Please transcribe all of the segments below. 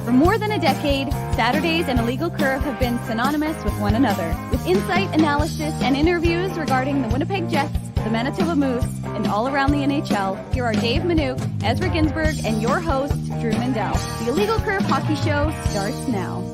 For more than a decade, Saturdays and Illegal Curve have been synonymous with one another. With insight, analysis, and interviews regarding the Winnipeg Jets, the Manitoba Moose, and all around the NHL, here are Dave Manouk, Ezra Ginsburg, and your host, Drew Mandel. The Illegal Curve Hockey Show starts now.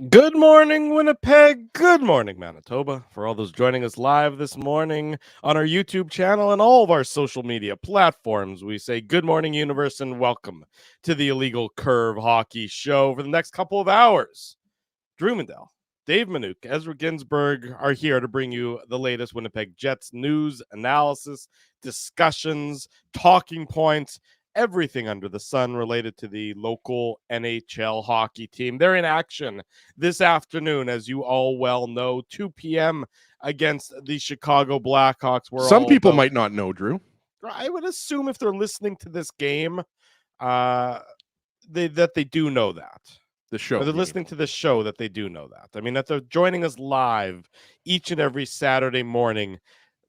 Good morning, Winnipeg. Good morning, Manitoba. For all those joining us live this morning on our YouTube channel and all of our social media platforms, we say good morning, universe, and welcome to the Illegal Curve Hockey Show. For the next couple of hours, Drew Mandel, Dave Manouk, Ezra Ginsburg are here to bring you the latest Winnipeg Jets news, analysis, discussions, talking points, everything under the sun related to the local NHL hockey team. They're in action this afternoon, as you all well know, 2 p.m. against the Chicago Blackhawks. Some people might not know, Drew. I would assume if they're listening to this game, that they do know that. The show. Or they're listening to this show that they do know that. I mean, that they're joining us live each and every Saturday morning,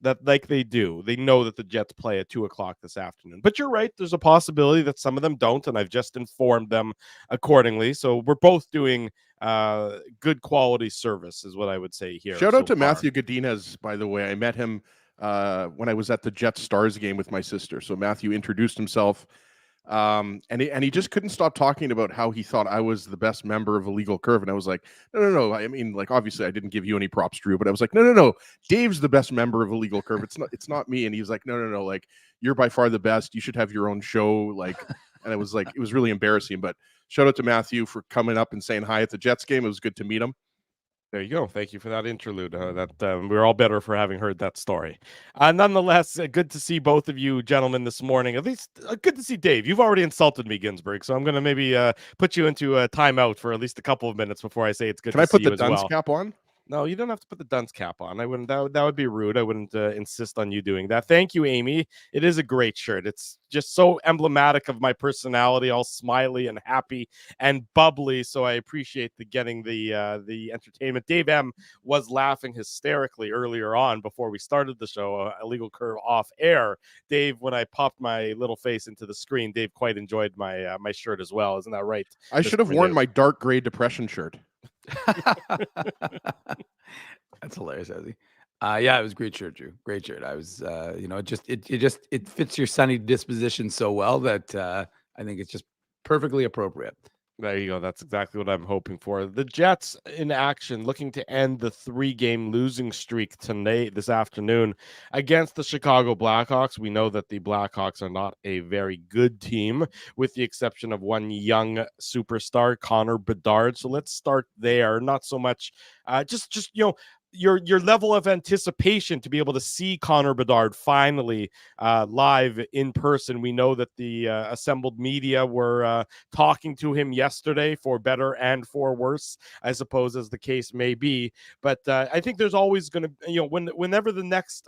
that like they do. They know that the Jets play at 2 o'clock this afternoon. But you're right. There's a possibility that some of them don't, and I've just informed them accordingly. So we're both doing good quality service is what I would say here. Shout out to Matthew Godinez, by the way. I met him when I was at the Jets Stars game with my sister. So Matthew introduced himself. And he just couldn't stop talking about how he thought I was the best member of Illegal Curve. And I was like, no. I mean, like, obviously I didn't give you any props, Drew, but I was like, no. Dave's the best member of Illegal Curve. It's not me. And he was like, no. Like, you're by far the best. You should have your own show. Like, and I was like, it was really embarrassing, but shout out to Matthew for coming up and saying hi at the Jets game. It was good to meet him. There you go. Thank you for that interlude. We're all better for having heard that story. Nonetheless, good to see both of you gentlemen this morning. At least good to see Dave. You've already insulted me, Ginsburg, so I'm going to maybe put you into a timeout for at least a couple of minutes before I say it's good to see you as well. Can I put the dunce cap on? No, you don't have to put the dunce cap on. I wouldn't. That would be rude. I wouldn't insist on you doing that. Thank you, Amy. It is a great shirt. It's just so emblematic of my personality, all smiley and happy and bubbly. So I appreciate getting the entertainment. Dave M was laughing hysterically earlier on before we started the show. Illegal Curve off air. Dave, when I popped my little face into the screen, Dave quite enjoyed my my shirt as well. Isn't that right? I should have worn my dark gray depression shirt. That's hilarious, Ezzy. Yeah, it was a great shirt, Drew. Great shirt. I was, it fits your sunny disposition so well that I think it's just perfectly appropriate. There you go. That's exactly what I'm hoping for. The Jets in action, looking to end the 3-game losing streak tonight, this afternoon, against the Chicago Blackhawks. We know that the Blackhawks are not a very good team, with the exception of one young superstar, Connor Bedard. So let's start there. Not so much, just your level of anticipation to be able to see Connor Bedard finally live in person. We know that the assembled media were talking to him yesterday, for better and for worse, I suppose, as the case may be. But I think there's always going to, whenever the next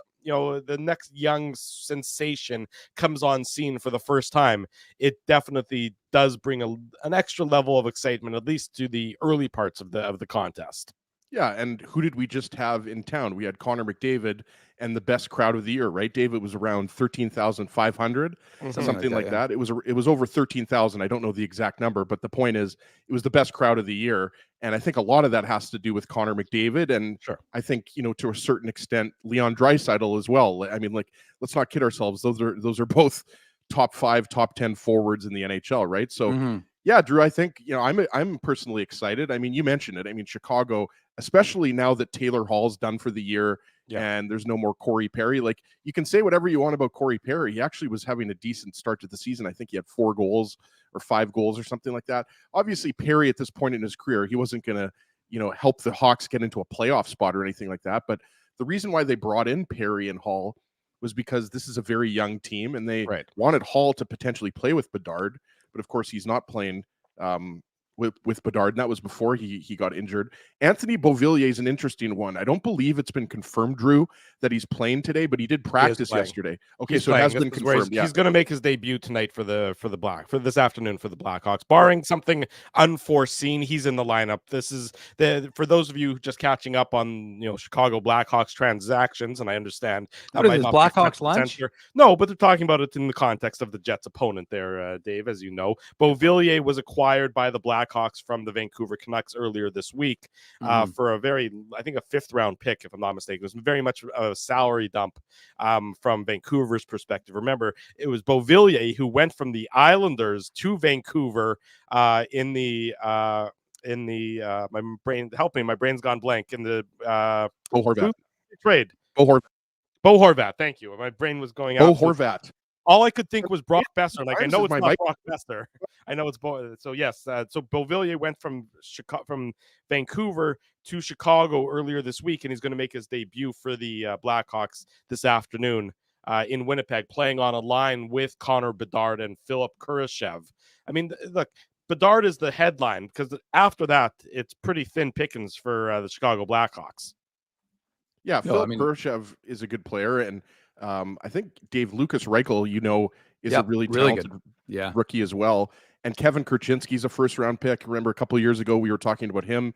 young sensation comes on scene for the first time, it definitely does bring an extra level of excitement, at least to the early parts of the contest. Yeah, and who did we just have in town? We had Connor McDavid and the best crowd of the year, right? Dave, it was around 13,500, something like that. It was over 13,000. I don't know the exact number, but the point is, it was the best crowd of the year, and I think a lot of that has to do with Connor McDavid, and sure, I think to a certain extent, Leon Draisaitl as well. I mean, like, let's not kid ourselves; those are both top 5, top 10 forwards in the NHL, right? So. Yeah, Drew, I think, I'm personally excited. I mean, you mentioned it. I mean, Chicago, especially now that Taylor Hall's done for the year and there's no more Corey Perry. Like, you can say whatever you want about Corey Perry. He actually was having a decent start to the season. I think he had 4 goals or 5 goals or something like that. Obviously, Perry at this point in his career, he wasn't going to, help the Hawks get into a playoff spot or anything like that. But the reason why they brought in Perry and Hall was because this is a very young team, and they wanted Hall to potentially play with Bedard. But of course, he's not playing with Bedard, and that was before he got injured. Anthony Beauvillier is an interesting one. I don't believe it's been confirmed, Drew, that he's playing today, but he did practice yesterday. Okay, so it has been confirmed. He's going to make his debut tonight for this afternoon for the Blackhawks. Barring something unforeseen, he's in the lineup. This is for those of you just catching up on Chicago Blackhawks transactions, and I understand what is this, Blackhawks lunch? No, but they're talking about it in the context of the Jets' opponent there, Dave. As you know, Beauvillier was acquired by the Blackhawks from the Vancouver Canucks earlier this week for I think a 5th round pick, if I'm not mistaken. It was very much a salary dump from Vancouver's perspective. Remember, it was Beauvillier who went from the Islanders to Vancouver in the my brain's gone blank in the Bo Horvat trade. Bo Horvat, thank you. My brain was going out. Bo Horvat. All I could think was Brock Besser. Like, I know it's not Brock Besser. I know it's so yes. So Beauvillier went from Vancouver to Chicago earlier this week, and he's going to make his debut for the Blackhawks this afternoon in Winnipeg, playing on a line with Connor Bedard and Philip Kurashev. I mean, look, Bedard is the headline because after that, it's pretty thin pickings for the Chicago Blackhawks. Yeah, Philip Kurashev is a good player, and I think Dave Lucas Reichel, is a really talented rookie as well. And Kevin Kurchinski's a 1st-round pick. Remember, a couple of years ago, we were talking about him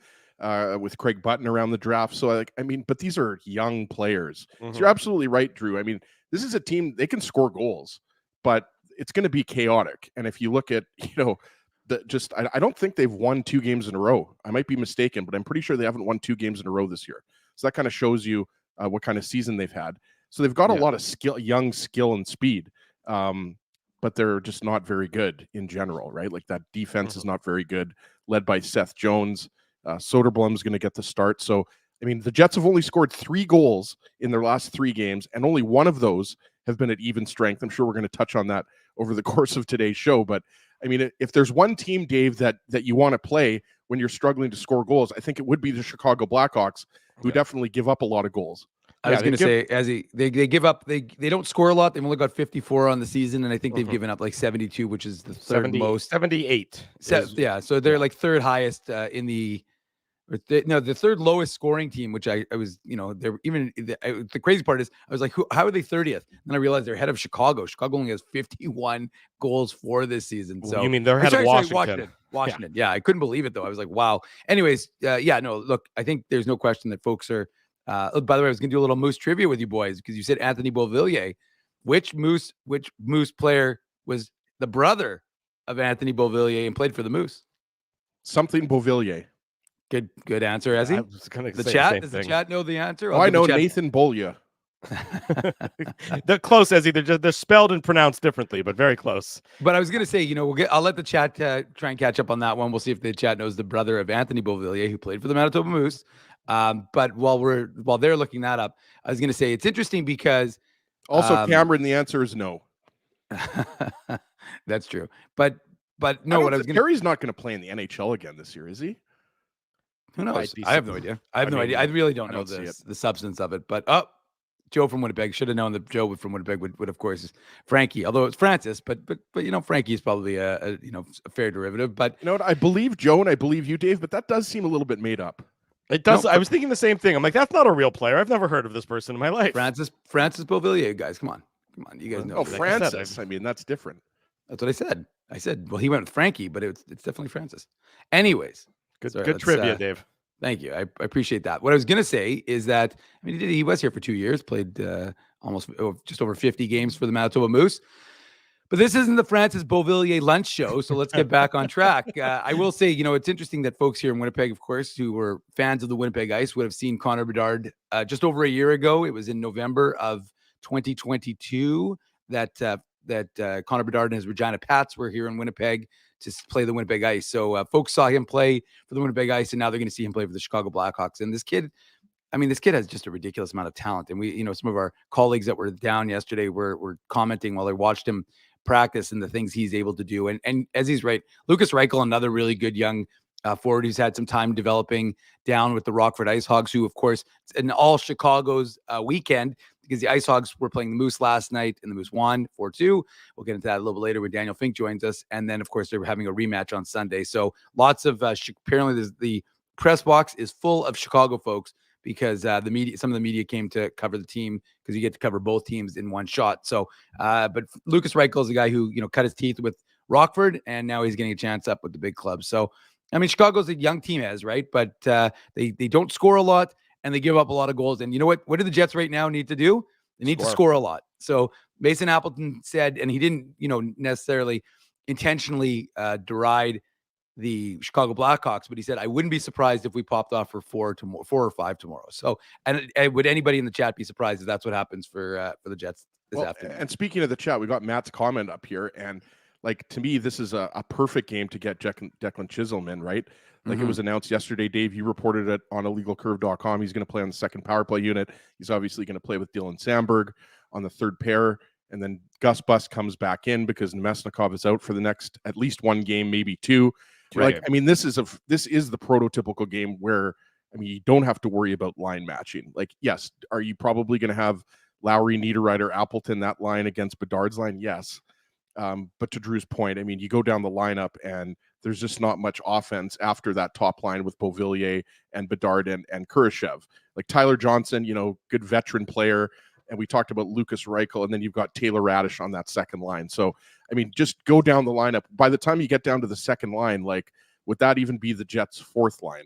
with Craig Button around the draft. So, but these are young players. Mm-hmm. So you're absolutely right, Drew. I mean, this is a team, they can score goals, but it's going to be chaotic. And if you look at, I don't think they've won 2 games in a row. I might be mistaken, but I'm pretty sure they haven't won 2 games in a row this year. So that kind of shows you what kind of season they've had. So they've got a lot of young skill and speed, but they're just not very good in general, right? Like that defense is not very good, led by Seth Jones. Soderblom's going to get the start. So, I mean, the Jets have only scored 3 goals in their last 3 games, and only one of those have been at even strength. I'm sure we're going to touch on that over the course of today's show. But, I mean, if there's one team, Dave, that you want to play when you're struggling to score goals, I think it would be the Chicago Blackhawks, who definitely give up a lot of goals. I was going to say, as they give up, they don't score a lot. They've only got 54 on the season, and I think they've given up like 72, which is the third most. 78. So they're like third highest in the third lowest scoring team, which I was, they're even the crazy part is I was like, how are they 30th? And then I realized they're ahead of Chicago. Chicago only has 51 goals for this season. So you mean they're ahead of Washington? Washington. Yeah, I couldn't believe it though. I was like, wow. Anyways, look, I think there's no question that folks are. By the way, I was going to do a little Moose trivia with you boys because you said Anthony Beauvillier. Which Moose player was the brother of Anthony Beauvillier and played for the Moose? Something Beauvillier. Good answer, Ezzy. I was going to say the chat. Does the chat know the answer? I know Nathan Beaulieu. They're close, Ezzy. They're spelled and pronounced differently, but very close. But I was going to say, I'll let the chat try and catch up on that one. We'll see if the chat knows the brother of Anthony Beauvillier, who played for the Manitoba Moose. But while they're looking that up, I was going to say it's interesting because also Cameron, the answer is no. That's true. But no, what I was going to Terry's not going to play in the NHL again this year, is he? Who knows? I have no idea. I really don't know the substance of it. But Joe from Winnipeg should have known that Joe from Winnipeg would of course Frankie, although it's Francis, but Frankie is probably a fair derivative. But I believe Joe and I believe you, Dave, but that does seem a little bit made up. It does. No, I was thinking the same thing. I'm like, that's not a real player. I've never heard of this person in my life. Francis Beauvillier, guys, come on, you guys know. Oh, Francis. I mean, that's different. That's what I said. I said, well, he went with Frankie, but it's definitely Francis. Anyways. Good trivia, Dave. Thank you. I appreciate that. What I was going to say is that, he was here for 2 years, played just over 50 games for the Manitoba Moose. But this isn't the Francis Beauvillier lunch show, so let's get back on track. I will say, it's interesting that folks here in Winnipeg, of course, who were fans of the Winnipeg Ice would have seen Connor Bedard just over a year ago. It was in November of 2022 that Connor Bedard and his Regina Pats were here in Winnipeg to play the Winnipeg Ice. So folks saw him play for the Winnipeg Ice, and now they're going to see him play for the Chicago Blackhawks. And this kid has just a ridiculous amount of talent. And we, some of our colleagues that were down yesterday were commenting while they watched him practice and the things he's able to do. And as he's right, Lucas Reichel, another really good young forward who's had some time developing down with the Rockford Ice Hogs, who, of course, in all Chicago's weekend, because the Ice Hogs were playing the Moose last night and the Moose won 4-2. We'll get into that a little bit later when Daniel Fink joins us. And then, of course, they're having a rematch on Sunday. So lots of, apparently the press box is full of Chicago folks because some of the media came to cover the team because you get to cover both teams in one shot. So, but Lucas Reichel is a guy who, cut his teeth with Rockford, and now he's getting a chance up with the big club. So, I mean, Chicago's a young team, right? But they don't score a lot, and they give up a lot of goals. And you know what? What do the Jets right now need to do? They need to score a lot. So Mason Appleton said, and he didn't, necessarily intentionally deride the Chicago Blackhawks, but he said, I wouldn't be surprised if we popped off for 4 or 5 tomorrow. So, and would anybody in the chat be surprised if that's what happens for the Jets this afternoon? And speaking of the chat, we got Matt's comment up here, and like, to me, this is a perfect game to get Declan Chism in, right? Like, it was announced yesterday. Dave, you reported it on illegalcurve.com. He's going to play on the second power play unit. He's obviously going to play with Dylan Sandberg on the third pair. And then Gus Bus comes back in because Nemesnikov is out for the next at least one game, maybe 2. Right. Like, I mean, this is the prototypical game where, I mean, you don't have to worry about line matching. Like, yes, are you probably going to have Lowry, Niederreiter, Appleton, that line against Bedard's line? Yes. But to Drew's point, I mean, you go down the lineup and there's just not much offense after that top line with Beauvillier and Bedard and Kurashev. Like Tyler Johnson, good veteran player. And we talked about Lucas Reichel, and then you've got Taylor Radish on that second line. So, I mean, just go down the lineup. By the time you get down to the second line, like, would that even be the Jets' fourth line,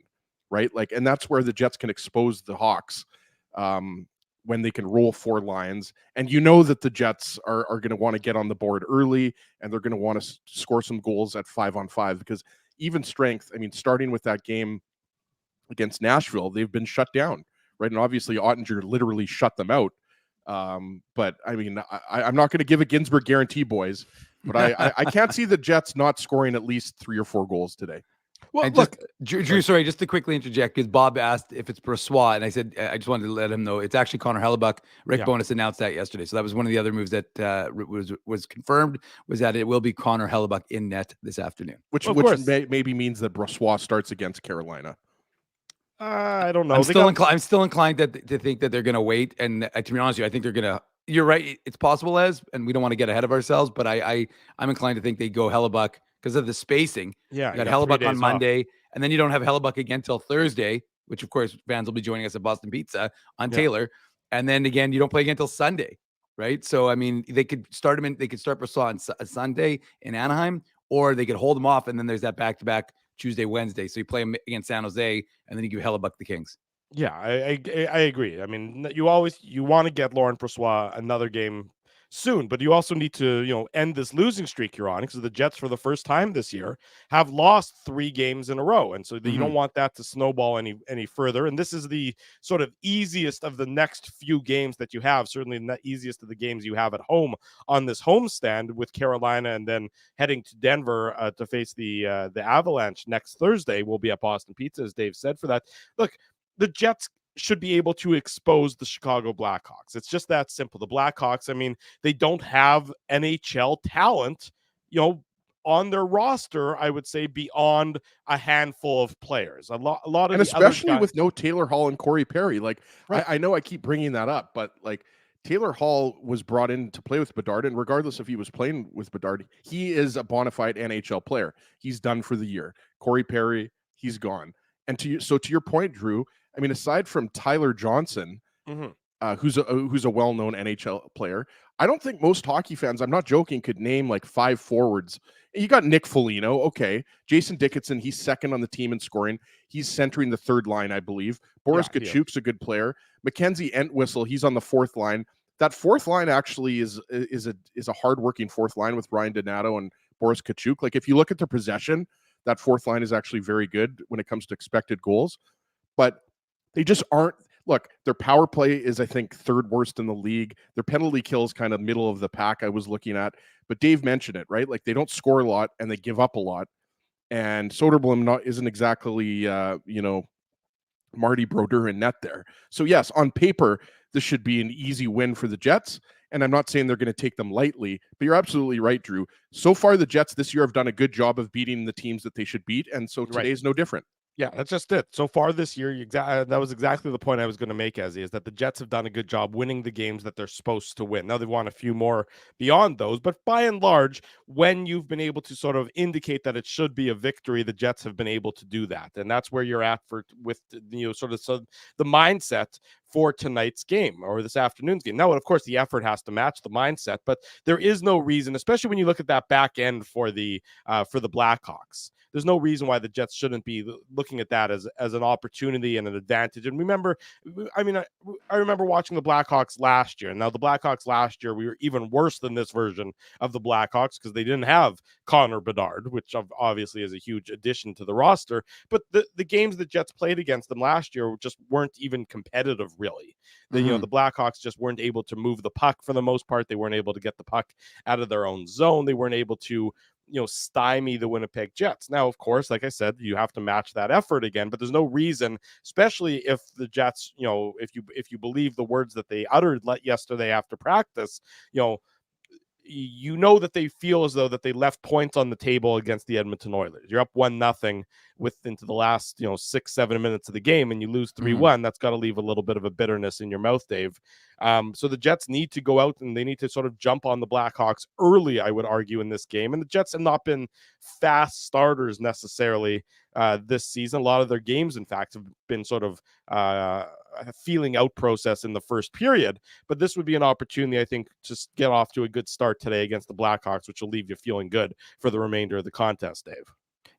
right? Like, and that's where the Jets can expose the Hawks when they can roll 4 lines. And that the Jets are going to want to get on the board early, and they're going to want to score some goals at 5-on-5 because even strength, I mean, starting with that game against Nashville, they've been shut down, right? And obviously Ottinger literally shut them out. But I mean, I'm not going to give a Ginsburg guarantee, boys, but I can't see the Jets not scoring at least 3 or 4 goals today. Well, and look, Drew, sorry, just to quickly interject, because Bob asked if it's Brossoit, and I said I just wanted to let him know it's actually Connor Hellebuck. Rick Bowness announced that yesterday, so that was one of the other moves that was confirmed, was that it will be Connor Hellebuck in net this afternoon. Which maybe means that Brossoit starts against Carolina. I don't know. I'm still inclined to think that they're going to wait, and to be honest with you, I think they're going to. You're right, it's possible, and we don't want to get ahead of ourselves, but I'm inclined to think they go Hellebuck because of the spacing. Yeah, you got Hellebuck on Monday, and then you don't have Hellebuck again till Thursday, which of course fans will be joining us at Boston Pizza on Taylor, and then again you don't play again till Sunday, right? So I mean, they could start him in. They could start Brossoit on Sunday in Anaheim, or they could hold him off, and then there's that back-to-back Tuesday, Wednesday. So you play him against San Jose, and then you give Hellebuck the Kings. Yeah, I agree. I mean, you want to get Laurent Brossoit another game soon, but you also need to, end this losing streak you're on, because the Jets, for the first time this year, have lost 3 games in a row. And so you don't want that to snowball any further. And this is the sort of easiest of the next few games that you have, certainly the easiest of the games you have at home on this homestand with Carolina, and then heading to Denver to face the Avalanche next Thursday. We'll be at Boston Pizza, as Dave said, for that. Look, the Jets should be able to expose the Chicago Blackhawks. It's just that simple. The Blackhawks, I mean, they don't have NHL talent, on their roster, I would say, beyond a handful of players. A lot of, and especially with no Taylor Hall and Corey Perry. Like, right. I know I keep bringing that up, but like, Taylor Hall was brought in to play with Bedard, and regardless if he was playing with Bedard, he is a bona fide NHL player. He's done for the year. Corey Perry, he's gone. And to your point, Drew, I mean, aside from Tyler Johnson, who's a well-known NHL player, I don't think most hockey fans, I'm not joking, could name like 5 forwards. You got Nick Foligno, okay. Jason Dickinson, he's second on the team in scoring. He's centering the third line, I believe. Boris Kachuk's a good player. Mackenzie Entwistle, he's on the fourth line. That fourth line actually is a hardworking fourth line with Ryan Donato and Boris Kachuk. Like, if you look at their possession, that fourth line is actually very good when it comes to expected goals. But they just aren't. Look, their power play is, I think, 3rd worst in the league. Their penalty kill is kind of middle of the pack I was looking at. But Dave mentioned it, right? Like, they don't score a lot and they give up a lot. And Soderblom isn't exactly, Marty Brodeur in net there. So, yes, on paper, this should be an easy win for the Jets. And I'm not saying they're going to take them lightly, but you're absolutely right, Drew. So far, the Jets this year have done a good job of beating the teams that they should beat. And so today's no different. Yeah, that's just it. So far this year, that was exactly the point I was going to make, is that the Jets have done a good job winning the games that they're supposed to win. Now they've won a few more beyond those, but by and large, when you've been able to sort of indicate that it should be a victory, the Jets have been able to do that, and that's where you're at with the mindset for tonight's game or this afternoon's game. Now, of course, the effort has to match the mindset, but there is no reason, especially when you look at that back end for the Blackhawks. There's no reason why the Jets shouldn't be looking at that as an opportunity and an advantage. And remember, I remember watching the Blackhawks last year. Now, the Blackhawks last year, we were even worse than this version of the Blackhawks because they didn't have Connor Bedard, which obviously is a huge addition to the roster. But the games the Jets played against them last year just weren't even competitive, really. The Blackhawks just weren't able to move the puck for the most part. They weren't able to get the puck out of their own zone. They weren't able to stymie the Winnipeg Jets. Now, of course, like I said, you have to match that effort again, but there's no reason, especially if the Jets, if you believe the words that they uttered yesterday after practice, that they feel as though that they left points on the table against the Edmonton Oilers. You're up 1-0 into the last 6-7 minutes of the game, and you lose 3-1. That's got to leave a little bit of a bitterness in your mouth, Dave. So the Jets need to go out and they need to sort of jump on the Blackhawks early, I would argue, in this game. And the Jets have not been fast starters necessarily this season. A lot of their games, in fact, have been sort of feeling out process in the first period, but this would be an opportunity, I think, to get off to a good start today against the Blackhawks, which will leave you feeling good for the remainder of the contest, Dave.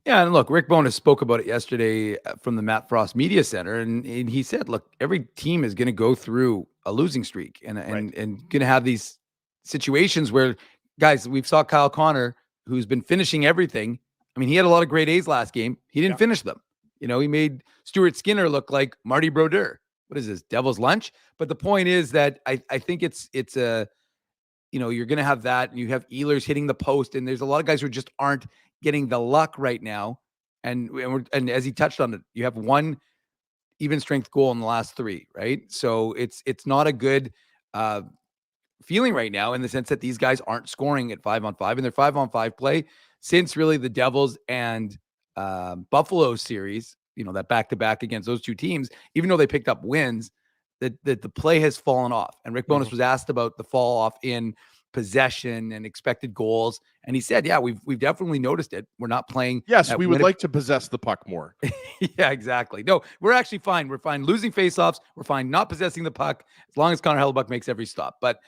Yeah, and look, Rick Bowness spoke about it yesterday from the Matt Frost Media Center, and he said, look, every team is going to go through a losing streak and going to have these situations where, guys, we've saw Kyle Connor, who's been finishing everything. I mean, he had a lot of great A's last game. He didn't finish them. He made Stuart Skinner look like Marty Brodeur. What is this, devil's lunch? But the point is that I think it's a, you're going to have that, and you have Ehlers hitting the post, and there's a lot of guys who just aren't getting the luck right now. And as he touched on it, you have one even strength goal in the last 3, right? So it's not a good feeling right now in the sense that these guys aren't scoring at 5-on-5, and their 5-on-5 play since really the Devils and Buffalo series, that back-to-back against those two teams, even though they picked up wins, that the play has fallen off. And Rick Bowness was asked about the fall off in possession and expected goals, and he said, yeah, we've definitely noticed it. We're not playing. Yes, we would like to possess the puck more. Yeah, exactly. No, we're actually fine. We're fine losing faceoffs. We're fine not possessing the puck as long as Connor Hellebuck makes every stop. But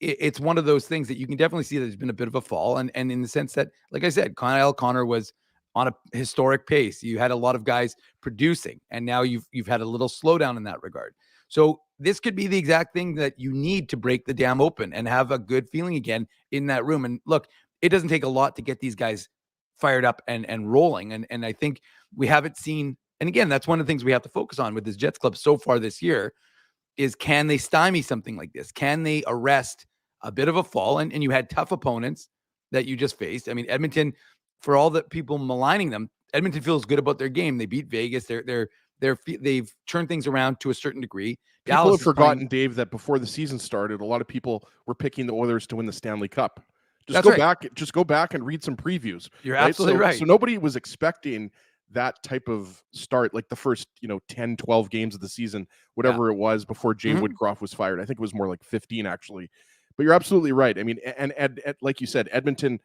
it's one of those things that you can definitely see that there's been a bit of a fall, and in the sense that, like I said, Kyle Connor was on a historic pace. You had a lot of guys producing, and now you've had a little slowdown in that regard. So this could be the exact thing that you need to break the dam open and have a good feeling again in that room. And look, it doesn't take a lot to get these guys fired up and rolling. And I think we haven't seen, and again, that's one of the things we have to focus on with this Jets club so far this year is, can they stymie something like this? Can they arrest a bit of a fall? And you had tough opponents that you just faced. I mean, Edmonton, for all the people maligning them, Edmonton feels good about their game. They beat Vegas. They've turned things around to a certain degree. People Dallas have forgotten, Dave, that before the season started, a lot of people were picking the Oilers to win the Stanley Cup. Just go back and read some previews. You're absolutely right. So nobody was expecting that type of start, like the first 10, 12 games of the season, whatever it was before Jay Woodcroft was fired. I think it was more like 15 actually. But you're absolutely right. I mean, and like you said, Edmonton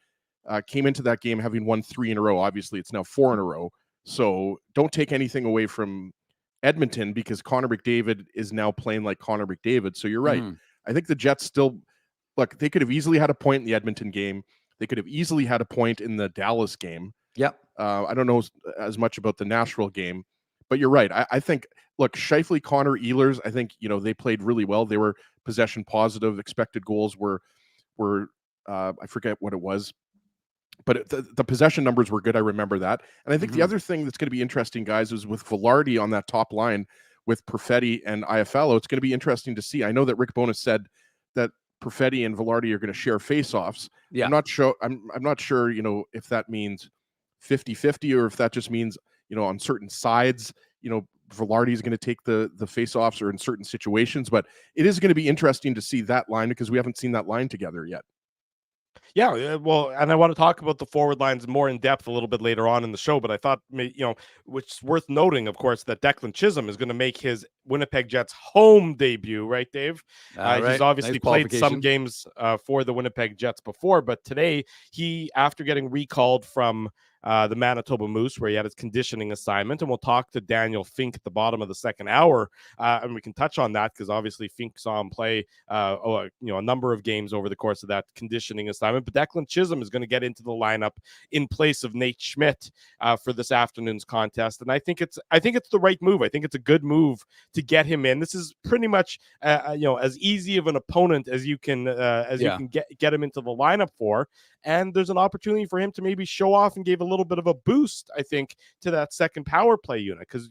came into that game having won 3 in a row. Obviously, it's now 4 in a row. So don't take anything away from Edmonton, because Connor McDavid is now playing like Connor McDavid. So you're right. I think the Jets still, look, they could have easily had a point in the Edmonton game. They could have easily had a point in the Dallas game. Yep. I don't know as much about the Nashville game, but you're right. I think, look, Scheifele, Connor, Ehlers, I think, they played really well. They were possession positive. Expected goals were I forget what it was, but the possession numbers were good. I remember that. And I think the other thing that's going to be interesting, guys, is with Velarde on that top line with Perfetti and Iafallo, it's going to be interesting to see. I know that Rick Bowness said that Perfetti and Velarde are going to share faceoffs. Yeah. I'm not sure, if that means 50-50 or if that just means, on certain sides, Velarde is going to take the faceoffs or in certain situations, but it is going to be interesting to see that line because we haven't seen that line together yet. Yeah, well, and I want to talk about the forward lines more in depth a little bit later on in the show, but I thought, which is worth noting, of course, that Declan Chism is going to make his Winnipeg Jets home debut, right, Dave? He's Right. obviously Nice played some qualification. games for the Winnipeg Jets before, but today after getting recalled from the Manitoba Moose, where he had his conditioning assignment, and we'll talk to Daniel Fink at the bottom of the second hour, and we can touch on that because obviously Fink saw him play, a number of games over the course of that conditioning assignment. But Declan Chism is going to get into the lineup in place of Nate Schmidt for this afternoon's contest, and I think it's the right move. I think it's a good move to get him in. This is pretty much as easy of an opponent as you can you can get him into the lineup for. And there's an opportunity for him to maybe show off and give a little bit of a boost, I think, to that second power play unit. Because,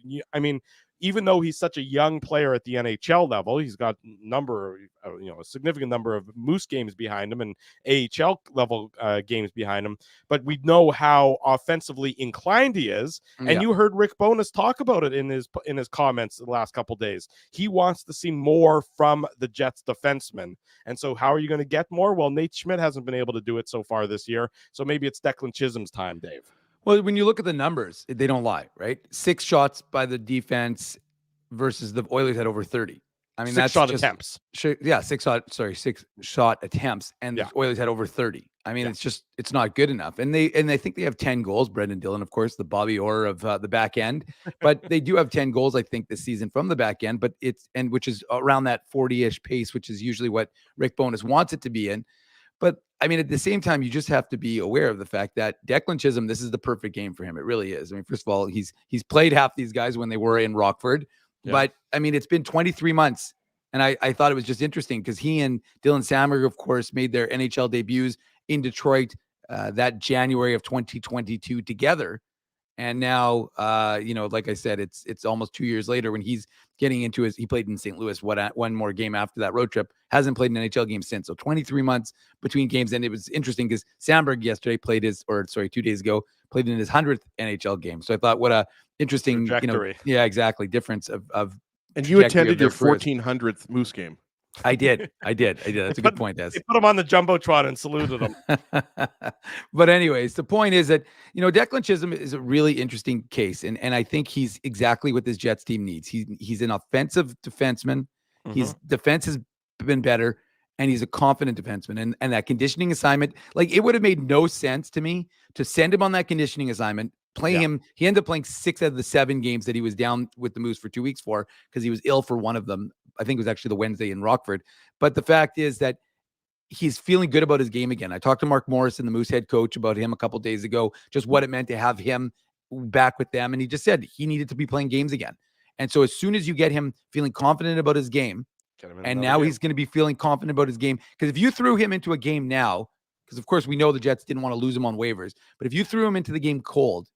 even though he's such a young player at the NHL level, he's got a significant number of Moose games behind him and AHL level games behind him. But we know how offensively inclined he is. And you heard Rick Bowness talk about it in his comments the last couple of days. He wants to see more from the Jets defensemen. And so how are you going to get more? Well, Nate Schmidt hasn't been able to do it so far this year. So maybe it's Declan Chism's time, Dave. Well, when you look at the numbers, they don't lie, right? 6 shots by the defense versus the Oilers had over 30. I mean, that's shot attempts. 6 shot attempts, and the Oilers had over 30. I mean, it's not good enough. And they think they have 10 goals. Brendan Dillon, of course, the Bobby Orr of the back end, but they do have 10 goals, I think, this season from the back end. But which is around that 40-ish pace, which is usually what Rick Bowness wants it to be in. But I mean, at the same time, you just have to be aware of the fact that Declan Chism, this is the perfect game for him. It really is. I mean, first of all, he's played half these guys when they were in Rockford, but I mean, it's been 23 months. And I thought it was just interesting because he and Dylan Samberg, of course, made their NHL debuts in Detroit that January of 2022 together. And now, like I said, it's almost 2 years later when he's getting into he played in St. Louis one more game after that road trip, hasn't played an NHL game since. So 23 months between games. And it was interesting because Samberg yesterday 2 days ago, played in his 100th NHL game. So I thought what a interesting, exactly. Difference of and you attended your 1400th Moose game. I did. That's a good point, Des. They put him on the Jumbotron and saluted him. But anyways, the point is that, Declan Chism is a really interesting case. And I think he's exactly what this Jets team needs. He's an offensive defenseman. Mm-hmm. His defense has been better, and he's a confident defenseman. And that conditioning assignment, like, it would have made no sense to me to send him on that conditioning assignment, play him. He ended up playing 6 out of the 7 games that he was down with the Moose for 2 weeks for, because he was ill for one of them. I think it was actually the Wednesday in Rockford. But the fact is that he's feeling good about his game again. I talked to Mark Morrison, the Moose head coach, about him a couple days ago, just what it meant to have him back with them. And he just said he needed to be playing games again. And so as soon as you get him feeling confident about his game, and now he's going to be feeling confident about his game, because if you threw him into a game now, because of course we know the Jets didn't want to lose him on waivers, but if you threw him into the game cold,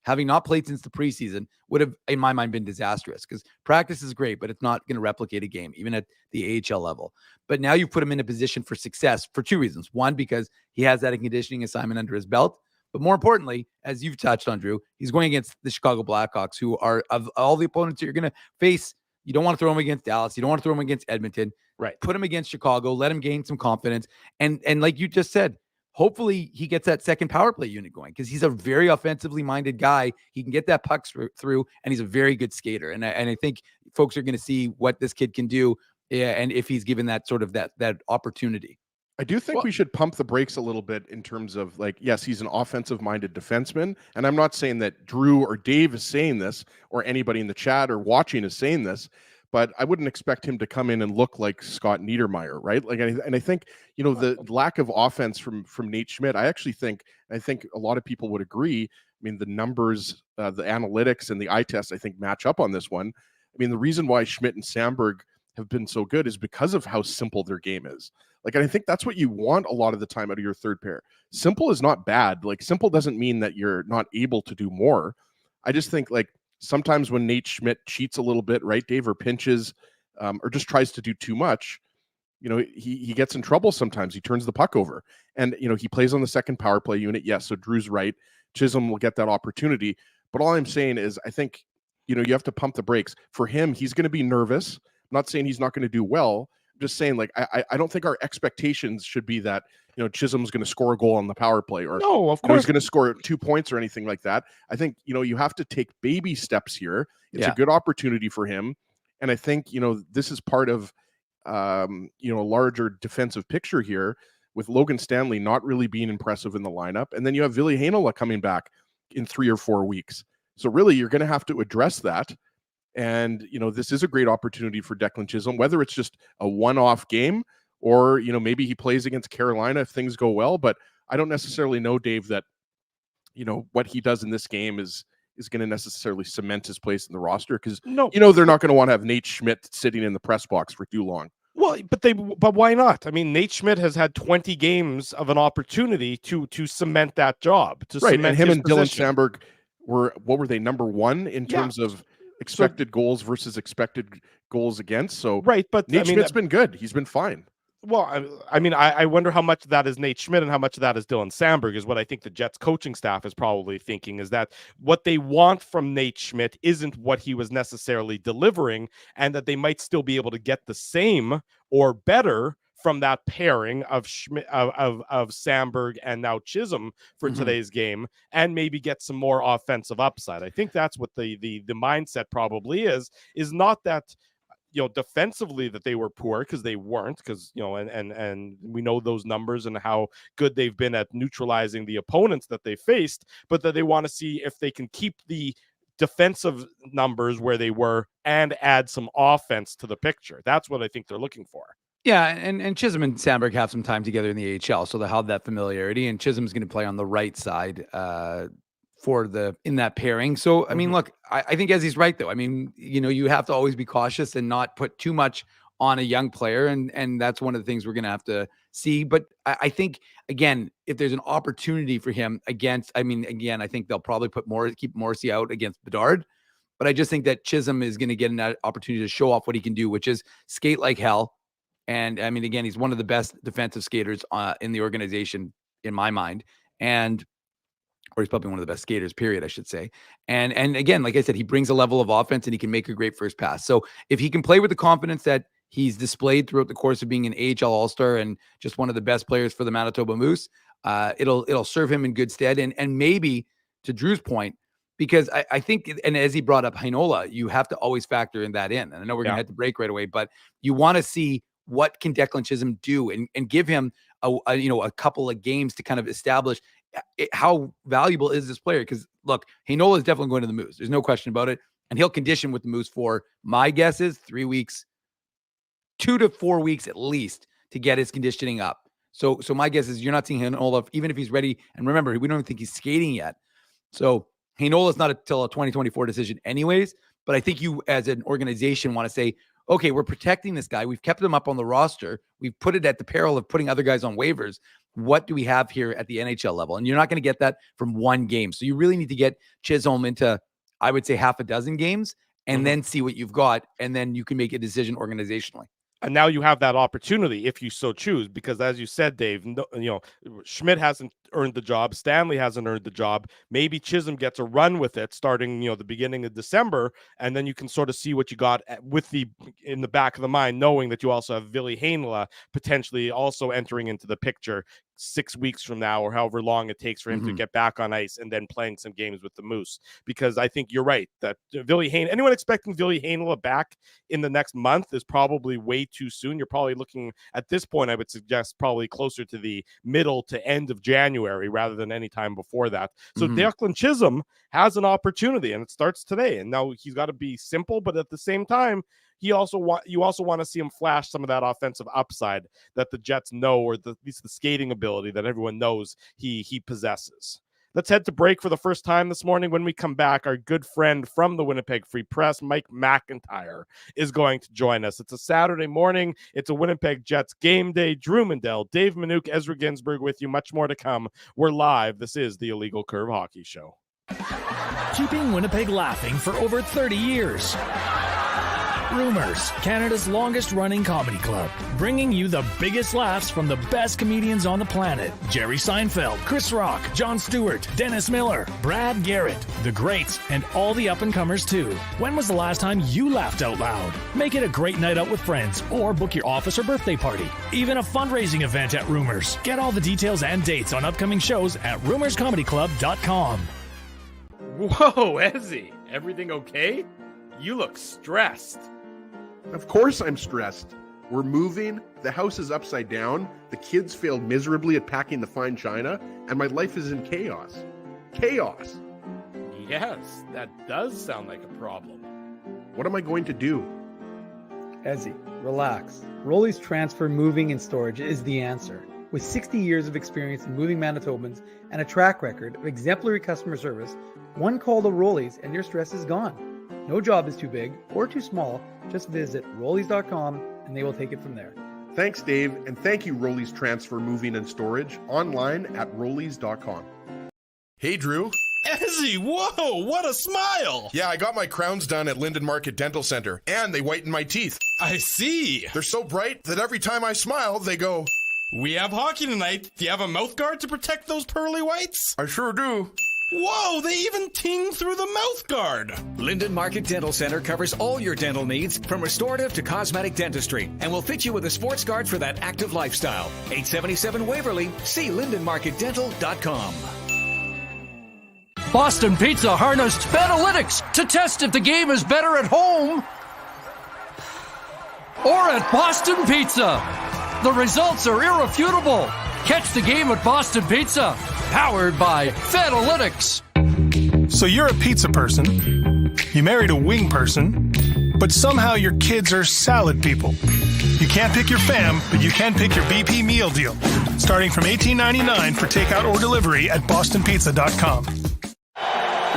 having not played since the preseason, would have, in my mind, been disastrous, because practice is great, but it's not going to replicate a game, even at the AHL level. But now you put him in a position for success for 2 reasons. One, because he has that conditioning assignment under his belt. But more importantly, as you've touched on, Drew, he's going against the Chicago Blackhawks, who are, of all the opponents that you're going to face, you don't want to throw him against Dallas. You don't want to throw him against Edmonton. Right. Put him against Chicago. Let him gain some confidence. And like you just said, hopefully he gets that second power play unit going, because he's a very offensively minded guy. He can get that puck through, and he's a very good skater. And I think folks are going to see what this kid can do, and if he's given that sort of that opportunity. I do think we should pump the brakes a little bit in terms of, like, yes, he's an offensive minded defenseman. And I'm not saying that Drew or Dave is saying this, or anybody in the chat or watching is saying this, but I wouldn't expect him to come in and look like Scott Niedermayer, right? Like, and I think, the lack of offense from Nate Schmidt, I think a lot of people would agree. I mean, the numbers, the analytics and the eye test, I think, match up on this one. I mean, the reason why Schmidt and Samberg have been so good is because of how simple their game is. Like, and I think that's what you want a lot of the time out of your third pair. Simple is not bad. Like, simple doesn't mean that you're not able to do more. I just think, like, sometimes when Nate Schmidt cheats a little bit, right, Dave, or pinches, or just tries to do too much, he gets in trouble sometimes. He turns the puck over. And, he plays on the second power play unit. Yes, so Drew's right. Chisholm will get that opportunity. But all I'm saying is, I think, you have to pump the brakes. For him, he's going to be nervous. I'm not saying he's not going to do well, just saying, like, I don't think our expectations should be that, you know, Chism's going to score a goal on the power play, or No, of you know, course. he's going to score 2 points or anything like that. I think, you know, you have to take baby steps here. It's a good opportunity for him. And I think, you know, this is part of, you know, a larger defensive picture here with Logan Stanley not really being impressive in the lineup. And then you have Ville Heinola coming back in 3 or 4 weeks. So really, you're going to have to address that. And, you know, this is a great opportunity for Declan Chism, whether it's just a one-off game or, you know, maybe he plays against Carolina if things go well. But I don't necessarily know, Dave, that, you know, what he does in this game is going to necessarily cement his place in the roster, because, you know, they're not going to want to have Nate Schmidt sitting in the press box for too long. Well, but why not? I mean, Nate Schmidt has had 20 games of an opportunity to cement that job. Right, and him and Dylan position. Sandberg were number one in terms of expected goals versus expected goals against. So right, but Nate Schmidt's been good. He's been fine. Well, I mean, I wonder how much of that is Nate Schmidt and how much of that is Dylan Sandberg, is what I think the Jets coaching staff is probably thinking, is that what they want from Nate Schmidt isn't what he was necessarily delivering, and that they might still be able to get the same or better from that pairing of Schmidt, of Sandberg and now Chism for today's game, and maybe get some more offensive upside. I think that's what the mindset probably is not that, you know, defensively that they were poor, because they weren't, because, you know, and we know those numbers and how good they've been at neutralizing the opponents that they faced, but that they want to see if they can keep the defensive numbers where they were and add some offense to the picture. That's what I think they're looking for. Yeah, and Chism and Sandberg have some time together in the AHL, so they have that familiarity, and Chism's going to play on the right side in that pairing. So, I mean, look, I think Ezzy's right, though. I mean, you know, you have to always be cautious and not put too much on a young player. And that's one of the things we're going to have to see. But I think, again, if there's an opportunity for him I think they'll probably keep Morrissey out against Bedard. But I just think that Chism is going to get an opportunity to show off what he can do, which is skate like hell. And I mean, again, he's one of the best defensive skaters in the organization, in my mind. Or he's probably one of the best skaters, period, I should say. And again, like I said, he brings a level of offense and he can make a great first pass. So if he can play with the confidence that he's displayed throughout the course of being an AHL All-Star and just one of the best players for the Manitoba Moose, it'll serve him in good stead. And maybe, to Drew's point, because I think, and as he brought up Heinola, you have to always factor in that in. And I know we're going to have to break right away, but you want to see what can Declan Chism do and give him a couple of games to kind of establish how valuable is this player. Because look, Heinola is definitely going to the Moose. There's no question about it. And he'll condition with the Moose for, my guess is, 3 weeks, 2 to 4 weeks at least, to get his conditioning up. So my guess is you're not seeing Heinola, even if he's ready. And remember, we don't even think he's skating yet. So Heinola is not until a 2024 decision anyways. But I think you as an organization want to say, okay, we're protecting this guy. We've kept him up on the roster. We've put it at the peril of putting other guys on waivers. What do we have here at the NHL level? And you're not going to get that from one game. So you really need to get Chisholm into, I would say, half a dozen games and then see what you've got. And then you can make a decision organizationally. And now you have that opportunity if you so choose, because as you said, Dave, Schmidt hasn't earned the job. Stanley hasn't earned the job. Maybe Chism gets a run with it starting, the beginning of December. And then you can sort of see what you got in the back of the mind, knowing that you also have Ville Heinola potentially also entering into the picture 6 weeks from now, or however long it takes for him to get back on ice and then playing some games with the Moose. Because I think you're right that anyone expecting Ville Heinola back in the next month is probably way too soon. You're probably looking at this point, I would suggest, probably closer to the middle to end of January rather than any time before that. So Declan Chism has an opportunity, and it starts today. And now he's got to be simple, but at the same time, you also want to see him flash some of that offensive upside that the Jets know, or at least the skating ability that everyone knows he possesses. Let's head to break for the first time this morning. When we come back, our good friend from the Winnipeg Free Press, Mike McIntyre, is going to join us. It's a Saturday morning. It's a Winnipeg Jets game day. Drew Mandel, Dave Minuk, Ezra Ginsburg with you. Much more to come. We're live. This is the Illegal Curve Hockey Show. Keeping Winnipeg laughing for over 30 years. Rumors, Canada's longest-running comedy club, bringing you the biggest laughs from the best comedians on the planet. Jerry Seinfeld, Chris Rock, Jon Stewart, Dennis Miller, Brad Garrett, the greats, and all the up-and-comers too. When was the last time you laughed out loud? Make it a great night out with friends, or book your office or birthday party. Even a fundraising event at Rumors. Get all the details and dates on upcoming shows at rumorscomedyclub.com. Whoa, Ezzy, everything okay? You look stressed. Of course I'm stressed. We're moving, the house is upside down, the kids failed miserably at packing the fine china, and my life is in chaos. Chaos! Yes, that does sound like a problem. What am I going to do? Ezzy, relax. Rolly's Transfer Moving and Storage is the answer. With 60 years of experience in moving Manitobans and a track record of exemplary customer service, one call to Rolly's and your stress is gone. No job is too big or too small. Just visit Rollies.com and they will take it from there. Thanks, Dave, and thank you, Rollies Transfer Moving and Storage, online at Rollies.com. Hey, Drew. Ezzy, whoa, what a smile! Yeah, I got my crowns done at Linden Market Dental Center, and they whitened my teeth. I see. They're so bright that every time I smile, they go, "We have hockey tonight. Do you have a mouth guard to protect those pearly whites?" "I sure do." Whoa, they even ting through the mouth guard. Linden Market Dental Center covers all your dental needs from restorative to cosmetic dentistry and will fit you with a sports guard for that active lifestyle. 877 Waverly. See lindenmarketdental.com. Boston Pizza harnessed Betalytics to test if the game is better at home or at Boston Pizza. The results are irrefutable. Catch the game at Boston Pizza, powered by Betalytics. So you're a pizza person, you married a wing person, but somehow your kids are salad people. You can't pick your fam, but you can pick your BP meal deal, starting from $18.99 for takeout or delivery at bostonpizza.com.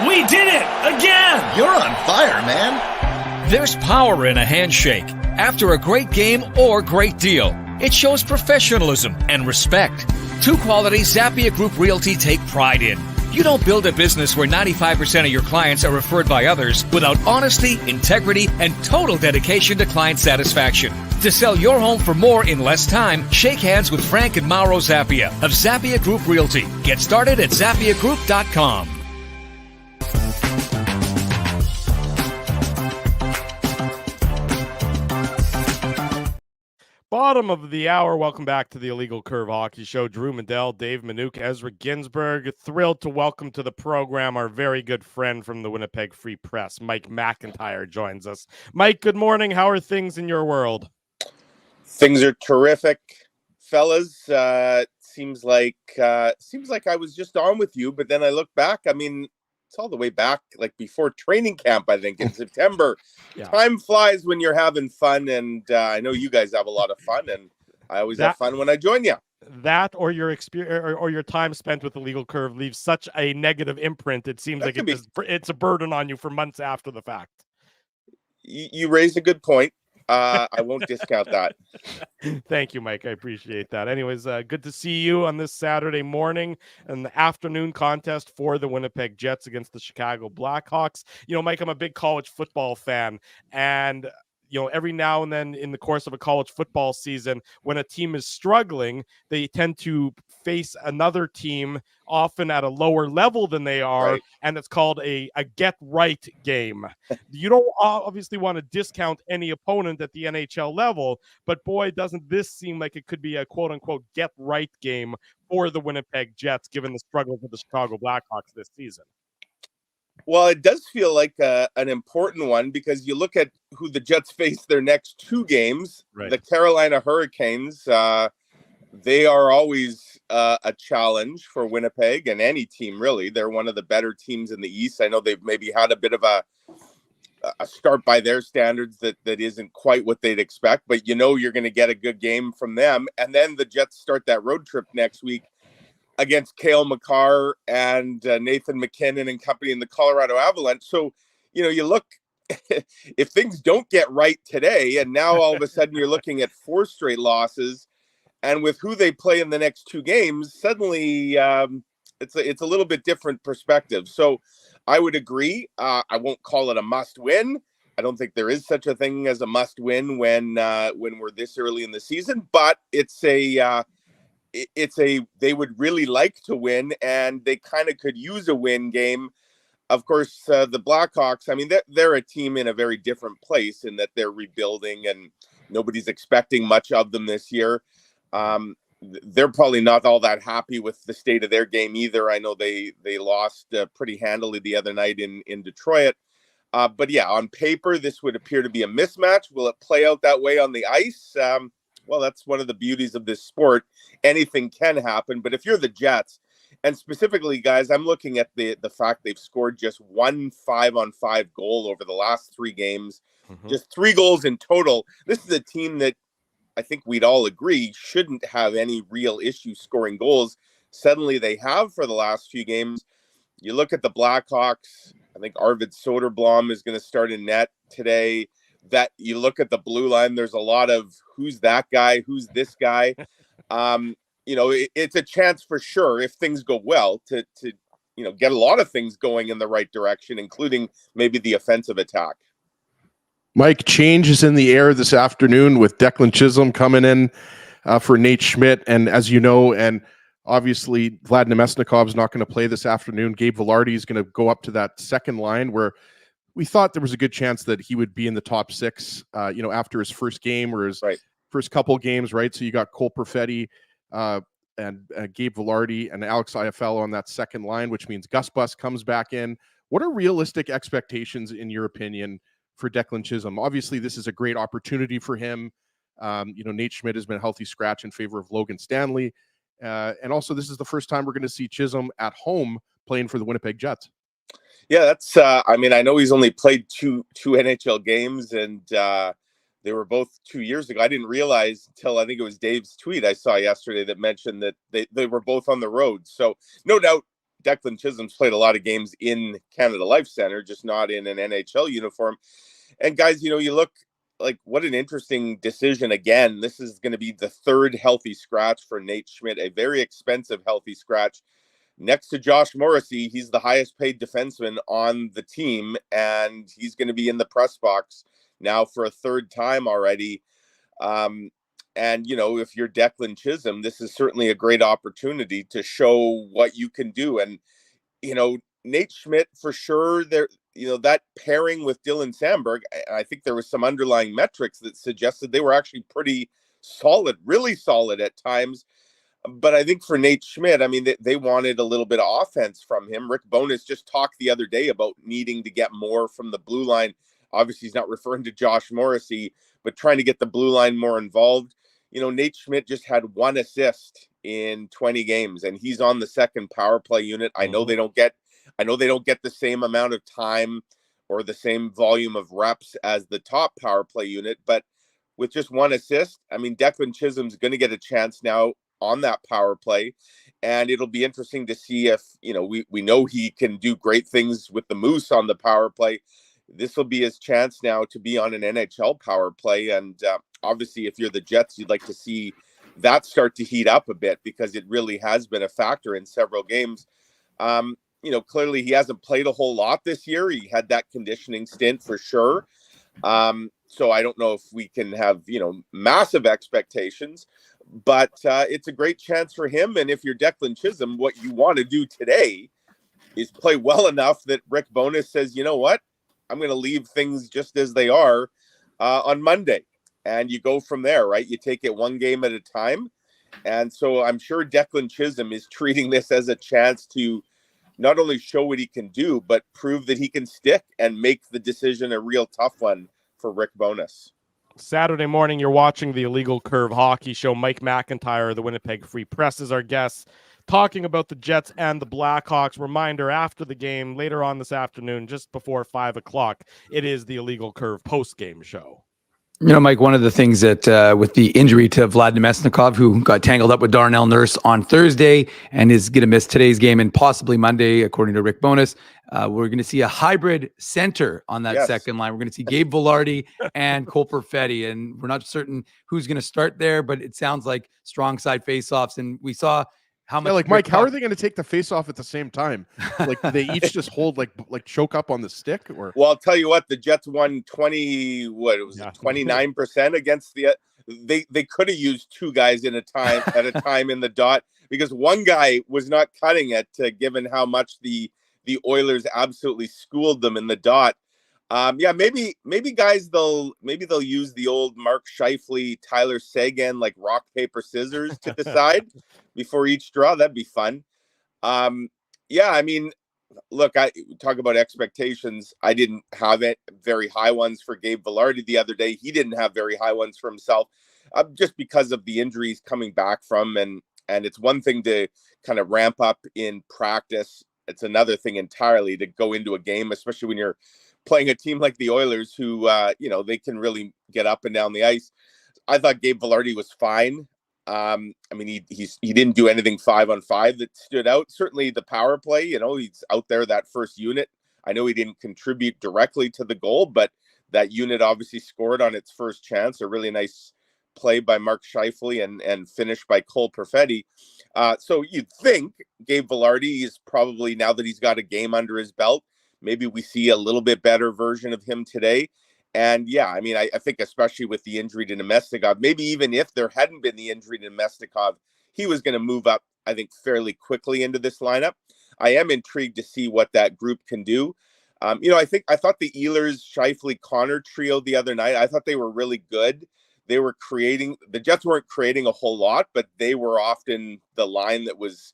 We did it again! You're on fire, man. There's power in a handshake after a great game or great deal. It shows professionalism and respect. Two qualities Zappia Group Realty take pride in. You don't build a business where 95% of your clients are referred by others without honesty, integrity, and total dedication to client satisfaction. To sell your home for more in less time, shake hands with Frank and Mauro Zappia of Zappia Group Realty. Get started at zappiagroup.com. Bottom of the hour. Welcome back to the Illegal Curve Hockey Show. Drew Medell, Dave Minuk, Ezra Ginsburg. Thrilled to welcome to the program our very good friend from the Winnipeg Free Press, Mike McIntyre, joins us. Mike, good morning. How are things in your world? Things are terrific, fellas. Seems like I was just on with you, but then I look back. I mean, it's all the way back, like before training camp, I think, in September. Yeah. Time flies when you're having fun, and I know you guys have a lot of fun, and I always have fun when I join you. That or your experience or your time spent with the Legal Curve leaves such a negative imprint. It seems like it's a burden on you for months after the fact. You raised a good point. I won't discount that. Thank you, Mike. I appreciate that. Anyways, good to see you on this Saturday morning and the afternoon contest for the Winnipeg Jets against the Chicago Blackhawks. You know, Mike, I'm a big college football fan, and you know, every now and then in the course of a college football season, when a team is struggling, they tend to face another team often at a lower level than they are, right. And it's called a get right game. You don't obviously want to discount any opponent at the NHL level, but boy, doesn't this seem like it could be a quote-unquote get right game for the Winnipeg Jets, given the struggles of the Chicago Blackhawks this season. Well, it does feel like an important one, because you look at who the Jets face their next two games, right. The Carolina Hurricanes. They are always a challenge for Winnipeg and any team, really. They're one of the better teams in the East. I know they've maybe had a bit of a start by their standards that isn't quite what they'd expect, but you know you're going to get a good game from them. And then the Jets start that road trip next week against Cale Makar and Nathan McKinnon and company in the Colorado Avalanche. So, you know, you look, if things don't get right today, and now all of a sudden you're looking at 4 straight losses, and with who they play in the next 2 games, suddenly it's a little bit different perspective. So I would agree. I won't call it a must win, I don't think there is such a thing as a must-win when we're this early in the season. But it's a they would really like to win, and they kind of could use a win game. Of course, the Blackhawks, I mean, they're a team in a very different place in that they're rebuilding and nobody's expecting much of them this year. They're probably not all that happy with the state of their game either. I know they lost pretty handily the other night in Detroit. But yeah, on paper, this would appear to be a mismatch. Will it play out that way on the ice? Well, that's one of the beauties of this sport. Anything can happen. But if you're the Jets, and specifically, guys, I'm looking at the fact they've scored just 1 5-on-5 goal over the last 3 games, just 3 goals in total. This is a team that I think we'd all agree shouldn't have any real issue scoring goals. Suddenly they have for the last few games. You look at the Blackhawks, I think Arvid Soderblom is going to start in net today. That you look at the blue line, there's a lot of who's that guy, who's this guy. It's a chance for sure if things go well to get a lot of things going in the right direction, including maybe the offensive attack. Mike, change is in the air this afternoon with Declan Chism coming in for Nate Schmidt. And as you know, and obviously Vlad Nemesnikov's not going to play this afternoon. Gabe Vilardi is going to go up to that second line where we thought there was a good chance that he would be in the top 6, after his first game or his first couple games, right? So you got Cole Perfetti and Gabe Vilardi and Alex Iafallo on that second line, which means Gus Bus comes back in. What are realistic expectations, in your opinion, for Declan Chism? Obviously, this is a great opportunity for him. Nate Schmidt has been a healthy scratch in favor of Logan Stanley. And also, this is the first time we're going to see Chism at home playing for the Winnipeg Jets. Yeah, that's, I know he's only played two NHL games, and they were both 2 years ago. I didn't realize until I think it was Dave's tweet I saw yesterday that mentioned that they were both on the road. So no doubt Declan Chism's played a lot of games in Canada Life Center, just not in an NHL uniform. And guys, you look like what an interesting decision. Again, this is going to be the 3rd healthy scratch for Nate Schmidt, a very expensive healthy scratch. Next to Josh Morrissey, he's the highest paid defenseman on the team, and he's going to be in the press box now for a 3rd time already. And, if you're Declan Chism, this is certainly a great opportunity to show what you can do. And, Nate Schmidt, for sure, there, that pairing with Dylan Samberg, I think there was some underlying metrics that suggested they were actually pretty solid, really solid at times. But I think for Nate Schmidt, they wanted a little bit of offense from him. Rick Bowness just talked the other day about needing to get more from the blue line. Obviously, he's not referring to Josh Morrissey, but trying to get the blue line more involved. Nate Schmidt just had 1 assist in 20 games, and he's on the second power play unit. I know they don't get the same amount of time or the same volume of reps as the top power play unit, but with just 1 assist, Declan Chism's going to get a chance now on that power play, and it'll be interesting to see if we know he can do great things with the Moose on the power play. This will be his chance now to be on an NHL power play, and obviously if you're the Jets, you'd like to see that start to heat up a bit because it really has been a factor in several games. Clearly he hasn't played a whole lot this year. He had that conditioning stint for sure. So I don't know if we can have massive expectations, but it's a great chance for him. And if you're Declan Chism, what you want to do today is play well enough that Rick Bowness says, you know what, I'm going to leave things just as they are on Monday. And you go from there, right? You take it 1 game at a time. And so I'm sure Declan Chism is treating this as a chance to not only show what he can do, but prove that he can stick and make the decision a real tough one for Rick Bowness. Saturday morning, you're watching the Illegal Curve Hockey Show. Mike McIntyre, the Winnipeg Free Press, is our guest, talking about the Jets and the Blackhawks. Reminder, after the game, later on this afternoon, just before 5 o'clock, it is the Illegal Curve post-game show. Mike, one of the things that with the injury to Vlad Nemesnikov, who got tangled up with Darnell Nurse on Thursday and is going to miss today's game and possibly Monday, according to Rick Bowness, we're going to see a hybrid center on that second line. We're going to see Gabe Vilardi and Cole Perfetti, and we're not certain who's going to start there, but it sounds like strong side faceoffs. And we saw How much? Yeah, like Mike, how are they going to take the face off at the same time? Like they each just hold like choke up on the stick, or? Well, I'll tell you what, the Jets won 29% against the. They could have used two guys at a time in the dot, because one guy was not cutting it, given how much the Oilers absolutely schooled them in the dot. Maybe guys they'll use the old Mark Scheifele, Tyler Seguin, like rock, paper, scissors to decide before each draw. That'd be fun. I mean, look, I talk about expectations. I didn't have it very high ones for Gabe Vilardi the other day. He didn't have very high ones for himself, just because of the injuries coming back from, and it's one thing to kind of ramp up in practice. It's another thing entirely to go into a game, especially when you're playing a team like the Oilers, who they can really get up and down the ice. I thought Gabe Vilardi was fine. I mean, he didn't do anything 5-on-5 that stood out. Certainly the power play, he's out there, that first unit. I know he didn't contribute directly to the goal, but that unit obviously scored on its first chance. A really nice play by Mark Scheifele and finished by Cole Perfetti. So you'd think Gabe Vilardi is probably, now that he's got a game under his belt, maybe we see a little bit better version of him today. And I mean, I think especially with the injury to Nemestikov, maybe even if there hadn't been the injury to Nemestikov, he was going to move up, I think, fairly quickly into this lineup. I am intrigued to see what that group can do. I thought the Ehlers, Scheifele, Connor trio the other night, I thought they were really good. The Jets weren't creating a whole lot, but they were often the line that was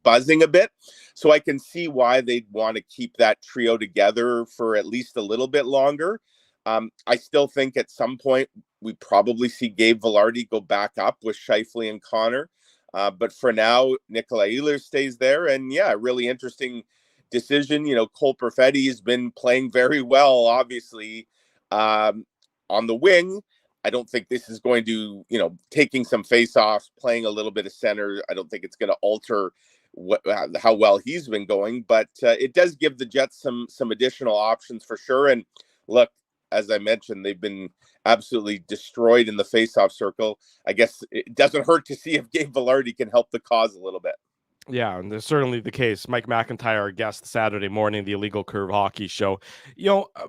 buzzing a bit. So I can see why they'd want to keep that trio together for at least a little bit longer. I still think at some point we probably see Gabe Vilardi go back up with Scheifele and Connor. But for now, Nikolai Ehlers stays there. And a really interesting decision. Cole Perfetti has been playing very well, obviously, on the wing. I don't think this is going to, taking some face-offs, playing a little bit of center. I don't think it's going to alter how well he's been going, but it does give the Jets some additional options for sure. And look, as I mentioned, they've been absolutely destroyed in the face-off circle. I guess it doesn't hurt to see if Gabe Vilardi can help the cause a little bit. Yeah, and that's certainly the case. Mike McIntyre, our guest Saturday morning, the Illegal Curve Hockey Show.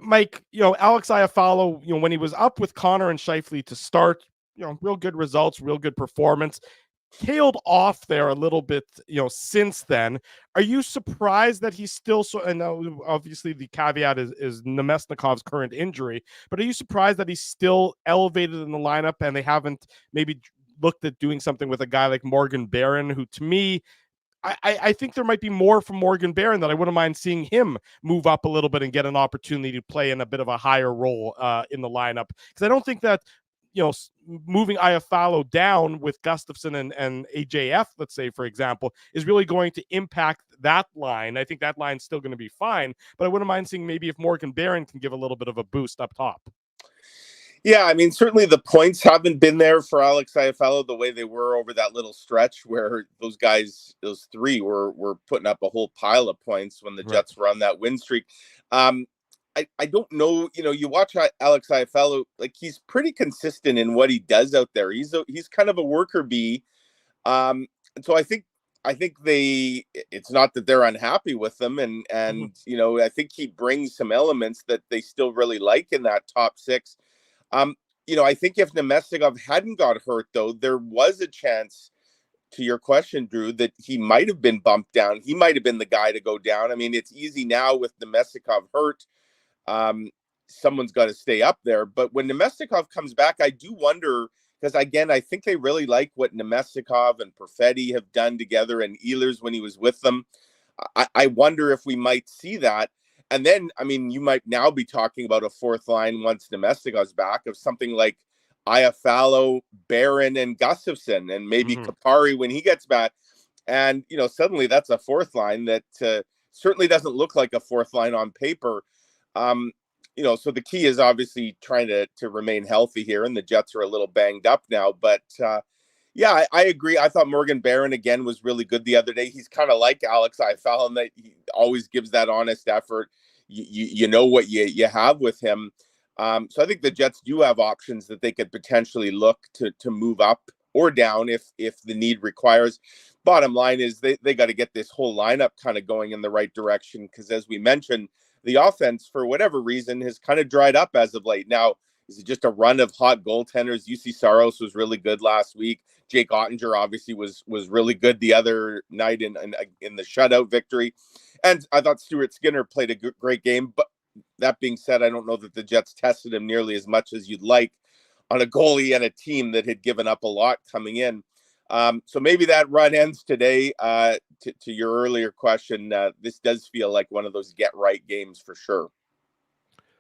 Mike, Alex Iafallo, when he was up with Connor and Scheifele to start, real good results, real good performance. Tailed off there a little bit, since then. Are you surprised that he's still so? And obviously the caveat is Nemestikov's current injury, but are you surprised that he's still elevated in the lineup and they haven't maybe looked at doing something with a guy like Morgan Barron, who to me, I think there might be more from Morgan Barron that I wouldn't mind seeing him move up a little bit and get an opportunity to play in a bit of a higher role in the lineup. Because I don't think that, moving Iafallo down with Gustafsson and AJF, let's say, for example, is really going to impact that line. I think that line's still going to be fine, but I wouldn't mind seeing maybe if Morgan Barron can give a little bit of a boost up top. Yeah, I mean, certainly the points haven't been there for Alex Iafallo the way they were over that little stretch where those three were putting up a whole pile of points when the Jets were on that win streak. I don't know, you watch Alex Iafallo, like he's pretty consistent in what he does out there. He's kind of a worker bee. And so I think it's not that they're unhappy with them. And I think he brings some elements that they still really like in that top six. I think if Nemestikov hadn't got hurt, though, there was a chance, to your question, Drew, that he might have been bumped down. He might have been the guy to go down. I mean, it's easy now with Nemestikov hurt. Someone's got to stay up there. But when Nemestikov comes back, I do wonder, because, again, I think they really like what Nemestikov and Perfetti have done together and Ehlers when he was with them. I wonder if we might see that. And then, I mean, you might now be talking about a fourth line once Nemestikov's back of something like Iafallo, Barron, and Gustafsson, and maybe Kapari when he gets back. And, suddenly that's a fourth line that certainly doesn't look like a fourth line on paper. So the key is obviously trying to remain healthy here, and the Jets are a little banged up now. But, I agree. I thought Morgan Barron, again, was really good the other day. He's kind of like Alex Iafallo in that he always gives that honest effort. You know what you have with him. So I think the Jets do have options that they could potentially look to move up or down if the need requires. Bottom line is they got to get this whole lineup kind of going in the right direction, because as we mentioned, the offense, for whatever reason, has kind of dried up as of late. Now, is it just a run of hot goaltenders? UC Saros was really good last week. Jake Ottinger obviously was really good the other night in the shutout victory. And I thought Stuart Skinner played a great game. But that being said, I don't know that the Jets tested him nearly as much as you'd like on a goalie and a team that had given up a lot coming in. So maybe that run ends today. To your earlier question, this does feel like one of those get-right games for sure.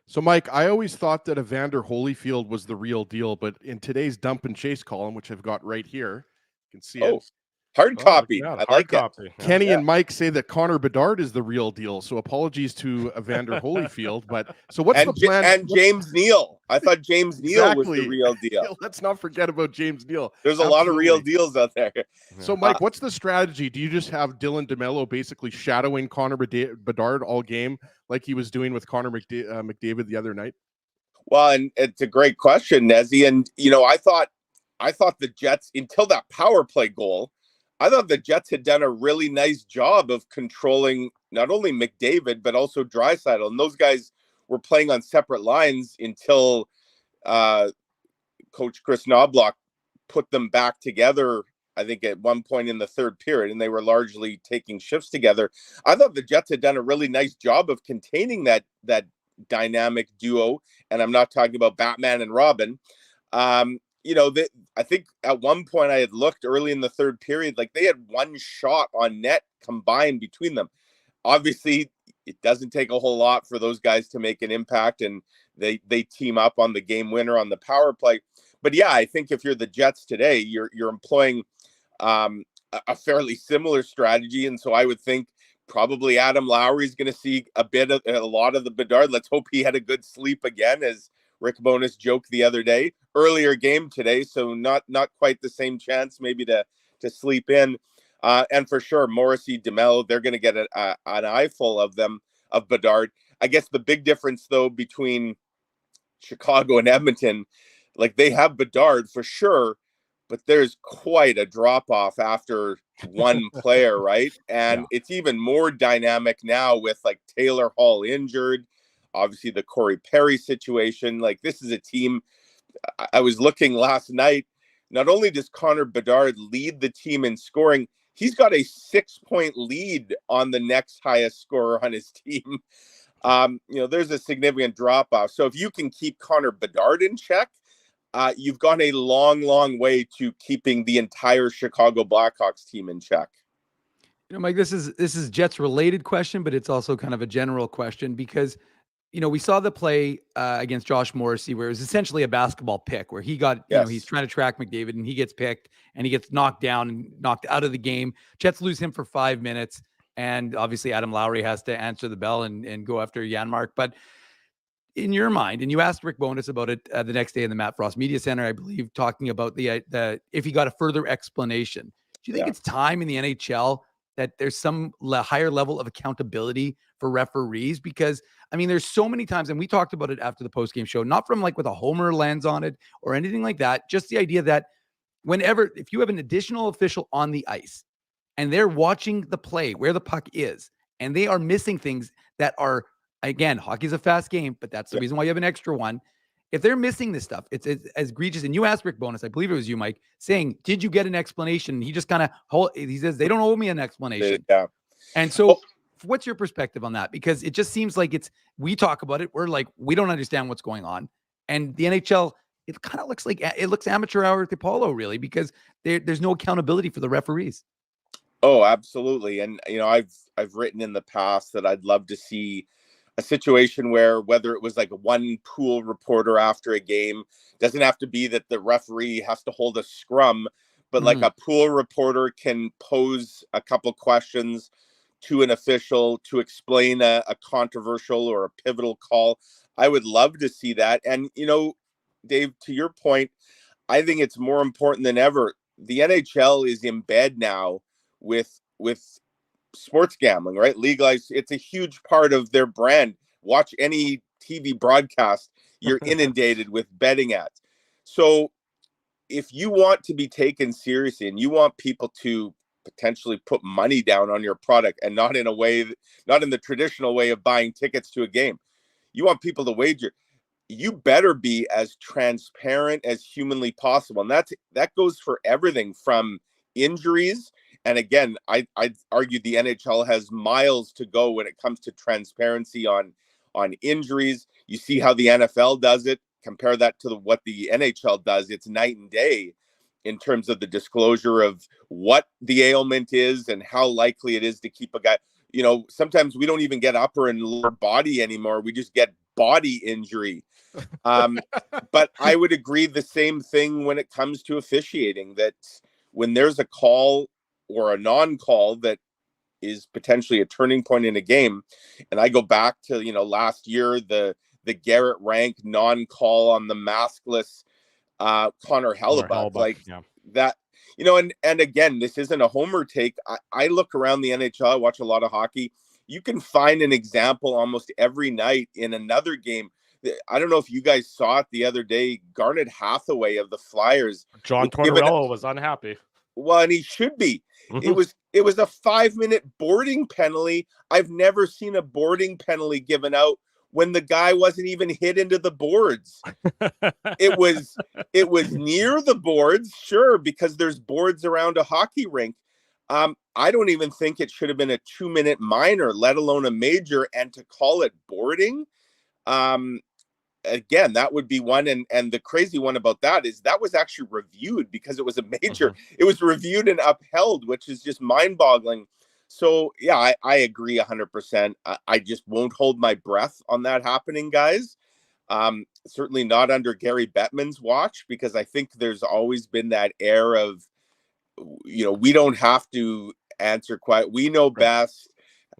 So, Mike, I always thought that Evander Holyfield was the real deal, but in today's dump and chase column, which I've got right here, you can see it. Hard copy. Yeah, I like copy. it. Kenny and Mike say that Connor Bedard is the real deal. So apologies to Evander Holyfield. But so what's the plan? And James Neal. I thought James Neal was the real deal. Let's not forget about James Neal. There's a lot of real deals out there. So, Mike, what's the strategy? Do you just have Dylan DeMello basically shadowing Connor Bedard all game like he was doing with Connor McDavid the other night? Well, and it's a great question, Nezzy. And, I thought the Jets, until that power play goal, I thought the Jets had done a really nice job of controlling not only McDavid, but also Draisaitl. And those guys were playing on separate lines until Coach Chris Knobloch put them back together, I think, at one point in the third period, and they were largely taking shifts together. I thought the Jets had done a really nice job of containing that dynamic duo. And I'm not talking about Batman and Robin. I think at one point I had looked early in the third period, like they had one shot on net combined between them. Obviously, it doesn't take a whole lot for those guys to make an impact, and they team up on the game winner on the power play. But yeah, I think if you're the Jets today, you're employing a fairly similar strategy. And so I would think probably Adam Lowry is going to see a lot of the Bedard. Let's hope he had a good sleep again, as Rick Bowness joked the other day. Earlier game today, so not quite the same chance maybe to sleep in. And for sure, Morrissey, DeMello, they're going to get an eyeful of them, of Bedard. I guess the big difference, though, between Chicago and Edmonton, like they have Bedard for sure, but there's quite a drop-off after one player, right? And It's even more dynamic now with like Taylor Hall injured, obviously the Corey Perry situation. Like this is a team, I was looking last night, not only does Connor Bedard lead the team in scoring, he's got a 6-point lead on the next highest scorer on his team. There's a significant drop off. So if you can keep Connor Bedard in check, you've gone a long, long way to keeping the entire Chicago Blackhawks team in check. Mike, this is Jets related question, but it's also kind of a general question because, we saw the play against Josh Morrissey where it was essentially a basketball pick where he got, he's trying to track McDavid and he gets picked and he gets knocked down and knocked out of the game. Jets lose him for 5 minutes. And obviously Adam Lowry has to answer the bell and go after Janmark. But in your mind, and you asked Rick Bowness about it the next day in the Matt Frost Media Center, I believe, talking about the if he got a further explanation. Do you think it's time in the NHL that there's some higher level of accountability for referees? Because, there's so many times, and we talked about it after the postgame show, not from like with a homer lens on it or anything like that, just the idea that if you have an additional official on the ice and they're watching the play where the puck is, and they are missing things that are, again, hockey's a fast game, but that's the reason why you have an extra one. If they're missing this stuff, it's as egregious. And you asked Rick Bowness, I believe it was you, Mike, saying, did you get an explanation? And he just he says, they don't owe me an explanation. Yeah. And so what's your perspective on that? Because it just seems like we talk about it. We're like, we don't understand what's going on. And the NHL, it kind of looks like it looks amateur hour at the Apollo, really, because there's no accountability for the referees. Oh, absolutely. And, I've written in the past that I'd love to see a situation where whether it was like one pool reporter after a game, doesn't have to be that the referee has to hold a scrum, but like a pool reporter can pose a couple questions to an official to explain a controversial or a pivotal call. I would love to see that. And, Dave, to your point, I think it's more important than ever. The NHL is in bed now with sports gambling, right? Legalized. It's a huge part of their brand. Watch any TV broadcast, you're inundated with betting ads. So if you want to be taken seriously and you want people to potentially put money down on your product, and not in the traditional way of buying tickets to a game, you want people to wager, you better be as transparent as humanly possible. And that goes for everything from injuries. And again, I'd argue the NHL has miles to go when it comes to transparency on injuries. You see how the NFL does it. Compare that to what the NHL does. It's night and day in terms of the disclosure of what the ailment is and how likely it is to keep a guy. Sometimes we don't even get upper and lower body anymore. We just get body injury. But I would agree the same thing when it comes to officiating, that when there's a call or a non-call that is potentially a turning point in a game. And I go back to, last year, the Garrett Rank non-call on the maskless Connor Hellebuck, that, and again, this isn't a homer take. I look around the NHL, I watch a lot of hockey. You can find an example almost every night in another game. I don't know if you guys saw it the other day. Garnet Hathaway of the Flyers. John Tortorella was unhappy. Well, and he should be. It was a 5-minute boarding penalty. I've never seen a boarding penalty given out when the guy wasn't even hit into the boards. It was near the boards, sure, because there's boards around a hockey rink. I don't even think it should have been a 2-minute minor, let alone a major, and to call it boarding. Again, that would be one. And the crazy one about that is that was actually reviewed because it was a major. It was reviewed and upheld, which is just mind-boggling. So, yeah, I agree 100%. I just won't hold my breath on that happening, guys. Certainly not under Gary Bettman's watch, because I think there's always been that air of, we don't have to answer quite. We know best.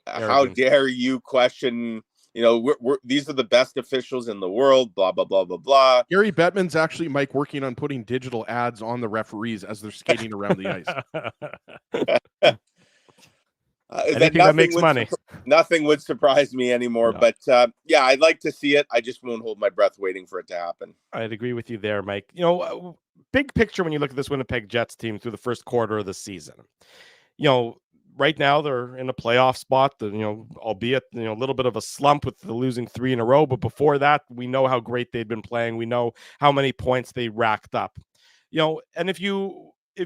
How dare you question? These are the best officials in the world, blah, blah, blah, blah, blah. Gary Bettman's actually, Mike, working on putting digital ads on the referees as they're skating around the ice. Anything that makes money. Nothing would surprise me anymore. No. But, yeah, I'd like to see it. I just won't hold my breath waiting for it to happen. I'd agree with you there, Mike. Big picture when you look at this Winnipeg Jets team through the first quarter of the season. Right now they're in a playoff spot, albeit, a little bit of a slump with the losing 3 in a row. But before that, we know how great they'd been playing. We know how many points they racked up, and if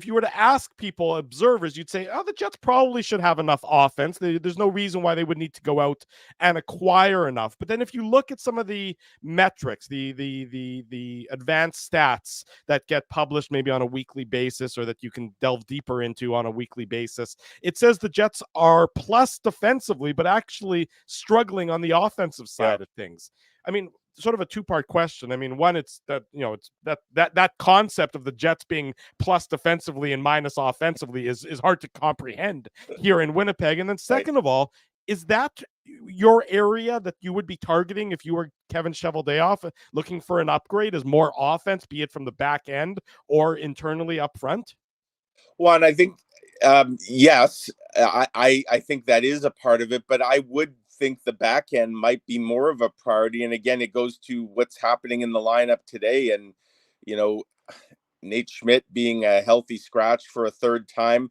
you were to ask people, observers, you'd say, the Jets probably should have enough offense. There's no reason why they would need to go out and acquire enough. But then if you look at some of the metrics, the advanced stats that get published maybe on a weekly basis, or that you can delve deeper into on a weekly basis, it says the Jets are plus defensively, but actually struggling on the offensive side of things. I mean, sort of a two-part question. I mean, one, it's that, it's that concept of the Jets being plus defensively and minus offensively is hard to comprehend here in Winnipeg. And then second of all, is that your area that you would be targeting if you were Kevin Cheveldayoff, looking for an upgrade, is more offense, be it from the back end or internally up front? Well, and I think, yes, I think that is a part of it, but I would think the back end might be more of a priority. And again, it goes to what's happening in the lineup today. And, Nate Schmidt being a healthy scratch for a third time.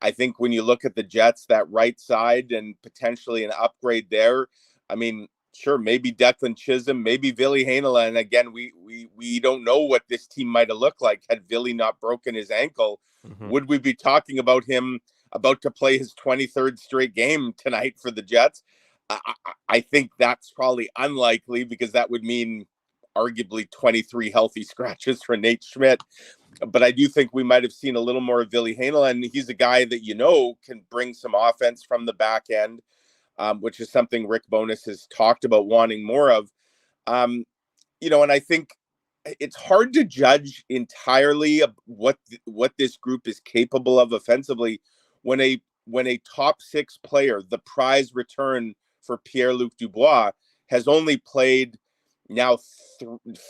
I think when you look at the Jets, that right side and potentially an upgrade there, I mean, sure, maybe Declan Chism, maybe Ville Heinola. And again, we don't know what this team might have looked like had Ville not broken his ankle. Would we be talking about him about to play his 23rd straight game tonight for the Jets? I think that's probably unlikely, because that would mean arguably 23 healthy scratches for Nate Schmidt. But I do think we might have seen a little more of Ville Heinola, and he's a guy that can bring some offense from the back end, which is something Rick Bowness has talked about wanting more of. And I think it's hard to judge entirely what this group is capable of offensively when a top 6 player, the prize return for Pierre-Luc Dubois, has only played now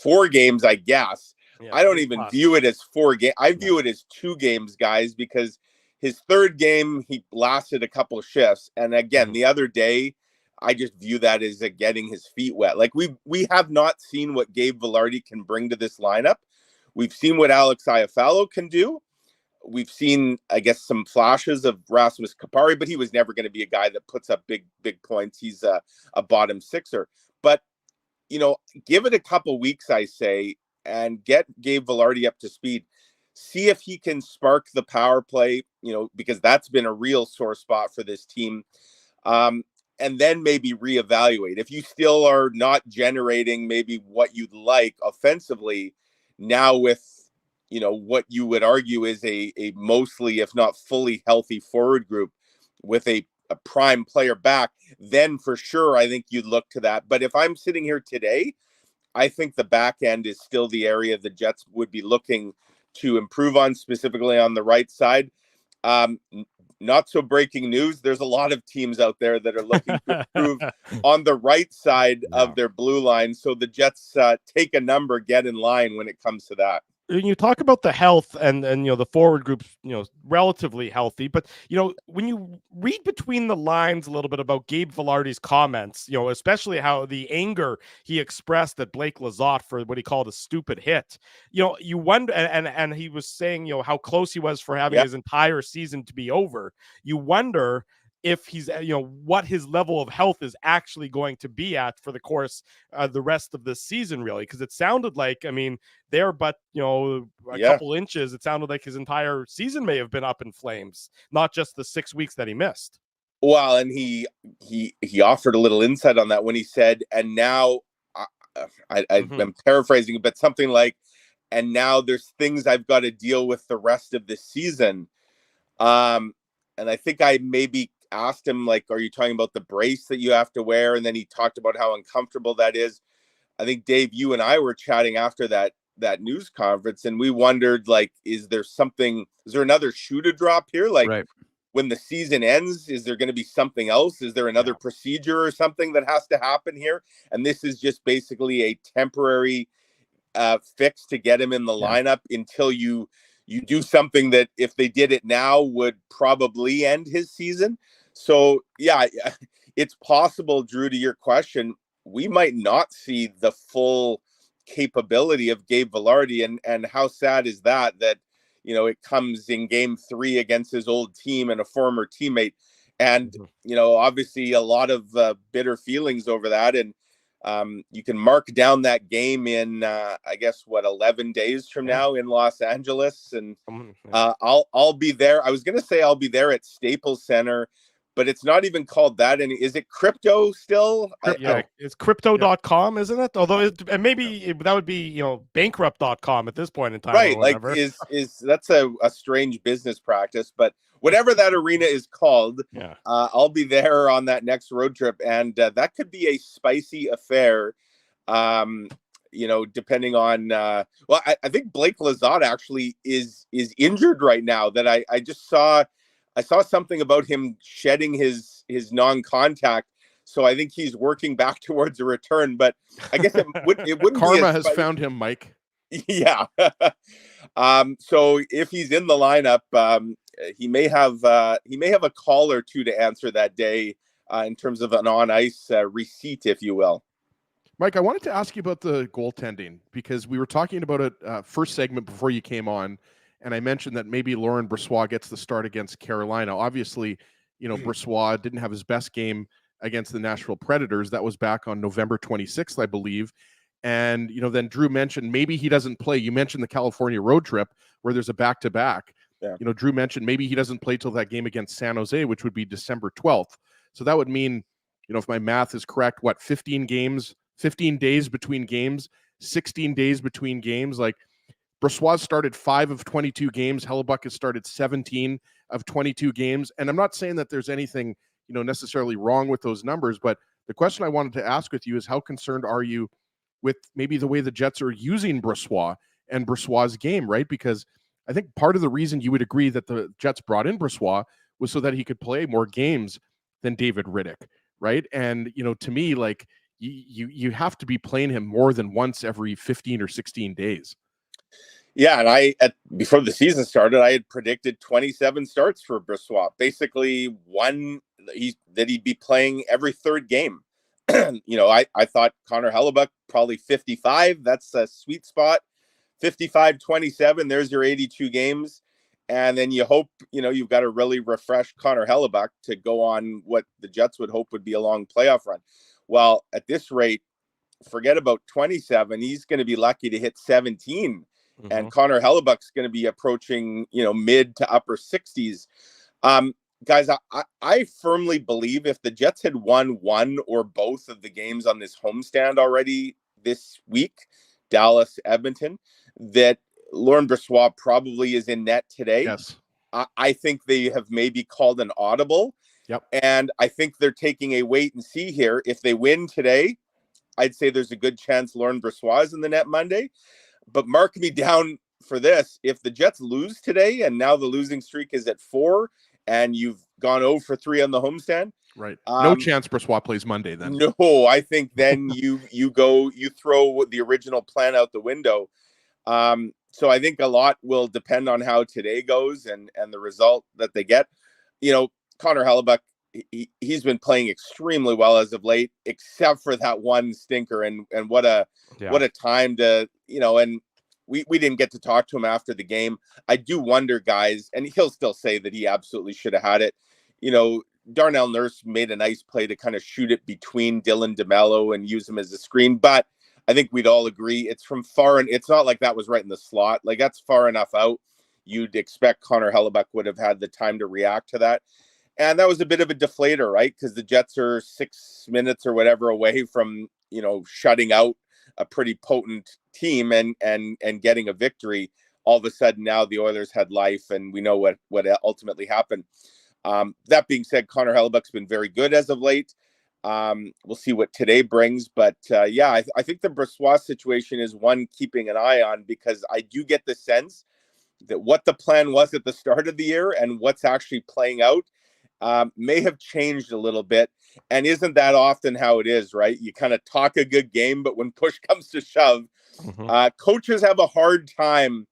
4 games, I guess. Yeah, I don't even view it as 4 games. I view it as 2 games, guys, because his 3rd game, he lasted a couple of shifts. And again, the other day, I just view that as getting his feet wet. Like we have not seen what Gabe Vilardi can bring to this lineup. We've seen what Alex Iafallo can do. We've seen, I guess, some flashes of Rasmus Kapari, but he was never going to be a guy that puts up big points. He's a bottom sixer. But, give it a couple weeks, I say, and get Gabe Vilardi up to speed. See if he can spark the power play, because that's been a real sore spot for this team. And then maybe reevaluate. If you still are not generating maybe what you'd like offensively, now with, what you would argue is a mostly, if not fully healthy forward group with a prime player back, then for sure, I think you'd look to that. But if I'm sitting here today, I think the back end is still the area the Jets would be looking to improve on, specifically on the right side. Not so breaking news. There's a lot of teams out there that are looking to improve on the right side of their blue line. So the Jets take a number, get in line when it comes to that. When you talk about the health and the forward group's relatively healthy, but when you read between the lines a little bit about Gabe Vilardi's comments, especially how the anger he expressed at Blake Lizotte for what he called a stupid hit, you wonder, and he was saying how close he was for having his entire season to be over. You wonder if he's, what his level of health is actually going to be at for the course the rest of this season, really. Because it sounded like, but couple inches, it sounded like his entire season may have been up in flames, not just the 6 weeks that he missed. Well, and he offered a little insight on that when he said, and now I'm paraphrasing, but something like, and now there's things I've got to deal with the rest of this season. And I think I maybe asked him, like, are you talking about the brace that you have to wear? And then he talked about how uncomfortable that is. I think, Dave, you and I were chatting after that news conference, and we wondered, like, is there another shoe to drop here? Like, when the season ends, is there going to be something else? Is there another procedure or something that has to happen here? And this is just basically a temporary fix to get him in the lineup until you do something that, if they did it now, would probably end his season. So, it's possible, Drew, to your question, we might not see the full capability of Gabe Vilardi. And how sad is that it comes in game 3 against his old team and a former teammate. And, obviously a lot of bitter feelings over that. And you can mark down that game in, 11 days from now in Los Angeles. And I'll be there. I was going to say I'll be there at Staples Center, but it's not even called that. And is it crypto still? It's crypto.com, isn't it? Although maybe that would be, bankrupt.com at this point in time. Right. Like is that's a strange business practice, but whatever that arena is called, I'll be there on that next road trip. And that could be a spicy affair. Depending on, I think Blake Lizotte actually is injured right now. That I just saw. I saw something about him shedding his non-contact, so I think he's working back towards a return. But I guess it wouldn't. Karma has found him, Mike. Yeah. So if he's in the lineup, he may have a call or two to answer that day in terms of an on-ice receipt, if you will. Mike, I wanted to ask you about the goaltending, because we were talking about it first segment before you came on. And I mentioned that maybe Laurent Brossoit gets the start against Carolina. Obviously, Brossoit didn't have his best game against the Nashville Predators. That was back on November 26th, I believe. And, then Drew mentioned maybe he doesn't play. You mentioned the California road trip where there's a back-to-back. Yeah. Drew mentioned maybe he doesn't play till that game against San Jose, which would be December 12th. So that would mean, if my math is correct, 15 days between games, 16 days between games. Like, Brossoit started 5 of 22 games. Hellebuck has started 17 of 22 games. And I'm not saying that there's anything, necessarily wrong with those numbers, but the question I wanted to ask with you is, how concerned are you with maybe the way the Jets are using Brossoit and Brossoit's game, right? Because I think part of the reason you would agree that the Jets brought in Brossoit was so that he could play more games than David Riddick, right? And, to me, like, you have to be playing him more than once every 15 or 16 days. Yeah, and before the season started, I had predicted 27 starts for Brossoit. Basically, that he'd be playing every third game. I thought Connor Hellebuck probably 55. That's a sweet spot. 55-27, there's your 82 games. And then you hope, you've got a really refreshed Connor Hellebuck to go on what the Jets would hope would be a long playoff run. Well, at this rate, forget about 27. He's going to be lucky to hit 17. Mm-hmm. And Connor Hellebuck's going to be approaching, mid to upper 60s. Guys, I firmly believe if the Jets had won one or both of the games on this homestand already this week, Dallas, Edmonton, that Laurent Brossoit probably is in net today. Yes. I think they have maybe called an audible. Yep. And I think they're taking a wait and see here. If they win today, I'd say there's a good chance Laurent Brossoit is in the net Monday. But mark me down for this. If the Jets lose today and now the losing streak is at 4 and you've gone 0 for 3 on the homestand. Right. No chance Brossoit plays Monday then. No, I think then you throw the original plan out the window. So I think a lot will depend on how today goes and the result that they get. Connor Hellebuck, he's been playing extremely well as of late, except for that one stinker. And what a time to, and we didn't get to talk to him after the game. I do wonder, guys, and he'll still say that he absolutely should have had it. Darnell Nurse made a nice play to kind of shoot it between Dylan DeMello and use him as a screen. But I think we'd all agree it's from far, and it's not like that was right in the slot. Like, that's far enough out. You'd expect Connor Hellebuck would have had the time to react to that. And that was a bit of a deflator, right? Because the Jets are 6 minutes or whatever away from, shutting out a pretty potent team and getting a victory. All of a sudden now the Oilers had life, and we know what ultimately happened. That being said, Connor Hellebuck's been very good as of late. We'll see what today brings. But I think the Brossoit situation is one keeping an eye on, because I do get the sense that what the plan was at the start of the year and what's actually playing out may have changed a little bit. And isn't that often how it is, right? You kind of talk a good game, but when push comes to shove, coaches have a hard time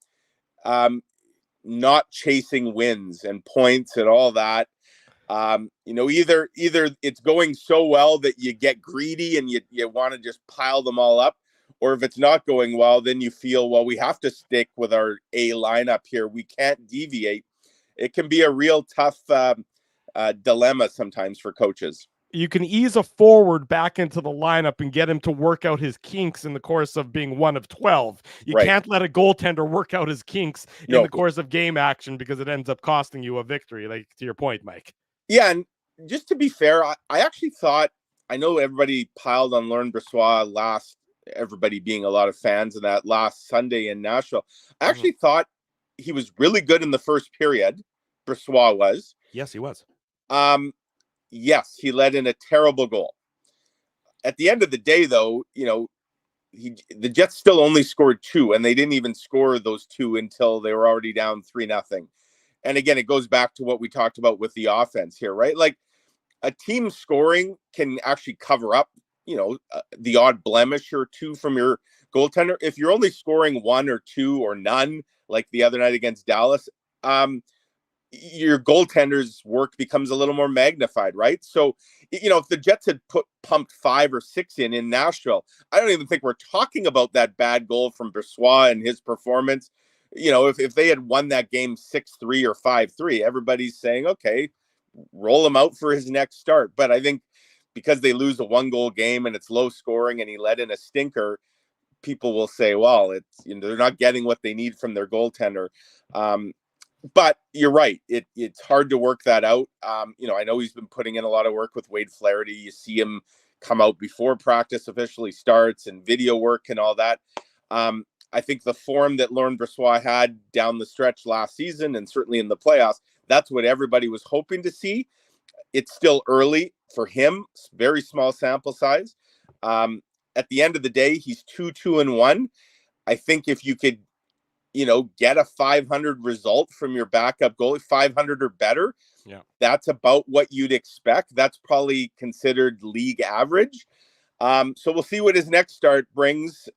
not chasing wins and points and all that. Either it's going so well that you get greedy and you want to just pile them all up, or if it's not going well, then you feel, well, we have to stick with our A lineup here. We can't deviate. It can be a real tough dilemma sometimes for coaches. You can ease a forward back into the lineup and get him to work out his kinks in the course of being 1 of 12. You can't let a goaltender work out his kinks in the course of game action, because it ends up costing you a victory, like to your point, Mike. Yeah, and just to be fair, I actually thought, I know everybody piled on Laurent Brossoit everybody being a lot of fans of that last Sunday in Nashville. I actually thought he was really good in the first period. Brossoit was. Yes, he was. Yes, he let in a terrible goal. At the end of the day, though, the Jets still only scored 2, and they didn't even score those 2 until they were already down 3-0. And again, it goes back to what we talked about with the offense here, right? Like, a team scoring can actually cover up, the odd blemish or 2 from your goaltender. If you're only scoring 1 or 2 or none, like the other night against Dallas, your goaltender's work becomes a little more magnified, right? So, if the Jets had pumped 5 or 6 in Nashville, I don't even think we're talking about that bad goal from Brossoit and his performance. If they had won that game 6-3 or 5-3, everybody's saying, okay, roll him out for his next start. But I think because they lose a 1-goal game and it's low scoring and he let in a stinker, people will say, well, it's, they're not getting what they need from their goaltender. But you're right. It's hard to work that out. I know he's been putting in a lot of work with Wade Flaherty. You see him come out before practice officially starts and video work and all that. I think the form that Laurent Brossoit had down the stretch last season and certainly in the playoffs, that's what everybody was hoping to see. It's still early for him, very small sample size. At the end of the day, he's 2-2-1. I think if you could, get a 500 result from your backup goalie, 500 or better, that's about what you'd expect. That's probably considered league average. So we'll see what his next start brings,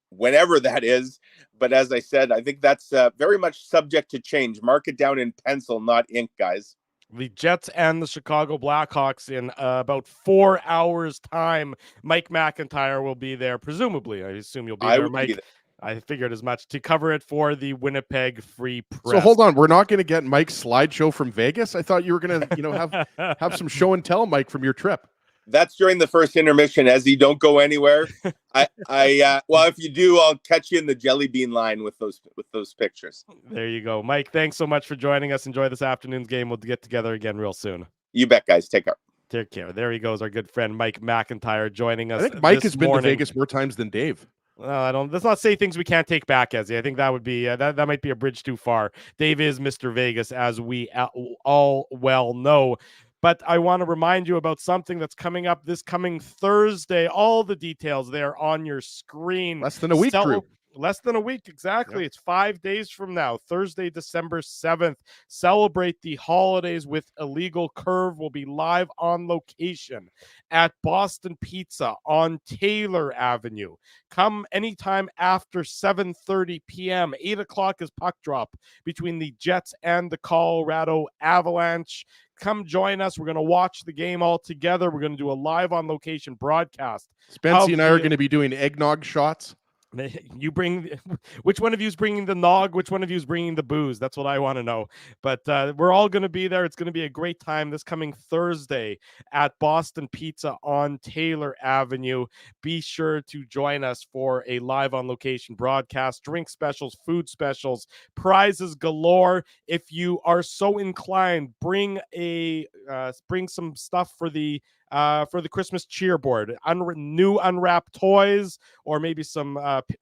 whenever that is. But as I said, I think that's very much subject to change. Mark it down in pencil, not ink, guys. The Jets and the Chicago Blackhawks in about 4 hours' time. Mike McIntyre will be there, presumably. I assume you'll be there, Mike. I figured as much to cover it for the Winnipeg Free Press. So hold on, we're not going to get Mike's slideshow from Vegas? I thought you were going to, have some show and tell, Mike, from your trip. That's during the first intermission, Ezzy. Don't go anywhere. Well, if you do, I'll catch you in the jelly bean line with those pictures. There you go. Mike, thanks so much for joining us. Enjoy this afternoon's game. We'll get together again real soon. You bet, guys. Take care. Take care. There he goes, our good friend Mike McIntyre joining us. I think Mike has been to Vegas more times than Dave. Let's not say things we can't take back, Ezzy. I think that would be that might be a bridge too far. Dave is Mr. Vegas, as we all well know. But I want to remind you about something that's coming up this coming Thursday. All the details there on your screen. Less than a week, Drew. Less than a week, exactly. Yep. It's 5 days from now, Thursday, December 7th. Celebrate the holidays with Illegal Curve. Will be live on location at Boston Pizza on Taylor Avenue. Come anytime after 7:30 p.m. 8 o'clock is puck drop between the Jets and the Colorado Avalanche. Come join us. We're going to watch the game all together. We're going to do a live on location broadcast. Spency and I are going to be doing eggnog shots. You bring, which one of you is bringing the nog? Which one of you is bringing the booze? That's what I want to know. But we're all going to be there. It's going to be a great time this coming Thursday at Boston Pizza on Taylor Avenue. Be sure to join us for a live on location broadcast, drink specials, food specials, prizes galore. If you are so inclined, bring some stuff for the Christmas cheerboard, new unwrapped toys, or maybe some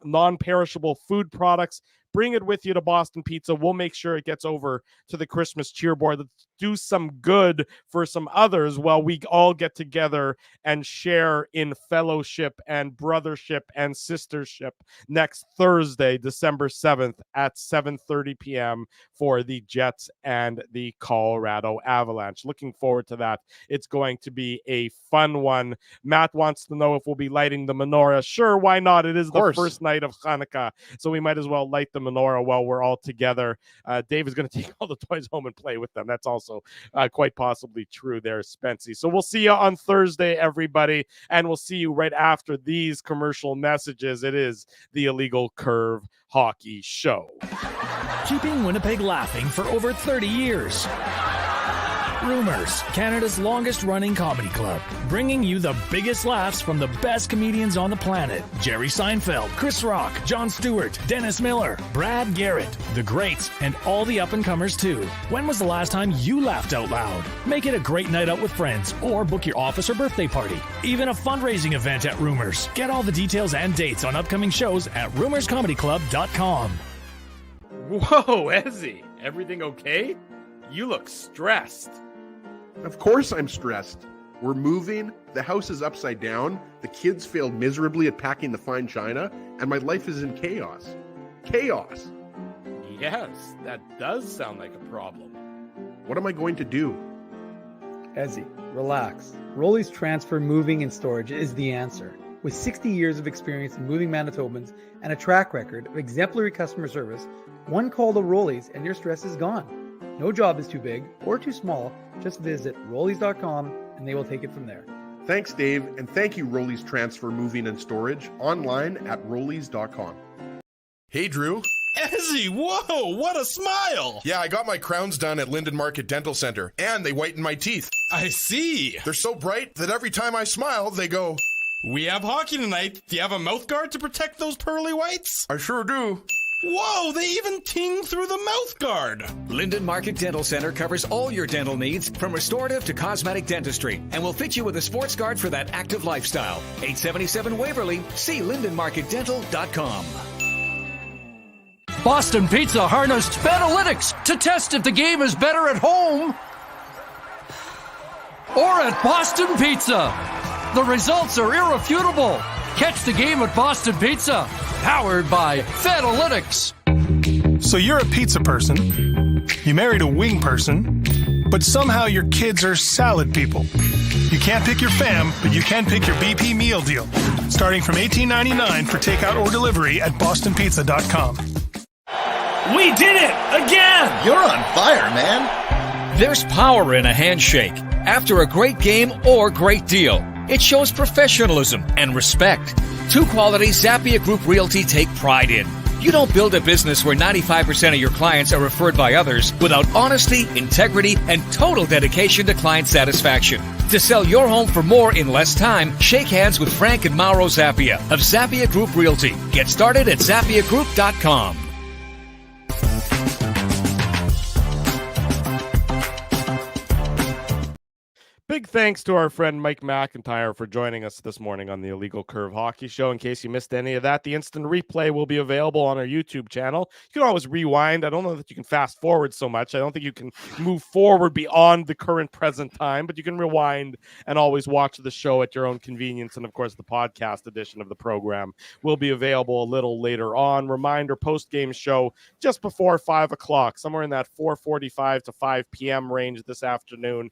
non-perishable food products. Bring it with you to Boston Pizza. We'll make sure it gets over to the Christmas cheerboard. Let's do some good for some others while we all get together and share in fellowship and brothership and sistership next Thursday, December 7th at 7:30 p.m. for the Jets and the Colorado Avalanche. Looking forward to that. It's going to be a fun one. Matt wants to know if we'll be lighting the menorah. Sure, why not? It is the first night of Hanukkah, so we might as well light the menorah while we're all together. Dave is going to take all the toys home and play with them. That's also quite possibly true there, Spency. So we'll see you on Thursday, everybody, and we'll see you right after these commercial messages. It is the Illegal Curve Hockey Show. Keeping Winnipeg laughing for over 30 years. Rumors, Canada's longest-running comedy club, bringing you the biggest laughs from the best comedians on the planet. Jerry Seinfeld, Chris Rock, Jon Stewart, Dennis Miller, Brad Garrett, the greats, and all the up-and-comers too. When was the last time you laughed out loud? Make it a great night out with friends, or book your office or birthday party. Even a fundraising event at Rumors. Get all the details and dates on upcoming shows at rumorscomedyclub.com. Whoa, Ezzy, everything okay? You look stressed. Of course I'm stressed. We're moving, the house is upside down, the kids failed miserably at packing the fine china, and my life is in chaos. Chaos! Yes, that does sound like a problem. What am I going to do? Ezzy, relax. Rolly's Transfer Moving and Storage is the answer. With 60 years of experience in moving Manitobans and a track record of exemplary customer service, one call to Rolly's and your stress is gone. No job is too big or too small. Just visit Rollies.com and they will take it from there. Thanks, Dave, and thank you, Rollies Transfer Moving and Storage, online at Rollies.com. Hey, Drew. Ezzy, whoa, what a smile! Yeah, I got my crowns done at Linden Market Dental Center, and they whiten my teeth. I see. They're so bright that every time I smile, they go, "We have hockey tonight. Do you have a mouth guard to protect those pearly whites?" I sure do. Whoa, they even ting through the mouth guard. Linden Market Dental Center covers all your dental needs, from restorative to cosmetic dentistry, and will fit you with a sports guard for that active lifestyle. 877 Waverly. See lindenmarketdental.com. Boston Pizza harnessed Betalytics to test if the game is better at home or at Boston Pizza. The results are irrefutable. Catch the game at Boston Pizza, powered by Fetalytics. So you're a pizza person, you married a wing person, but somehow your kids are salad people. You can't pick your fam, but you can pick your BP meal deal, starting from $18.99 for takeout or delivery at bostonpizza.com. We did it again! You're on fire, man. There's power in a handshake. After a great game or great deal, it shows professionalism and respect. Two qualities Zappia Group Realty take pride in. You don't build a business where 95% of your clients are referred by others without honesty, integrity, and total dedication to client satisfaction. To sell your home for more in less time, shake hands with Frank and Mauro Zappia of Zappia Group Realty. Get started at ZappiaGroup.com. Big thanks to our friend Mike McIntyre for joining us this morning on the Illegal Curve Hockey Show. In case you missed any of that, the instant replay will be available on our YouTube channel. You can always rewind. I don't know that you can fast forward so much. I don't think you can move forward beyond the current present time, but you can rewind and always watch the show at your own convenience. And of course, the podcast edition of the program will be available a little later on. Reminder, post-game show just before 5 o'clock, somewhere in that 4:45 to 5 p.m. range this afternoon.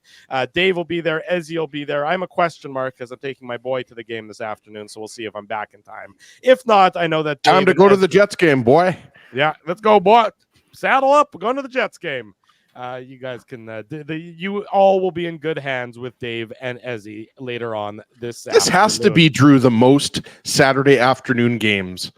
Dave will be there. Ezzy will be there. I'm a question mark because I'm taking my boy to the game this afternoon, so we'll see if I'm back in time. If not, I know that time to go to the Jets game, boy. Yeah, let's go, boy. Saddle up. We're going to the Jets game. You guys can. You all will be in good hands with Dave and Ezzy later on this. This has to be, Drew, the most Saturday afternoon games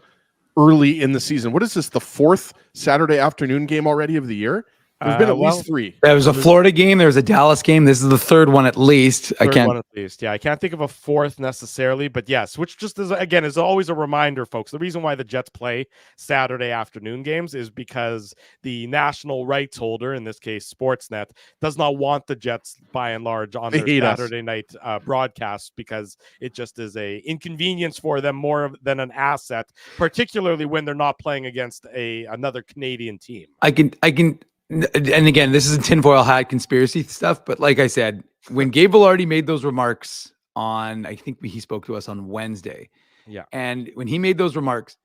early in the season. What is this? The fourth Saturday afternoon game already of the year? There's been at least three. There was a Florida game. There was a Dallas game. This is the third one at least. One at least. Yeah, I can't think of a fourth necessarily, but yes, which just is, again, is always a reminder, folks. The reason why the Jets play Saturday afternoon games is because the national rights holder, in this case Sportsnet, does not want the Jets by and large on their Saturday night broadcasts because it just is a inconvenience for them more than an asset, particularly when they're not playing against another Canadian team. I can. And again, this is a tinfoil hat conspiracy stuff, but like I said, when Gabe Velarde made those remarks on, I think he spoke to us on Wednesday. Yeah. And when he made those remarks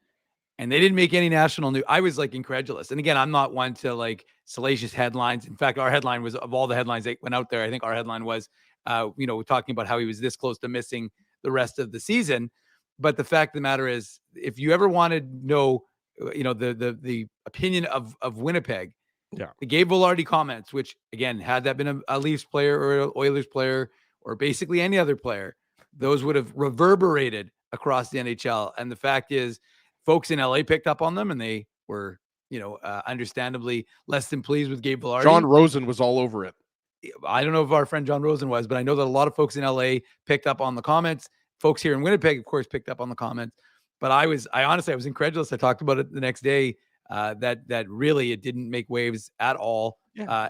and they didn't make any national news, I was like incredulous. And again, I'm not one to like salacious headlines. In fact, our headline was, of all the headlines that went out there, I think our headline was, talking about how he was this close to missing the rest of the season. But the fact of the matter is, if you ever wanted to know, the opinion of Winnipeg, yeah, the Gabe Velarde comments, which again, had that been a Leafs player or an Oilers player or basically any other player, those would have reverberated across the NHL. And the fact is, folks in LA picked up on them, and they were, understandably less than pleased with Gabe Velarde. John Rosen was all over it. I don't know if our friend John Rosen was, but I know that a lot of folks in LA picked up on the comments. Folks here in Winnipeg, of course, picked up on the comments. But I honestly was incredulous. I talked about it the next day. That really it didn't make waves at all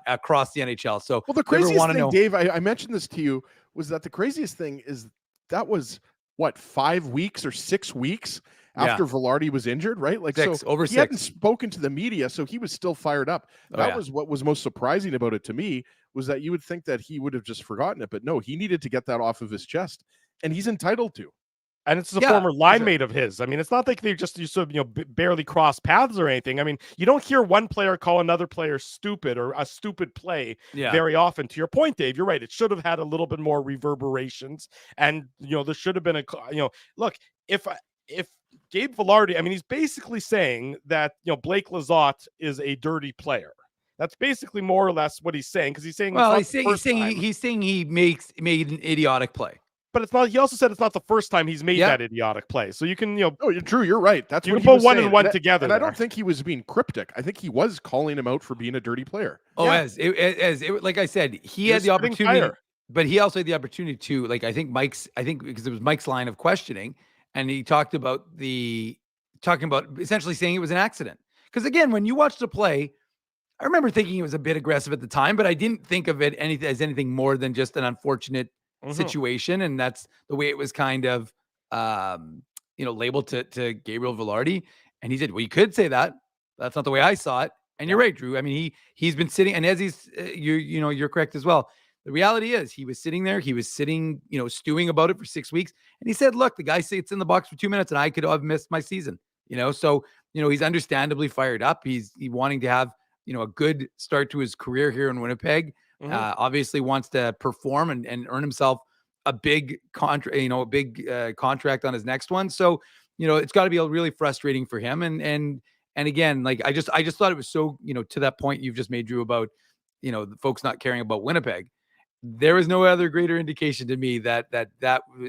across the NHL. So, well, the craziest thing, Dave, I mentioned this to you, was that the craziest thing is that was what, 5 weeks or 6 weeks after Velarde was injured, right? Like he hadn't spoken to the media, so he was still fired up. That was what was most surprising about it to me, was that you would think that he would have just forgotten it, but no, he needed to get that off of his chest, and he's entitled to. And it's a former line mate of his. I mean, it's not like they just barely cross paths or anything. I mean, you don't hear one player call another player stupid or a stupid play very often. To your point, Dave, you're right. It should have had a little bit more reverberations. And, there should have been look, if Gabe Velarde, I mean, he's basically saying that, Blake Lizotte is a dirty player. That's basically more or less what he's saying. Because he's saying, he's saying he made an idiotic play. But it's not. He also said it's not the first time he's made that idiotic play. So you can, Oh, you're true. You're right. That's you what can he put was one saying. and one together. And I don't think he was being cryptic. I think he was calling him out for being a dirty player. Oh, as like I said, he had the opportunity, but he also had the opportunity to, like, I think because it was Mike's line of questioning, and he talked about essentially saying it was an accident. Because again, when you watch the play, I remember thinking he was a bit aggressive at the time, but I didn't think of it as anything more than just an unfortunate situation, and that's the way it was kind of labeled to Gabriel Velarde. And he said, well, you could say that. That's not the way I saw it. And you're right, Drew. I mean, he's been sitting, and as he's you're correct as well. The reality is he was sitting there, stewing about it for 6 weeks. And he said, look, the guy sits in the box for 2 minutes and I could have missed my season. So he's understandably fired up. He's wanting to have a good start to his career here in Winnipeg. Obviously wants to perform and earn himself a big contract, contract on his next one. So, it's got to be really frustrating for him. And again, like, I just thought it was so, to that point you've just made, Drew, about, the folks not caring about Winnipeg. There is no other greater indication to me that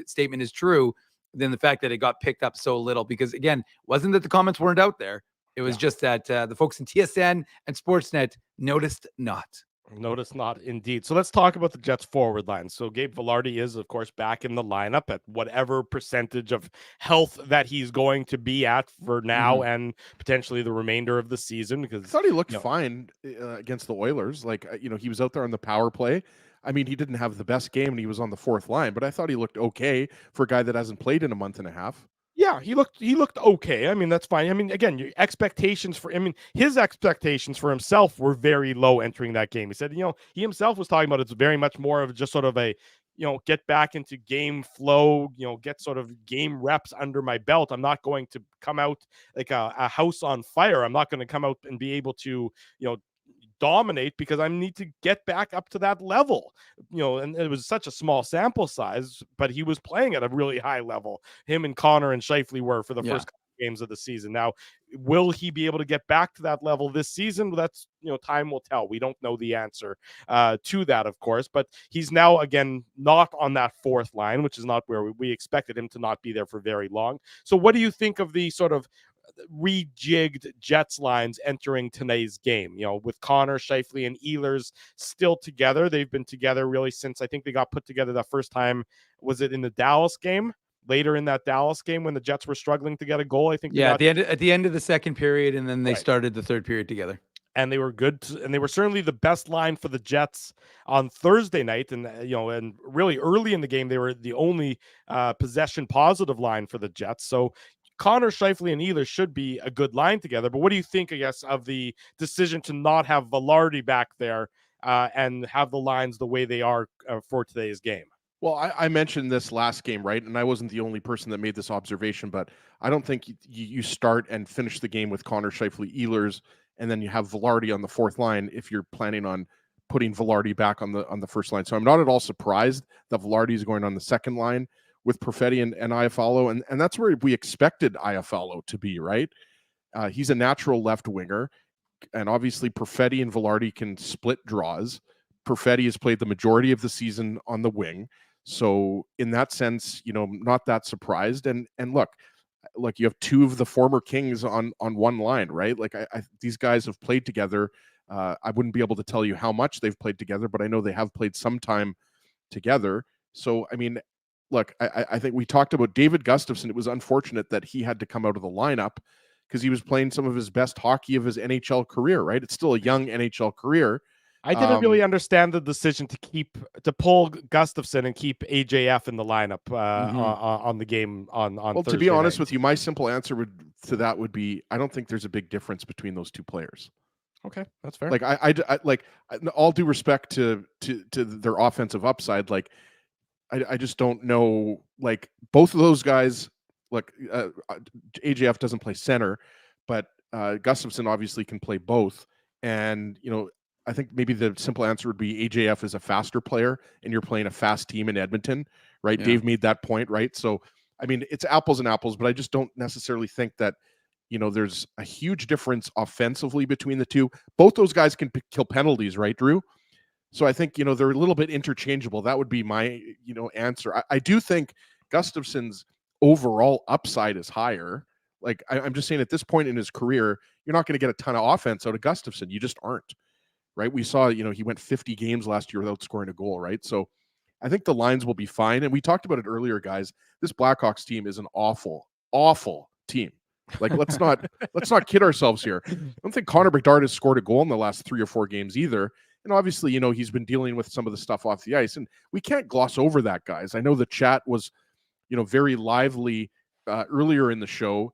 statement is true than the fact that it got picked up so little. Because again, wasn't that the comments weren't out there. It was just that the folks in TSN and Sportsnet noticed not. Notice not indeed. So let's talk about the Jets forward line. So Gabe Vilardi is, of course, back in the lineup at whatever percentage of health that he's going to be at for now and potentially the remainder of the season. Because I thought he looked fine against the Oilers. Like, he was out there on the power play. I mean, he didn't have the best game and he was on the fourth line, but I thought he looked okay for a guy that hasn't played in a month and a half. Yeah, he looked okay. I mean, that's fine. I mean, again, his expectations for himself were very low entering that game. He said, he himself was talking about it's very much more of just sort of a, get back into game flow, get sort of game reps under my belt. I'm not going to come out like a house on fire. I'm not going to come out and be able to, dominate because I need to get back up to that level, and it was such a small sample size, but he was playing at a really high level. Him and Connor and Scheifele were for the first couple of games of the season. Now, will he be able to get back to that level this season? That's, time will tell. We don't know the answer to that, of course, but he's now again not on that fourth line, which is not where we expected him to not be there for very long. So what do you think of the sort of rejigged Jets lines entering today's game, with Connor, Scheifele, and Ehlers still together? They've been together really since I think they got put together the first time. Was it in the Dallas game? Later in that Dallas game when the Jets were struggling to get a goal, I think. Yeah, at the end of the second period, and then they started the third period together. And they were good, and they were certainly the best line for the Jets on Thursday night. And and really early in the game, they were the only possession positive line for the Jets. So Connor, Scheifele, and Ehlers should be a good line together. But what do you think, I guess, of the decision to not have Vilardi back there and have the lines the way they are for today's game? Well, I mentioned this last game, right? And I wasn't the only person that made this observation, but I don't think you start and finish the game with Connor, Scheifele, Ehlers, and then you have Vilardi on the fourth line if you're planning on putting Vilardi back on the first line. So I'm not at all surprised that Vilardi is going on the second line with Perfetti and Iafallo, and that's where we expected Iafallo to be, right? He's a natural left winger, and obviously Perfetti and Vilardi can split draws. Perfetti has played the majority of the season on the wing, so in that sense, not that surprised. And look, you have two of the former Kings on one line, right? Like these guys have played together. I wouldn't be able to tell you how much they've played together, but I know they have played some time together. So, I mean, look, I think we talked about David Gustafsson. It was unfortunate that he had to come out of the lineup because he was playing some of his best hockey of his NHL career, right? It's still a young NHL career. I didn't really understand the decision to pull Gustafsson and keep AJF in the lineup on the game on Well, Thursday to be honest night. with you, my simple answer would be I don't think there's a big difference between those two players. Okay, that's fair. Like I like all due respect to their offensive upside, like I just don't know. Like both of those guys, like AJF doesn't play center, but Gustafsson obviously can play both. And I think maybe the simple answer would be AJF is a faster player, and you're playing a fast team in Edmonton, right? Yeah. Dave made that point, right? So I mean, it's apples and apples, but I just don't necessarily think that there's a huge difference offensively between the two. Both those guys can kill penalties, right, Drew? So I think, they're a little bit interchangeable. That would be my, answer. I do think Gustafsson's overall upside is higher. Like, I'm just saying at this point in his career, you're not going to get a ton of offense out of Gustafsson. You just aren't, right? We saw, he went 50 games last year without scoring a goal, right? So I think the lines will be fine. And we talked about it earlier, guys. This Blackhawks team is an awful, awful team. Like, let's not kid ourselves here. I don't think Connor Bedard has scored a goal in the last 3 or 4 games either. And obviously, he's been dealing with some of the stuff off the ice, and we can't gloss over that, guys. I know the chat was, very lively earlier in the show,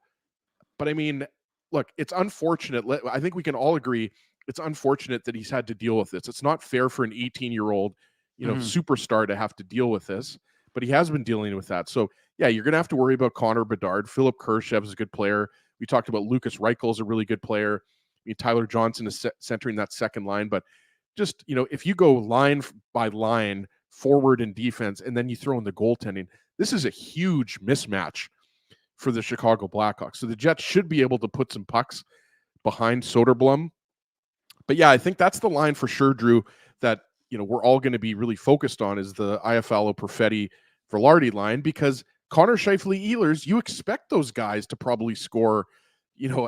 but I mean, look, it's unfortunate. I think we can all agree it's unfortunate that he's had to deal with this. It's not fair for an 18-year-old, superstar to have to deal with this, but he has been dealing with that. So yeah, you're going to have to worry about Connor Bedard. Philip Kershev is a good player. We talked about Lucas Reichel is a really good player. I mean, Tyler Johnson is centering that second line, but just, if you go line by line, forward and defense, and then you throw in the goaltending, this is a huge mismatch for the Chicago Blackhawks. So the Jets should be able to put some pucks behind Soderblom. But yeah, I think that's the line for sure, Drew, that, we're all going to be really focused on is the Iafallo, Perfetti, Vilardi line, because Connor, Scheifele, Ehlers, you expect those guys to probably score,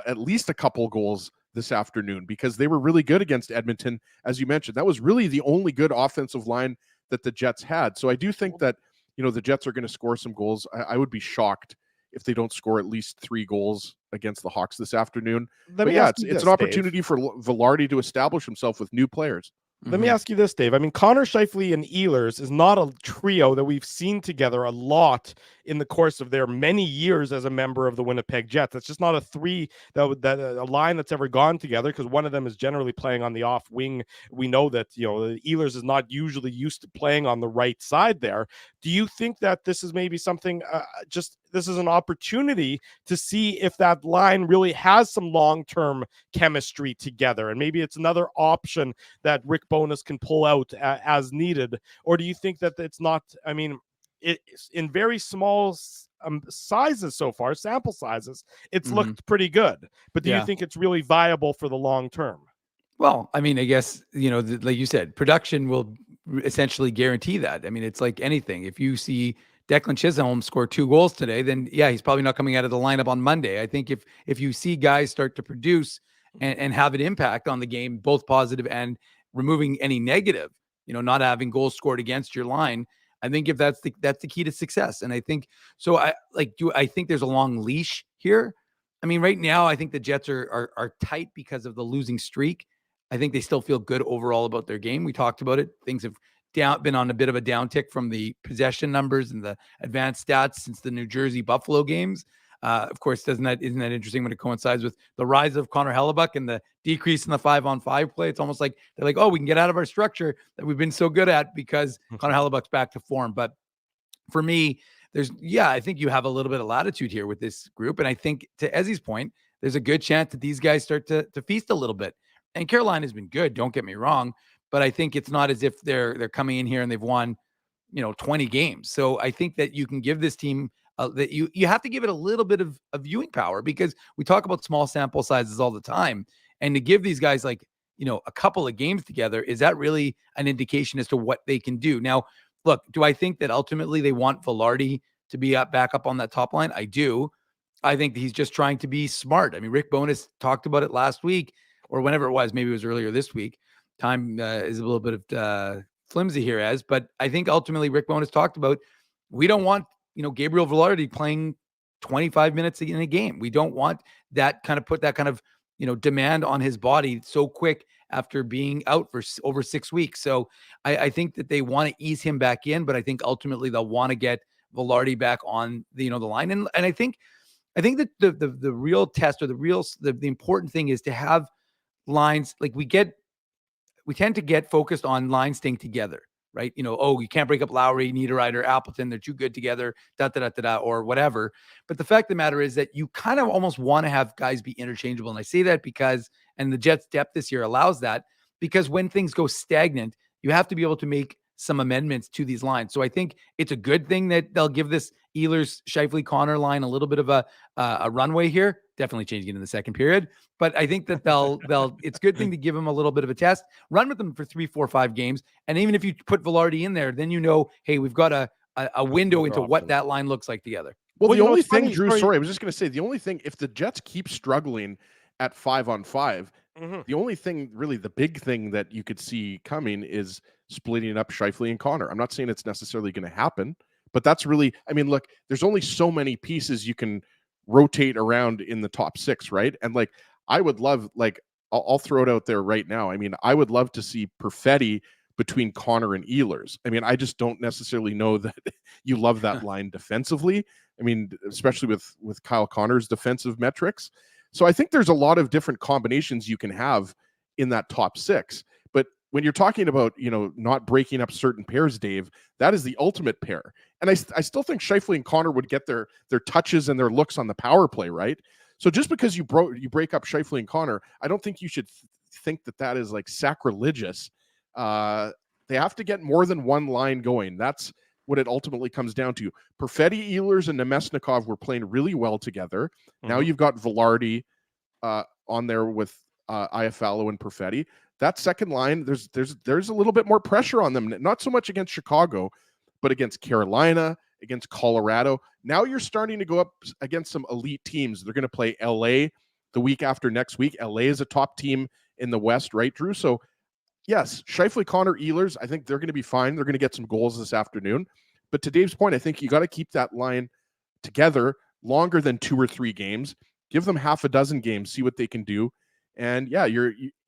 at least a couple goals this afternoon because they were really good against Edmonton. As you mentioned, that was really the only good offensive line that the Jets had. So I do think that, the Jets are going to score some goals. I would be shocked if they don't score at least 3 goals against the Hawks this afternoon. But yeah, it's an opportunity for Velarde to establish himself with new players. Let me ask you this, Dave. I mean, Connor, Scheifele, and Ehlers is not a trio that we've seen together a lot in the course of their many years as a member of the Winnipeg Jets. It's just not a three a line that's ever gone together because one of them is generally playing on the off wing. We know that Ehlers is not usually used to playing on the right side there. Do you think that this is maybe something? This is an opportunity to see if that line really has some long-term chemistry together, and maybe it's another option that Rick Bowness can pull out as needed? Or do you think that it's not? I mean, it's in very small sizes so far, sample sizes, it's looked pretty good. But do you think it's really viable for the long term? Well, I mean, I guess, like you said, production will essentially guarantee that. I mean, it's like anything. If you see Declan Chism score 2 goals today, then yeah, he's probably not coming out of the lineup on Monday. I think if you see guys start to produce and have an impact on the game, both positive and removing any negative, not having goals scored against your line, I think if that's the key to success. And I think so. I think there's a long leash here. I mean, right now, I think the Jets are tight because of the losing streak. I think they still feel good overall about their game. We talked about it. Things have been on a bit of a downtick from the possession numbers and the advanced stats since the New Jersey Buffalo games. Of course, isn't that interesting when it coincides with the rise of Connor Hellebuyck and the decrease in the 5-on-5 play? It's almost like they're like, oh, we can get out of our structure that we've been so good at because Connor Hellebuck's back to form. But for me, I think you have a little bit of latitude here with this group. And I think to Ezzy's point, there's a good chance that these guys start to feast a little bit. And Carolina has been good, don't get me wrong, but I think it's not as if they're coming in here and they've won, 20 games. So I think that you can give this team that you have to give it a little bit of viewing power because we talk about small sample sizes all the time. And to give these guys a couple of games together, is that really an indication as to what they can do? Now, look, do I think that ultimately they want Velarde to be back up on that top line? I do. I think he's just trying to be smart. I mean, Rick Bowness talked about it last week or whenever it was, maybe it was earlier this week. Time is a little bit of flimsy here, but I think ultimately Rick Bowness talked about, we don't want, Gabriel Velarde playing 25 minutes in a game. We don't want that put that kind of, demand on his body so quick after being out for over 6 weeks. So I think that they want to ease him back in, but I think ultimately they'll want to get Velarde back on the line. And I think that the real test or the important thing is to have lines like we tend to get focused on lines staying together, right? You can't break up Lowry, Niederreiter, Appleton. They're too good together, or whatever. But the fact of the matter is that you kind of almost want to have guys be interchangeable. And I say that and the Jets' depth this year allows that, because when things go stagnant, you have to be able to make some amendments to these lines. So I think it's a good thing that they'll give this Ehlers, Scheifele, Connor line a little bit of a runway here. Definitely changing it in the second period, but I think that it's a good thing to give them a little bit of a test, run with them for 3, 4, 5 games. And even if you put Velarde in there, then hey, we've got a window into what that line looks like together. Well, the only thing, Drew, sorry, I was just going to say, the only thing, if the Jets keep struggling at 5-on-5, the only thing, really the big thing that you could see coming is splitting up Scheifele and Connor. I'm not saying it's necessarily going to happen, but that's really, I mean, look, there's only so many pieces you can rotate around in the top 6, right? And I would love, I'll throw it out there right now. I mean, I would love to see Perfetti between Connor and Ehlers. I mean, I just don't necessarily know that you love that line defensively. I mean, especially with Kyle Connor's defensive metrics. So I think there's a lot of different combinations you can have in that top 6. But when you're talking about, not breaking up certain pairs, Dave, that is the ultimate pair. And I still think Scheifele and Connor would get their touches and their looks on the power play, right? So just because you break up Scheifele and Connor, I don't think you should think that is sacrilegious. They have to get more than one line going. That's what it ultimately comes down to. Perfetti, Ehlers, and Nemesnikov were playing really well together. Now you've got Velarde on there with Iafallo and Perfetti. That second line, there's a little bit more pressure on them. Not so much against Chicago, but against Carolina, against Colorado. Now you're starting to go up against some elite teams. They're going to play LA the week after next week. LA is a top team in the West, right, Drew? So yes, Scheifele, Connor, Ehlers, I think they're going to be fine. They're going to get some goals this afternoon. But to Dave's point, I think you got to keep that line together longer than 2 or 3 games. Give them half a dozen games, see what they can do. And yeah,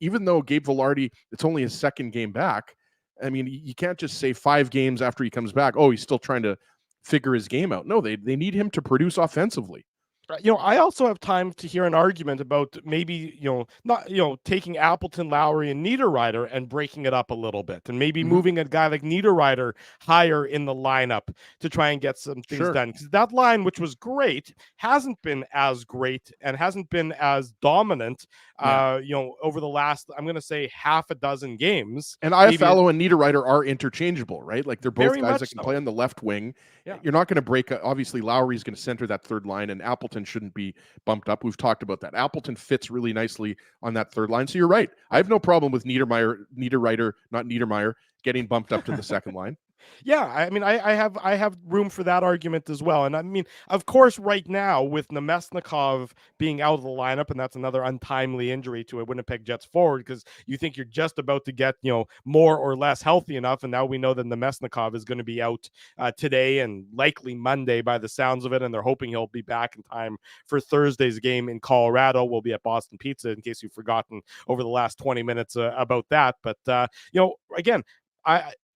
even though Gabe Vilardi, it's only his second game back, I mean, you can't just say 5 games after he comes back, oh, he's still trying to figure his game out. No, they need him to produce offensively. I also have time to hear an argument about maybe, not, taking Appleton, Lowry, and Niederreiter and breaking it up a little bit, and maybe moving a guy like Niederreiter higher in the lineup to try and get some things done. Because that line, which was great, hasn't been as great and hasn't been as dominant, over the last, I'm going to say, half a dozen games. And Iafallo and Niederreiter are interchangeable, right? Like they're both guys that can play on the left wing. Yeah. You're not going to break. Obviously, Lowry's going to center that third line, and Appleton shouldn't be bumped up. We've talked about that. Appleton fits really nicely on that third line. So you're right. I have no problem with Niederreiter, not Niedermeyer, getting bumped up to the second line. Yeah, I mean, I have room for that argument as well. And I mean, of course, right now with Nemesnikov being out of the lineup, and that's another untimely injury to a Winnipeg Jets forward, because you think you're just about to get, more or less healthy enough. And now we know that Nemesnikov is going to be out today and likely Monday by the sounds of it. And they're hoping he'll be back in time for Thursday's game in Colorado. We'll be at Boston Pizza in case you've forgotten over the last 20 minutes about that. But, again,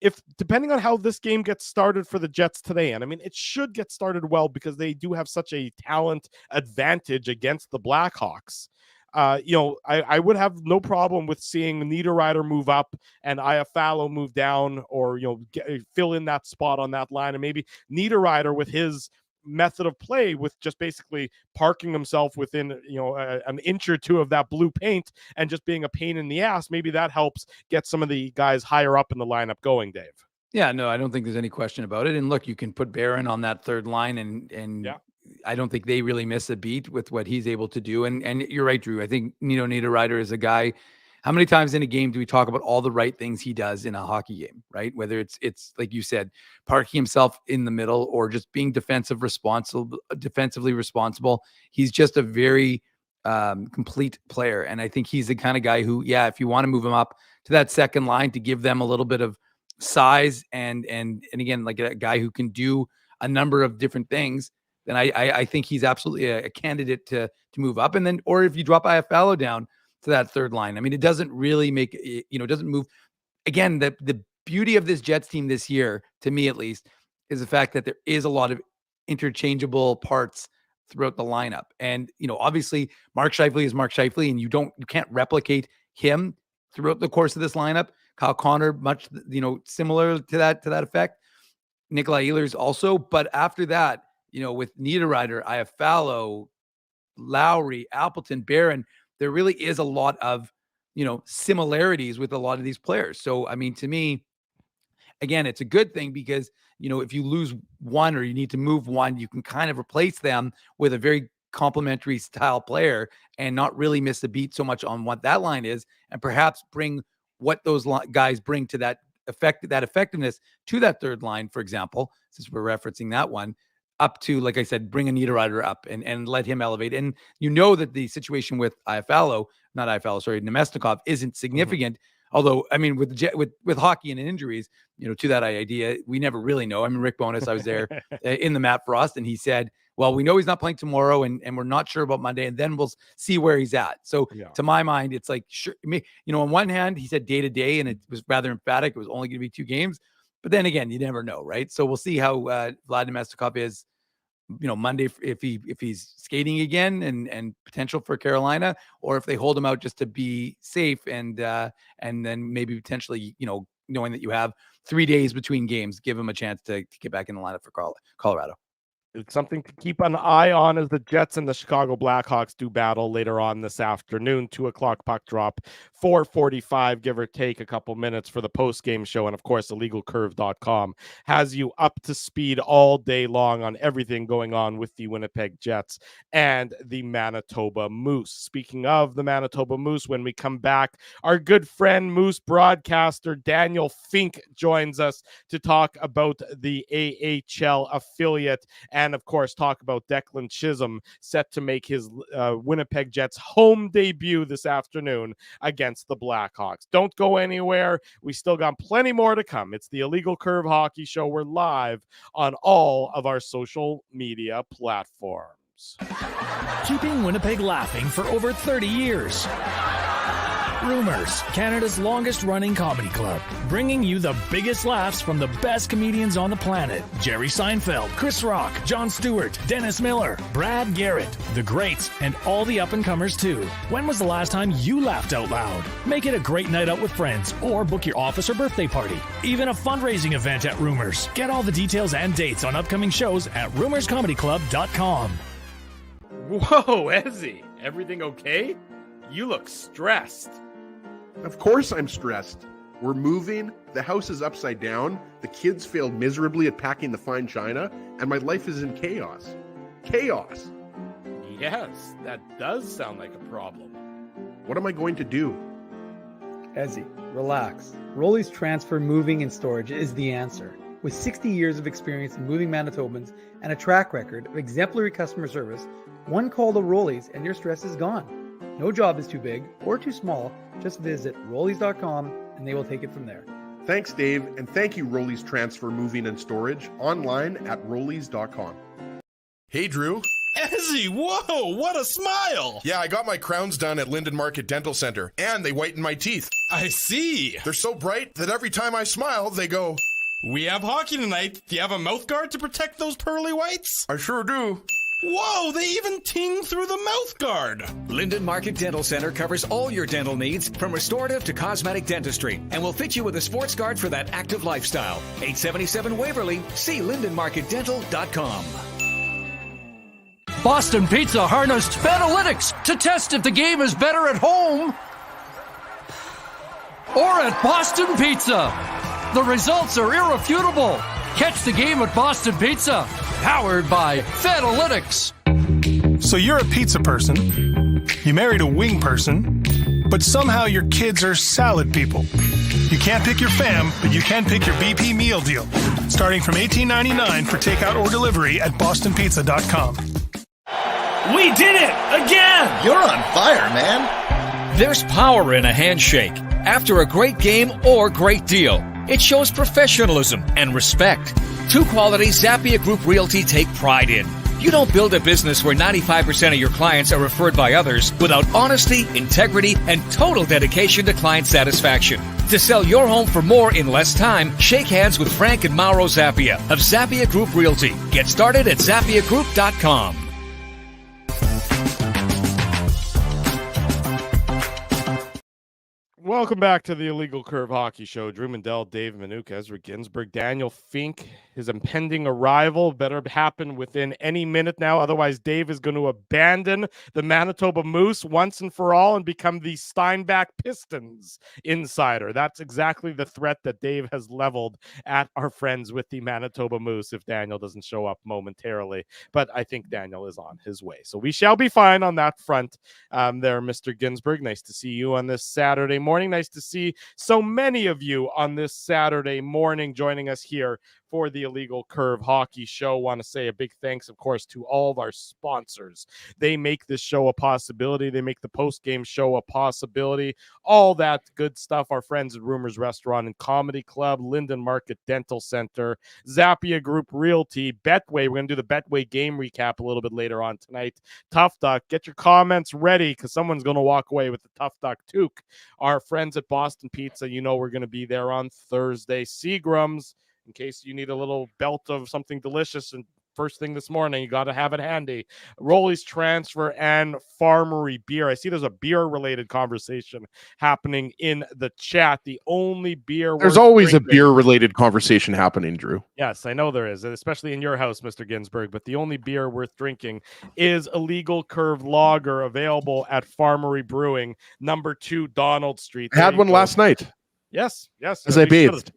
if depending on how this game gets started for the Jets today, and I mean, it should get started well because they do have such a talent advantage against the Blackhawks. I would have no problem with seeing Niederreiter move up and Iafallo move down, or, fill in that spot on that line. And maybe Niederreiter with his method of play, with just basically parking himself within an inch or two of that blue paint and just being a pain in the ass, maybe that helps get some of the guys higher up in the lineup going, Dave. Yeah, no, I don't think there's any question about it. And look, you can put Barron on that third line, and I don't think they really miss a beat with what he's able to do. And you're right, Drew. I think Niederreiter is a guy. How many times in a game do we talk about all the right things he does in a hockey game, right? Whether it's like you said, parking himself in the middle or just being defensively responsible. He's just a very complete player. And I think he's the kind of guy who, if you want to move him up to that second line to give them a little bit of size and again, like a guy who can do a number of different things, then I think he's absolutely a candidate to move up. And then, or if you drop Iafallo down to that third line, I mean, it doesn't really make, it doesn't move. Again, the beauty of this Jets team this year, to me at least, is the fact that there is a lot of interchangeable parts throughout the lineup. And, obviously Mark Scheifele is Mark Scheifele, and you can't replicate him throughout the course of this lineup. Kyle Connor, much, similar to that effect. Nikolai Ehlers also. But after that, with Niederreiter, Iafallo, Lowry, Appleton, Barron, there really is a lot of, similarities with a lot of these players. So, I mean, to me, again, it's a good thing because, if you lose one or you need to move one, you can kind of replace them with a very complementary style player and not really miss a beat so much on what that line is, and perhaps bring what those guys bring to that effectiveness to that third line, for example, since we're referencing that one, up to, like I said, bring a Niederreiter up and let him elevate. And that the situation with Nemesnikov isn't significant. Although, I mean, with hockey and injuries, to that idea, we never really know. I mean, Rick Bowness, I was there in the Matt Frost, and he said, well, we know he's not playing tomorrow, and we're not sure about Monday, and then we'll see where he's at. So to my mind, it's like, sure, on one hand, he said day to day, and it was rather emphatic. It was only going to be 2 games. But then again, you never know, right? So we'll see how Vlad Nemesnikov is, Monday, if he's skating again and potential for Carolina, or if they hold him out just to be safe and then maybe potentially, knowing that you have 3 days between games, give him a chance to get back in the lineup for Colorado. It's something to keep an eye on as the Jets and the Chicago Blackhawks do battle later on this afternoon. 2:00 puck drop, 4:45, give or take a couple minutes for the post-game show. And of course, illegalcurve.com has you up to speed all day long on everything going on with the Winnipeg Jets and the Manitoba Moose. Speaking of the Manitoba Moose, when we come back, our good friend Moose broadcaster Daniel Fink joins us to talk about the AHL affiliate and, of course, talk about Declan Chism set to make his Winnipeg Jets home debut this afternoon against the Blackhawks. Don't go anywhere. We still got plenty more to come. It's the Illegal Curve Hockey Show. We're live on all of our social media platforms. Keeping Winnipeg laughing for over 30 years. Rumors, Canada's longest-running comedy club, bringing you the biggest laughs from the best comedians on the planet. Jerry Seinfeld, Chris Rock, Jon Stewart, Dennis Miller, Brad Garrett, the greats, and all the up-and-comers too. When was the last time you laughed out loud? Make it a great night out with friends, or book your office or birthday party. Even a fundraising event at Rumors. Get all the details and dates on upcoming shows at rumorscomedyclub.com. Whoa, Ezzy, everything okay? You look stressed. Of course I'm stressed. We're moving, the house is upside down, the kids failed miserably at packing the fine china, and my life is in chaos. Chaos! Yes, that does sound like a problem. What am I going to do? Ezzy, relax. Rolly's Transfer Moving and Storage is the answer. With 60 years of experience in moving Manitobans and a track record of exemplary customer service, one call to Rolly's and your stress is gone. No job is too big or too small. Just visit Rollies.com and they will take it from there. Thanks, Dave, and thank you, Rollies Transfer Moving and Storage, online at Rollies.com. Hey, Drew. Ezzy, whoa, what a smile! Yeah, I got my crowns done at Linden Market Dental Center, and they whiten my teeth. I see. They're so bright that every time I smile, they go, "We have hockey tonight. Do you have a mouth guard to protect those pearly whites?" "I sure do." Whoa, they even ting through the mouth guard. Linden Market Dental Center covers all your dental needs from restorative to cosmetic dentistry and will fit you with a sports guard for that active lifestyle. 877 Waverly. See lindenmarketdental.com. Boston Pizza harnessed Fanalytics to test if the game is better at home or at Boston Pizza. The results are irrefutable. Catch the game at Boston Pizza, powered by Fanalytics. So you're a pizza person, you married a wing person, but somehow your kids are salad people. You can't pick your fam, but you can pick your BP meal deal, starting from $18.99 for takeout or delivery at bostonpizza.com. We did it again! You're on fire, man. There's power in a handshake after a great game or great deal. It shows professionalism and respect. Two qualities Zappia Group Realty take pride in. You don't build a business where 95% of your clients are referred by others without honesty, integrity, and total dedication to client satisfaction. To sell your home for more in less time, shake hands with Frank and Mauro Zappia of Zappia Group Realty. Get started at zappiagroup.com. Welcome back to the Illegal Curve Hockey Show. Drew Mandel, Dave Manuka, Ezra Ginsburg, Daniel Fink. His impending arrival better happen within any minute now. Otherwise, Dave is going to abandon the Manitoba Moose once and for all and become the Steinbach Pistons insider. That's exactly the threat that Dave has leveled at our friends with the Manitoba Moose if Daniel doesn't show up momentarily. But I think Daniel is on his way. So we shall be fine on that front there, Mr. Ginsburg. Nice to see you on this Saturday morning. Nice to see so many of you on this Saturday morning joining us here for the Illegal Curve Hockey Show. Want to say a big thanks, of course, to all of our sponsors. They make this show a possibility. They make the post-game show a possibility. All that good stuff. Our friends at Rumors Restaurant and Comedy Club, Linden Market Dental Center, Zappia Group Realty, Betway. We're going to do the Betway game recap a little bit later on tonight. Tough Duck, get your comments ready because someone's going to walk away with the Tough Duck toque. Our friends at Boston Pizza, you know we're going to be there on Thursday. Seagram's, in case you need a little belt of something delicious and first thing this morning. You got to have it handy. Rolly's transfer and Farmery beer. I see there's a beer-related conversation happening in the chat. The only beer there's always a beer-related conversation happening, Drew. Yes, I know there is, especially in your house, Mr. Ginsburg. But the only beer worth drinking is Illegal Curve Lager, available at Farmery Brewing, number 2 Donald Street. I had one last night. Yes. As I bathed.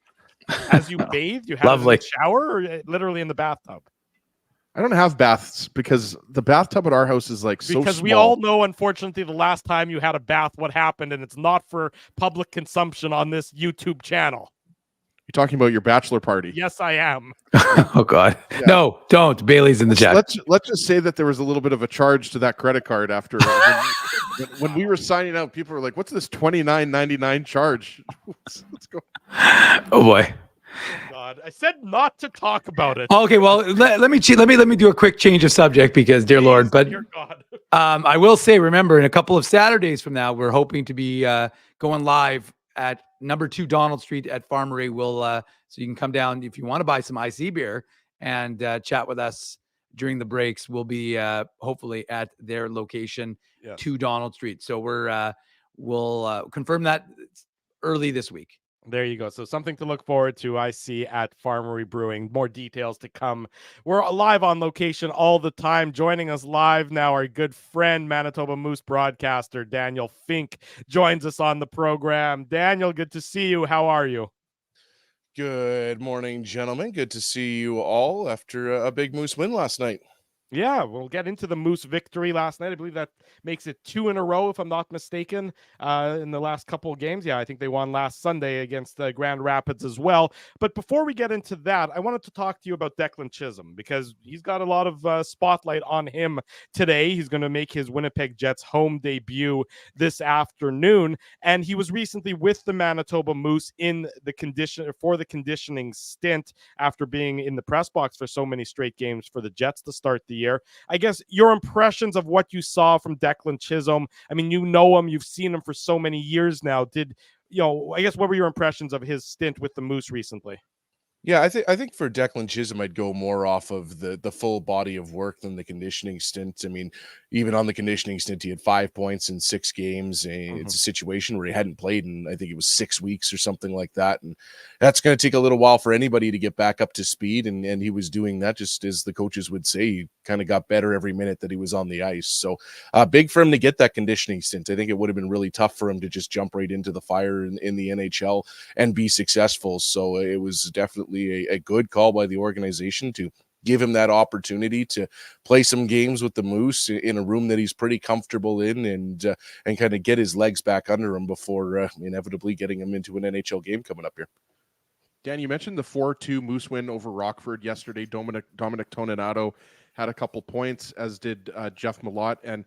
As you bathed, you had it in the shower or literally in the bathtub? I don't have baths because the bathtub at our house is like so small. Because we all know, unfortunately, the last time you had a bath, what happened, and it's not for public consumption on this YouTube channel. You're talking about your bachelor party. Yes, I am. Oh, God. Yeah. No, don't. Bailey's in the chat. Let's just say that there was a little bit of a charge to that credit card after when we were signing out. People were like, "What's this $29.99 charge?" Let's go. Oh boy. God, I said not to talk about it. Okay, well, let me do a quick change of subject because, dear Lord, but I will say, remember, in a couple of Saturdays from now, we're hoping to be going live at number 2 Donald Street at Farmery. So you can come down if you want to buy some IC beer and chat with us during the breaks. We'll be hopefully at their location, 2 Donald Street. So we'll confirm that early this week. There you go. So something to look forward to, I see, at Farmery Brewing. More details to come. We're live on location all the time. Joining us live now, our good friend, Manitoba Moose broadcaster, Daniel Fink, joins us on the program. Daniel, good to see you. How are you? Good morning, gentlemen. Good to see you all after a big Moose win last night. Yeah, we'll get into the Moose victory last night. I believe that makes it 2 in a row, if I'm not mistaken, in the last couple of games. Yeah, I think they won last Sunday against Grand Rapids as well. But before we get into that, I wanted to talk to you about Declan Chism because he's got a lot of spotlight on him today. He's going to make his Winnipeg Jets home debut this afternoon, and he was recently with the Manitoba Moose in the conditioning stint after being in the press box for so many straight games for the Jets to start the year. I guess your impressions of what you saw from Declan Chism. I mean, you know him, you've seen him for so many years now. I guess what were your impressions of his stint with the Moose recently? Yeah, I think for Declan Chism, I'd go more off of the full body of work than the conditioning stint. I mean, even on the conditioning stint, he had 5 points in 6 games. It's a situation where he hadn't played in, I think it was 6 weeks or something like that. And that's going to take a little while for anybody to get back up to speed. And he was doing that, just as the coaches would say. He kind of got better every minute that he was on the ice. So big for him to get that conditioning stint. I think it would have been really tough for him to just jump right into the fire in the NHL and be successful. So it was definitely a good call by the organization to give him that opportunity to play some games with the Moose in a room that he's pretty comfortable in and kind of get his legs back under him before inevitably getting him into an NHL game coming up here. Dan, you mentioned the 4-2 Moose win over Rockford yesterday. Dominic Toninato had a couple points, as did Jeff Malott. And,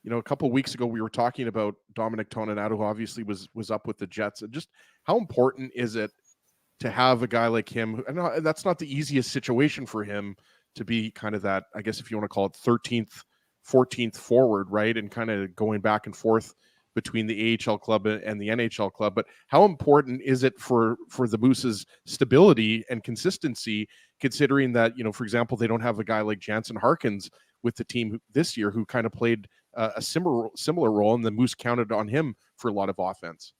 a couple of weeks ago, we were talking about Dominic Toninato, who obviously was up with the Jets. And just how important is it to have a guy like him? And that's not the easiest situation for him to be kind of that, I guess if you want to call it 13th, 14th forward, right? And kind of going back and forth between the AHL club and the NHL club. But how important is it for the Moose's stability and consistency, considering that, for example, they don't have a guy like Jansen Harkins with the team this year who kind of played a similar role, and the Moose counted on him for a lot of offense?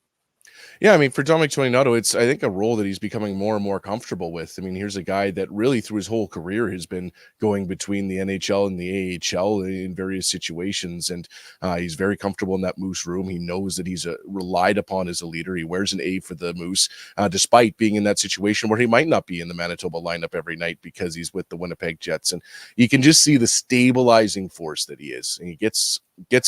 Yeah, I mean, for Dominic Toninato, it's, I think, a role that he's becoming more and more comfortable with. I mean, here's a guy that really through his whole career has been going between the NHL and the AHL in various situations, and he's very comfortable in that Moose room. He knows that he's relied upon as a leader. He wears an A for the Moose, despite being in that situation where he might not be in the Manitoba lineup every night because he's with the Winnipeg Jets. And you can just see the stabilizing force that he is. And he gets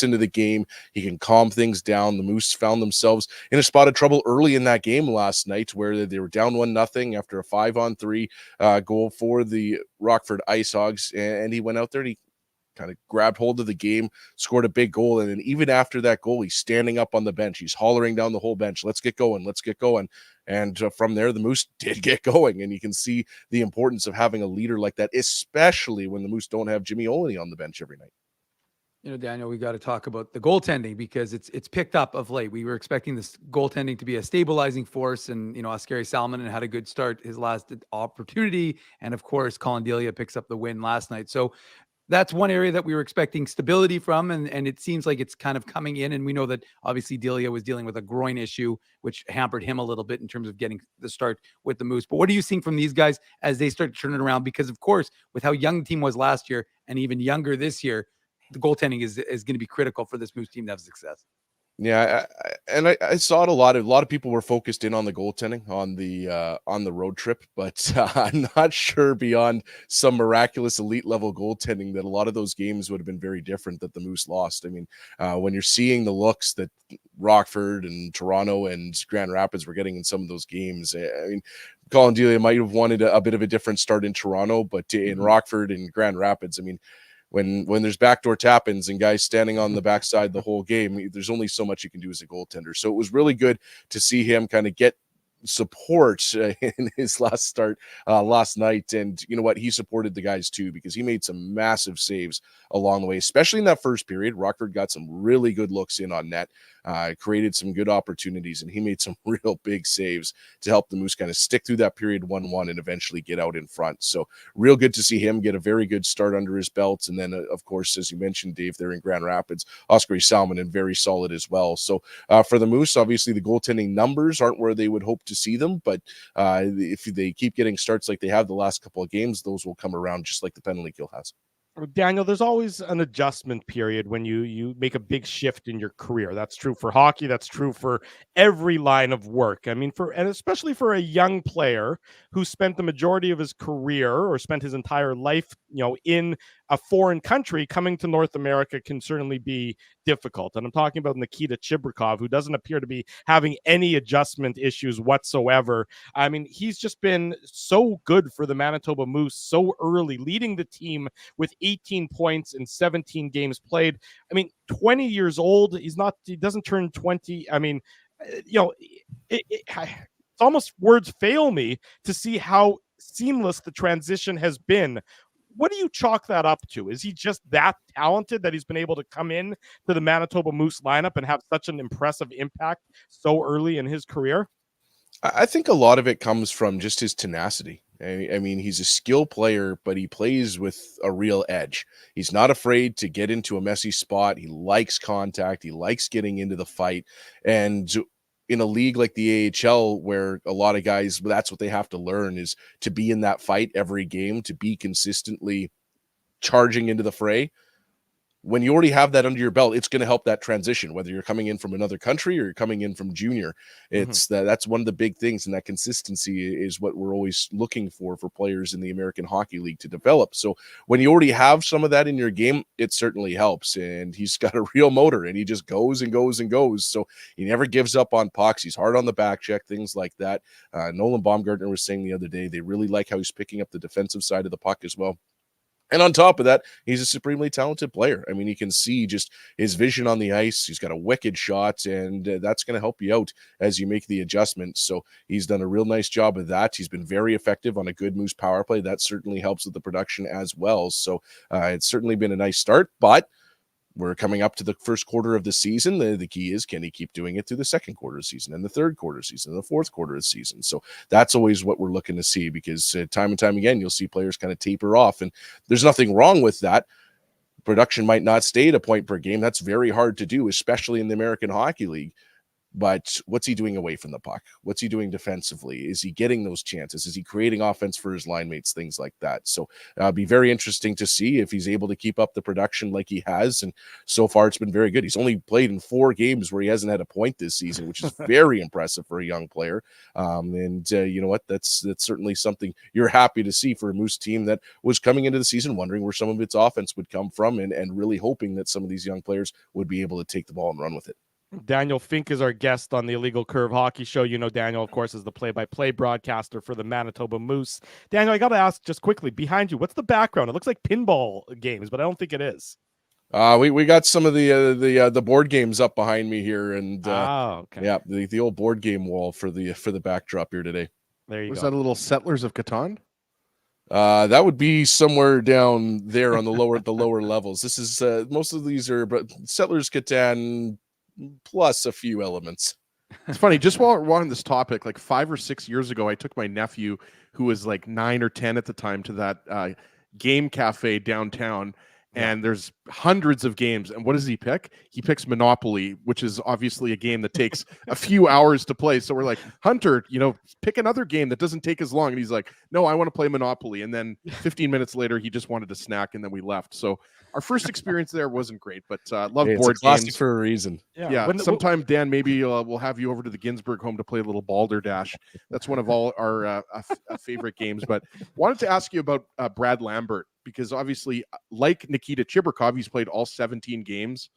into the game. He can calm things down. The Moose found themselves in a spot of trouble early in that game last night where they were down 1-0 after a 5-on-3 goal for the Rockford Ice Hogs. And he went out there and he kind of grabbed hold of the game, scored a big goal. And then even after that goal, he's standing up on the bench. He's hollering down the whole bench, let's get going, let's get going. And from there, the Moose did get going. And you can see the importance of having a leader like that, especially when the Moose don't have Jimmy Olney on the bench every night. Daniel, we got to talk about the goaltending because it's picked up of late. We were expecting this goaltending to be a stabilizing force, and Oskari Salminen had a good start his last opportunity, and of course, Colin Delia picks up the win last night. So that's one area that we were expecting stability from, and it seems like it's kind of coming in. And we know that obviously Delia was dealing with a groin issue, which hampered him a little bit in terms of getting the start with the Moose. But what are you seeing from these guys as they start to turn it around? Because of course, with how young the team was last year and even younger this year, the goaltending is going to be critical for this Moose team to have success. Yeah, I saw it a lot of people were focused in on the goaltending on the road trip, but I'm not sure beyond some miraculous elite level goaltending that a lot of those games would have been very different that the Moose lost. I mean, when you're seeing the looks that Rockford and Toronto and Grand Rapids were getting in some of those games, I mean, Colin Delia might have wanted a bit of a different start in Toronto, but in Rockford and Grand Rapids, I mean, when there's backdoor tap-ins and guys standing on the backside the whole game, there's only so much you can do as a goaltender. So it was really good to see him kind of get support in his last start last night. And you know what? He supported the guys too, because he made some massive saves along the way, especially in that first period. Rockford got some really good looks in on net, created some good opportunities, and he made some real big saves to help the Moose kind of stick through that period 1-1 and eventually get out in front. So real good to see him get a very good start under his belt. And then of course, as you mentioned, Dave, there in Grand Rapids, Oskari Salminen very solid as well. So for the Moose, obviously the goaltending numbers aren't where they would hope to see them, but if they keep getting starts like they have the last couple of games, those will come around just like the penalty kill has. Daniel, there's always an adjustment period when you make a big shift in your career. That's true for hockey. That's true for every line of work. I mean, and especially for a young player who spent the majority of his career or spent his entire life, in a foreign country, coming to North America can certainly be difficult. And I'm talking about Nikita Chibrikov, who doesn't appear to be having any adjustment issues whatsoever. I mean, he's just been so good for the Manitoba Moose so early, leading the team with 18 points in 17 games played. I mean, 20 years old. He doesn't turn 20. I mean, it's almost words fail me to see how seamless the transition has been. What do you chalk that up to? Is he just that talented that he's been able to come in to the Manitoba Moose lineup and have such an impressive impact so early in his career? I think a lot of it comes from just his tenacity. I mean, he's a skill player, but he plays with a real edge. He's not afraid to get into a messy spot. He likes contact. He likes getting into the fight. And in a league like the AHL, where a lot of guys, that's what they have to learn, is to be in that fight every game, to be consistently charging into the fray. When you already have that under your belt, it's going to help that transition, whether you're coming in from another country or you're coming in from junior. It's that's one of the big things, and that consistency is what we're always looking for players in the American Hockey League to develop. So when you already have some of that in your game, it certainly helps. And he's got a real motor, and he just goes and goes and goes. So he never gives up on pucks. He's hard on the back check, things like that. Nolan Baumgartner was saying the other day, they really like how he's picking up the defensive side of the puck as well. And on top of that, he's a supremely talented player. I mean, you can see just his vision on the ice. He's got a wicked shot, and that's going to help you out as you make the adjustments. So he's done a real nice job of that. He's been very effective on a good Moose power play. That certainly helps with the production as well. So it's certainly been a nice start, but we're coming up to the first quarter of the season. The key is, can he keep doing it through the second quarter of the season and the third quarter of the season and the fourth quarter of the season? So that's always what we're looking to see, because time and time again, you'll see players kind of taper off, and there's nothing wrong with that. Production might not stay at a point per game. That's very hard to do, especially in the American Hockey League. But what's he doing away from the puck? What's he doing defensively? Is he getting those chances? Is he creating offense for his line mates? Things like that. So it'll be very interesting to see if he's able to keep up the production like he has. And so far, it's been very good. He's only played in 4 games where he hasn't had a point this season, which is very impressive for a young player. You know what? That's certainly something you're happy to see for a Moose team that was coming into the season wondering where some of its offense would come from, and really hoping that some of these young players would be able to take the ball and run with it. Daniel Fink is our guest on the Illegal Curve Hockey Show. You know, Daniel, of course, is the play-by-play broadcaster for the Manitoba Moose. Daniel, I got to ask just quickly, behind you, what's the background? It looks like pinball games, but I don't think it is. We got some of the board games up behind me here, and okay. Yeah, the old board game wall for the backdrop here today. There you go. Was that a little Settlers of Catan? That would be somewhere down there on the lower levels. This is most of these are but Settlers Catan plus a few elements. It's funny, just while we're on this topic, like 5 or 6 years ago, I took my nephew, who was like 9 or 10 at the time, to that game cafe downtown. And there's hundreds of games. And what does he pick? He picks Monopoly, which is obviously a game that takes a few hours to play. So we're like, Hunter, pick another game that doesn't take as long. And he's like, no, I want to play Monopoly. And then 15 minutes later, he just wanted to snack, and then we left. So our first experience there wasn't great, but love board games for a reason. Yeah. Sometime, Dan, maybe we'll have you over to the Ginsburg home to play a little Balderdash. That's one of all our favorite games. But wanted to ask you about Brad Lambert, because obviously, like Nikita Chibrikov, he's played all 17 games,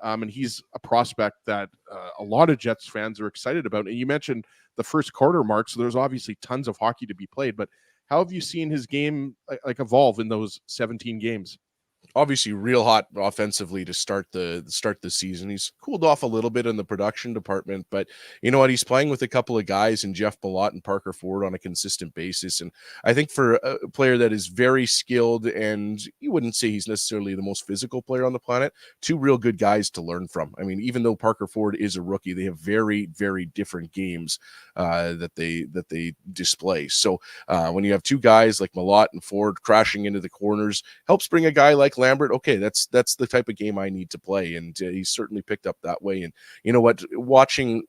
and he's a prospect that a lot of Jets fans are excited about. And you mentioned the first quarter mark, so there's obviously tons of hockey to be played. But how have you seen his game evolve in those 17 games? Obviously real hot offensively to start the season. He's cooled off a little bit in the production department, but you know what? He's playing with a couple of guys in Jeff Ballot and Parker Ford on a consistent basis. And I think for a player that is very skilled, and you wouldn't say he's necessarily the most physical player on the planet, two real good guys to learn from. I mean, even though Parker Ford is a rookie, they have very, very different games that they display. So when you have two guys like Malott and Ford crashing into the corners, helps bring a guy like Lambert. Okay, that's the type of game I need to play, and he's certainly picked up that way. And you know what, watching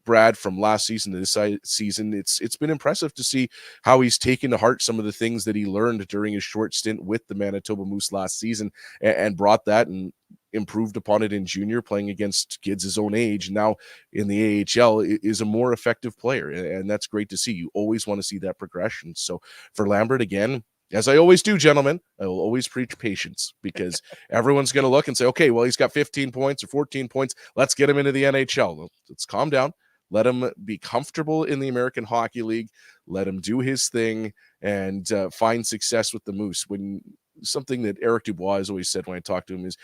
Brad from last season to this season, it's been impressive to see how he's taken to heart some of the things that he learned during his short stint with the Manitoba Moose last season, and brought that and improved upon it in junior, playing against kids his own age. Now in the AHL is a more effective player, and that's great to see. You always want to see that progression. So for Lambert, again, as I always do, gentlemen, I will always preach patience, because everyone's going to look and say, okay, well, he's got 15 points or 14 points. Let's get him into the NHL. Let's calm down. Let him be comfortable in the American Hockey League. Let him do his thing and find success with the Moose. When something that Eric Dubois has always said when I talk to him is,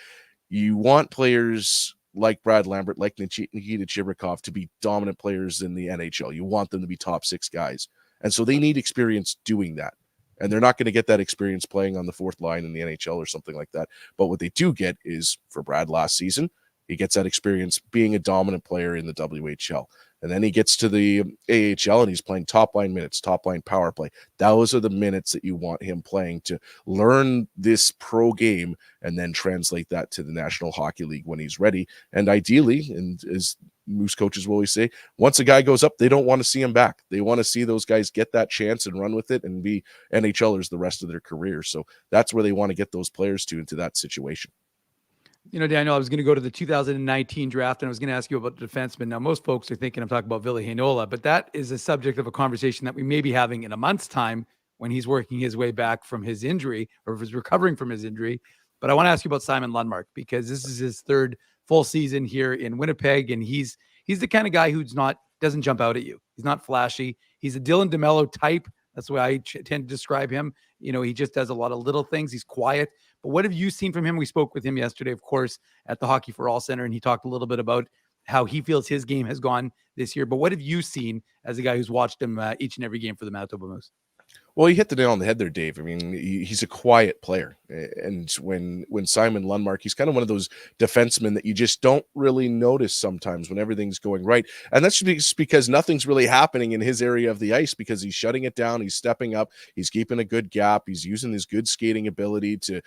you want players like Brad Lambert, like Nikita Chibrikov, to be dominant players in the NHL. You want them to be top 6 guys. And so they need experience doing that. And they're not going to get that experience playing on the fourth line in the NHL or something like that. But what they do get is, for Brad last season, he gets that experience being a dominant player in the WHL. And then he gets to the AHL and he's playing top line minutes, top line power play. Those are the minutes that you want him playing to learn this pro game and then translate that to the National Hockey League when he's ready. And ideally, and as Moose coaches will always say, once a guy goes up, they don't want to see him back. They want to see those guys get that chance and run with it and be NHLers the rest of their career. So that's where they want to get those players into that situation. You know, Daniel, I was going to go to the 2019 draft, and I was going to ask you about the defenseman. Now, most folks are thinking I'm talking about Ville Heinola, but that is a subject of a conversation that we may be having in a month's time when he's working his way back from his injury, or if he's recovering from his injury. But I want to ask you about Simon Lundmark, because this is his third full season here in Winnipeg, and he's the kind of guy who's doesn't jump out at you. He's not flashy. He's a Dylan DeMello type. That's the way I tend to describe him. You know, he just does a lot of little things. He's quiet. But what have you seen from him? We spoke with him yesterday, of course, at the Hockey for All Center, and he talked a little bit about how he feels his game has gone this year. But what have you seen as a guy who's watched him each and every game for the Manitoba Moose? Well, you hit the nail on the head there, Dave. I mean, he's a quiet player. And when Simon Lundmark, he's kind of one of those defensemen that you just don't really notice sometimes when everything's going right. And that's just because nothing's really happening in his area of the ice, because he's shutting it down. He's stepping up. He's keeping a good gap. He's using his good skating ability to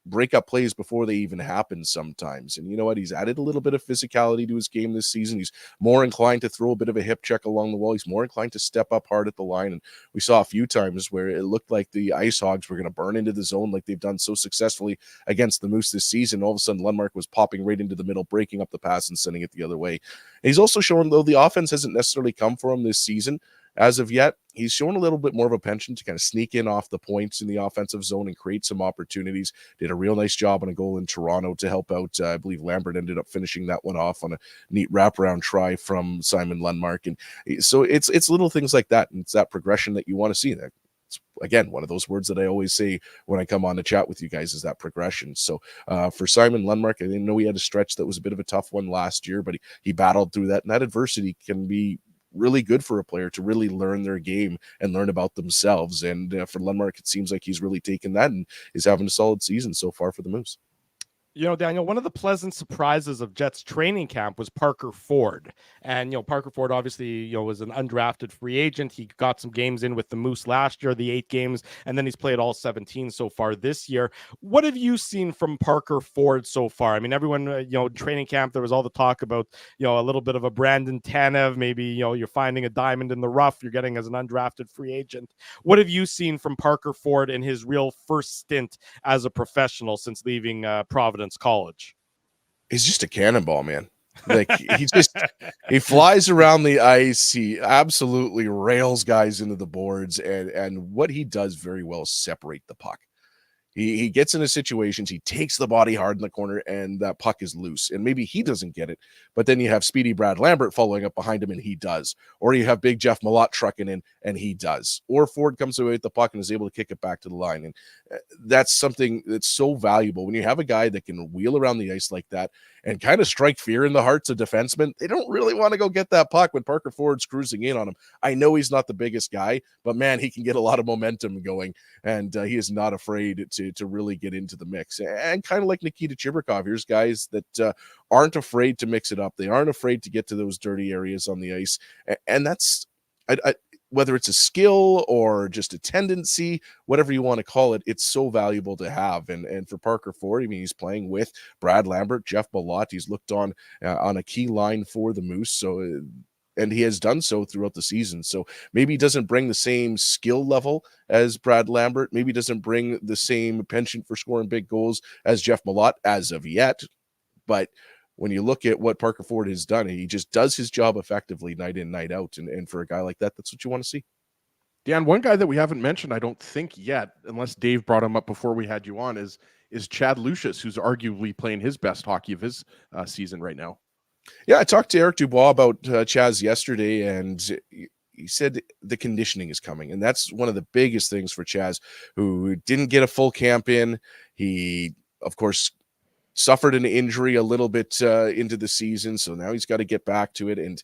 break up plays before they even happen sometimes. And you know what? He's added a little bit of physicality to his game this season. He's more inclined to throw a bit of a hip check along the wall. He's more inclined to step up hard at the line. And we saw a few times where it looked like the Ice Hogs were going to burn into the zone like they've done so successfully against the Moose this season. All of a sudden, Lundmark was popping right into the middle, breaking up the pass and sending it the other way. And he's also shown, though the offense hasn't necessarily come for him this season, as of yet, he's shown a little bit more of a penchant to kind of sneak in off the points in the offensive zone and create some opportunities. Did a real nice job on a goal in Toronto to help out. I believe Lambert ended up finishing that one off on a neat wraparound try from Simon Lundmark. And so it's little things like that. And it's that progression that you want to see. That it's, again, one of those words that I always say when I come on to chat with you guys is that progression. So for Simon Lundmark, I didn't know he had a stretch that was a bit of a tough one last year, but he battled through that. And that adversity can be really good for a player to really learn their game and learn about themselves. And for Lundmark, it seems like he's really taken that and is having a solid season so far for the Moose. You know, Daniel, one of the pleasant surprises of Jets training camp was Parker Ford. And, you know, Parker Ford obviously, you know, was an undrafted free agent. He got some games in with the Moose last year, the 8 games, and then he's played all 17 so far this year. What have you seen from Parker Ford so far? I mean, everyone, you know, training camp, there was all the talk about, you know, a little bit of a Brandon Tanev, maybe, you know, you're finding a diamond in the rough you're getting as an undrafted free agent. What have you seen from Parker Ford in his real first stint as a professional since leaving Providence College? He's just a cannonball, man. Like he flies around the ice. He absolutely rails guys into the boards, and what he does very well is separate the puck. He gets into situations, he takes the body hard in the corner, and that puck is loose. And maybe he doesn't get it, but then you have speedy Brad Lambert following up behind him, and he does. Or you have big Jeff Malott trucking in, and he does. Or Ford comes away with the puck and is able to kick it back to the line. And that's something that's so valuable. When you have a guy that can wheel around the ice like that and kind of strike fear in the hearts of defensemen, they don't really want to go get that puck when Parker Ford's cruising in on him. I know he's not the biggest guy, but man, he can get a lot of momentum going, and he is not afraid to really get into the mix. And kind of like Nikita Chibrikov, here's guys that aren't afraid to mix it up. They aren't afraid to get to those dirty areas on the ice, and that's whether it's a skill or just a tendency, whatever you want to call it, it's so valuable to have. And for Parker Ford, I mean, he's playing with Brad Lambert, Jeff Malott. He's looked on a key line for the Moose. So, and he has done so throughout the season. So maybe he doesn't bring the same skill level as Brad Lambert. Maybe doesn't bring the same penchant for scoring big goals as Jeff Malott as of yet. But when you look at what Parker Ford has done, he just does his job effectively night in, night out. And for a guy like that, that's what you want to see. Dan, one guy that we haven't mentioned, I don't think yet, unless Dave brought him up before we had you on, is Chaz Lucius, who's arguably playing his best hockey of his season right now. Yeah, I talked to Eric Dubois about Chaz yesterday, and he said the conditioning is coming. And that's one of the biggest things for Chaz, who didn't get a full camp in. He, of course, suffered an injury a little bit into the season, so now he's got to get back to it. And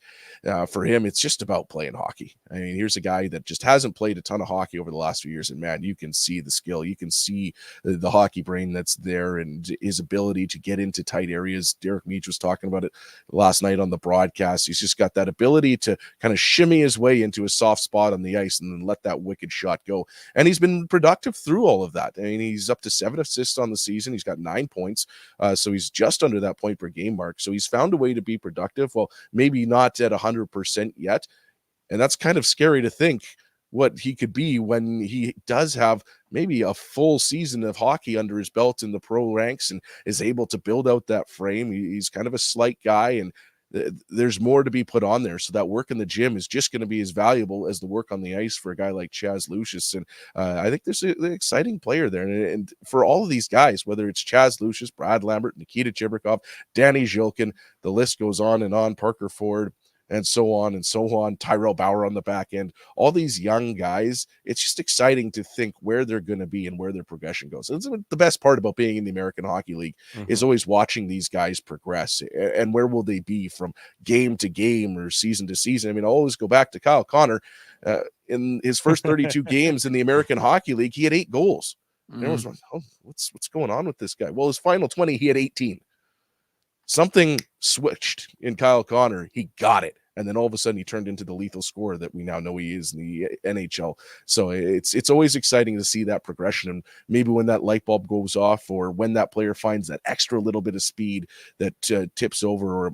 for him, it's just about playing hockey. I mean, here's a guy that just hasn't played a ton of hockey over the last few years, and man, you can see the skill, you can see the hockey brain that's there, and his ability to get into tight areas. Derek Meach was talking about it last night on the broadcast. He's just got that ability to kind of shimmy his way into a soft spot on the ice and then let that wicked shot go. And he's been productive through all of that. I mean, he's up to 7 assists on the season. He's got 9 points. So he's just under that point per game mark. So he's found a way to be productive. Well, maybe not at 100% yet. And that's kind of scary to think what he could be when he does have maybe a full season of hockey under his belt in the pro ranks and is able to build out that frame. He's kind of a slight guy, and there's more to be put on there. So that work in the gym is just going to be as valuable as the work on the ice for a guy like Chaz Lucius. And I think there's an exciting player there. And for all of these guys, whether it's Chaz Lucius, Brad Lambert, Nikita Chibrikov, Danny Zhilkin, the list goes on and on, Parker Ford, and so on and so on, Tyrell Bauer on the back end, all these young guys, it's just exciting to think where they're going to be and where their progression goes. That's the best part about being in the American Hockey League is always watching these guys progress, and where will they be from game to game or season to season. I mean, I'll always go back to Kyle Connor. In his first 32 games in the American Hockey League, he had 8 goals. And everyone's like, oh, what's going on with this guy? Well, his final 20, he had 18. Something switched in Kyle Connor. He got it. And then all of a sudden he turned into the lethal scorer that we now know he is in the NHL. So it's always exciting to see that progression. And maybe when that light bulb goes off, or when that player finds that extra little bit of speed that tips over or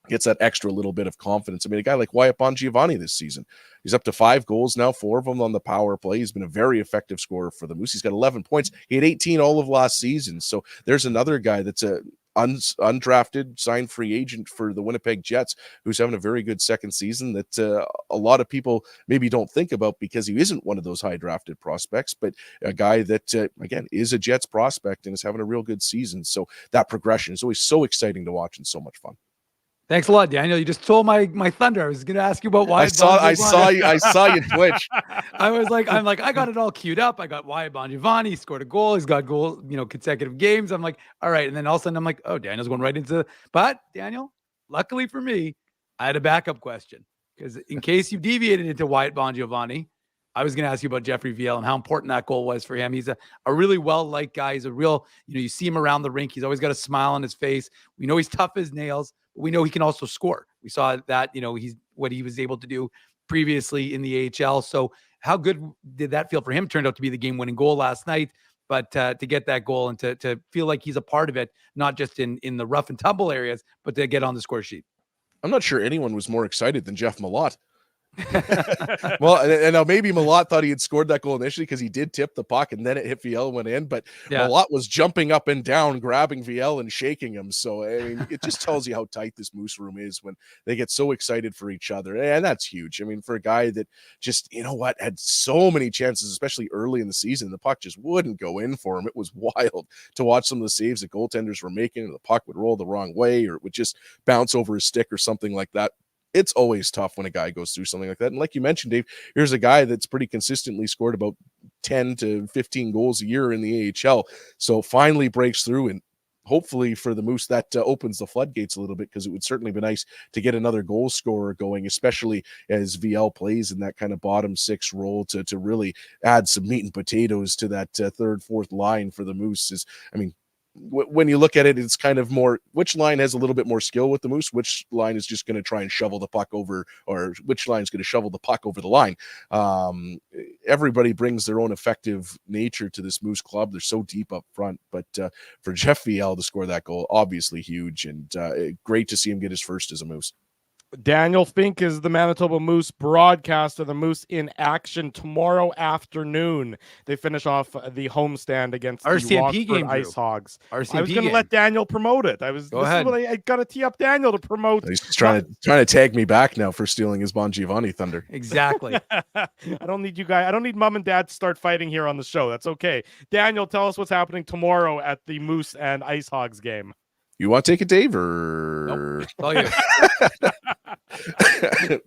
gets that extra little bit of confidence. I mean, a guy like Wyatt Bongiovanni this season, he's up to 5 goals now, 4 of them on the power play. He's been a very effective scorer for the Moose. He's got 11 points. He had 18 all of last season. So there's another guy that's a undrafted, signed free agent for the Winnipeg Jets, who's having a very good second season that a lot of people maybe don't think about because he isn't one of those high drafted prospects, but a guy that, again, is a Jets prospect and is having a real good season. So that progression is always so exciting to watch and so much fun. Thanks a lot, Daniel. You just stole my thunder. I was going to ask you about Wyatt Bongiovanni. I saw you twitch. I'm like, I got it all queued up. I got Wyatt Bongiovanni. He scored a goal. He's got goal, consecutive games. I'm like, all right. And then all of a sudden I'm like, oh, Daniel's going right into, but Daniel, luckily for me, I had a backup question. because in case you've deviated into Wyatt Bongiovanni, I was going to ask you about Jeffrey Viel and how important that goal was for him. He's a really well-liked guy. He's a real, you see him around the rink. He's always got a smile on his face. We know he's tough as nails, but we know he can also score. We saw that, he's what he was able to do previously in the AHL. So how good did that feel for him? Turned out to be the game-winning goal last night. But to get that goal and to feel like he's a part of it, not just in the rough and tumble areas, but to get on the score sheet. I'm not sure anyone was more excited than Jeff Malott. Well, and now maybe Malott thought he had scored that goal initially because he did tip the puck and then it hit Viel and went in, but Malott was jumping up and down, grabbing Viel and shaking him. So, I mean, it just tells you how tight this Moose room is when they get so excited for each other. And that's huge. I mean, for a guy that just, had so many chances, especially early in the season, the puck just wouldn't go in for him. It was wild to watch some of the saves that goaltenders were making, and the puck would roll the wrong way or it would just bounce over his stick or something like that. It's always tough when a guy goes through something like that. And like you mentioned, Dave, here's a guy that's pretty consistently scored about 10 to 15 goals a year in the AHL. So finally breaks through, and hopefully for the Moose, that opens the floodgates a little bit, because it would certainly be nice to get another goal scorer going, especially as VL plays in that kind of bottom six role to really add some meat and potatoes to that third, fourth line for the Moose. When you look at it, it's kind of more which line has a little bit more skill with the Moose, which line is just going to try and shovel the puck over, or which line is going to shovel the puck over the line. Everybody brings their own effective nature to this Moose club. They're so deep up front, but for Jeff Viel to score that goal, obviously huge, and great to see him get his first as a Moose. Daniel Fink is the Manitoba Moose broadcaster. The Moose in action tomorrow afternoon. They finish off the homestand against the RCMP game, Ice Hogs. RCMP I was going to let Daniel promote it. Go ahead. I got to tee up Daniel to promote. He's trying to tag me back now for stealing his Bongiovanni thunder. Exactly. I don't need you guys. I don't need mom and dad to start fighting here on the show. That's okay. Daniel, tell us what's happening tomorrow at the Moose and Ice Hogs game. You want to take it, Dave, or? Nope. All you.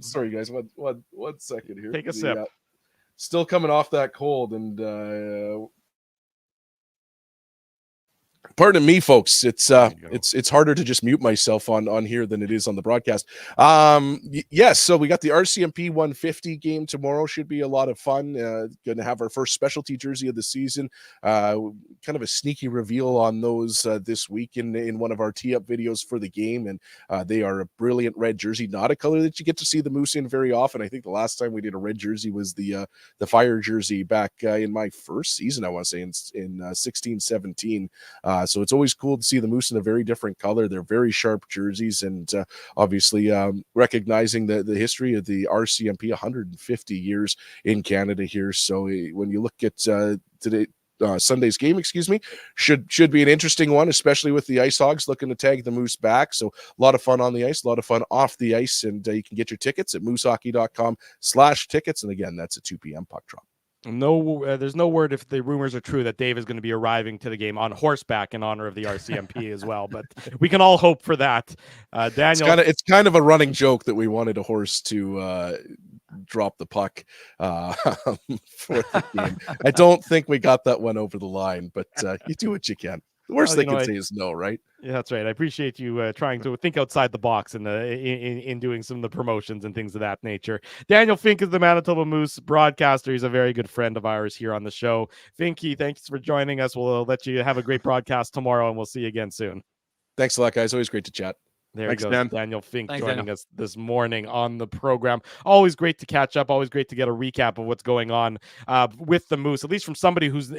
Sorry, guys. One second here. Take a sip. Still coming off that cold, and pardon me, folks. It's harder to just mute myself on here than it is on the broadcast. Yes, so we got the RCMP 150 game tomorrow. Should be a lot of fun. Going to have our first specialty jersey of the season. Kind of a sneaky reveal on those this week in one of our tee-up videos for the game, and they are a brilliant red jersey, not a color that you get to see the Moose in very often. I think the last time we did a red jersey was the Fire jersey back in my first season, I want to say, in 16-17. So it's always cool to see the Moose in a very different color. They're very sharp jerseys, and obviously recognizing the history of the RCMP, 150 years in Canada here. So when you look at today, Sunday's game, should be an interesting one, especially with the Ice Hogs looking to tag the Moose back. So a lot of fun on the ice, a lot of fun off the ice, and you can get your tickets at moosehockey.com/tickets. And again, that's a 2 p.m. puck drop. No, there's no word if the rumors are true that Dave is going to be arriving to the game on horseback in honor of the RCMP as well, but we can all hope for that. Daniel, it's kind of a running joke that we wanted a horse to drop the puck for the game. I don't think we got that one over the line, but you do what you can. The worst they can say is no, right? Yeah, that's right. I appreciate you trying to think outside the box in doing some of the promotions and things of that nature. Daniel Fink is the Manitoba Moose broadcaster. He's a very good friend of ours here on the show. Finky, thanks for joining us. We'll let you have a great broadcast tomorrow, and we'll see you again soon. Thanks a lot, guys. Always great to chat. There Thanks, goes Dan. Daniel Fink. Thanks, joining Daniel. us this morning on the program. Always great to catch up. Always great to get a recap of what's going on with the Moose, at least from somebody who's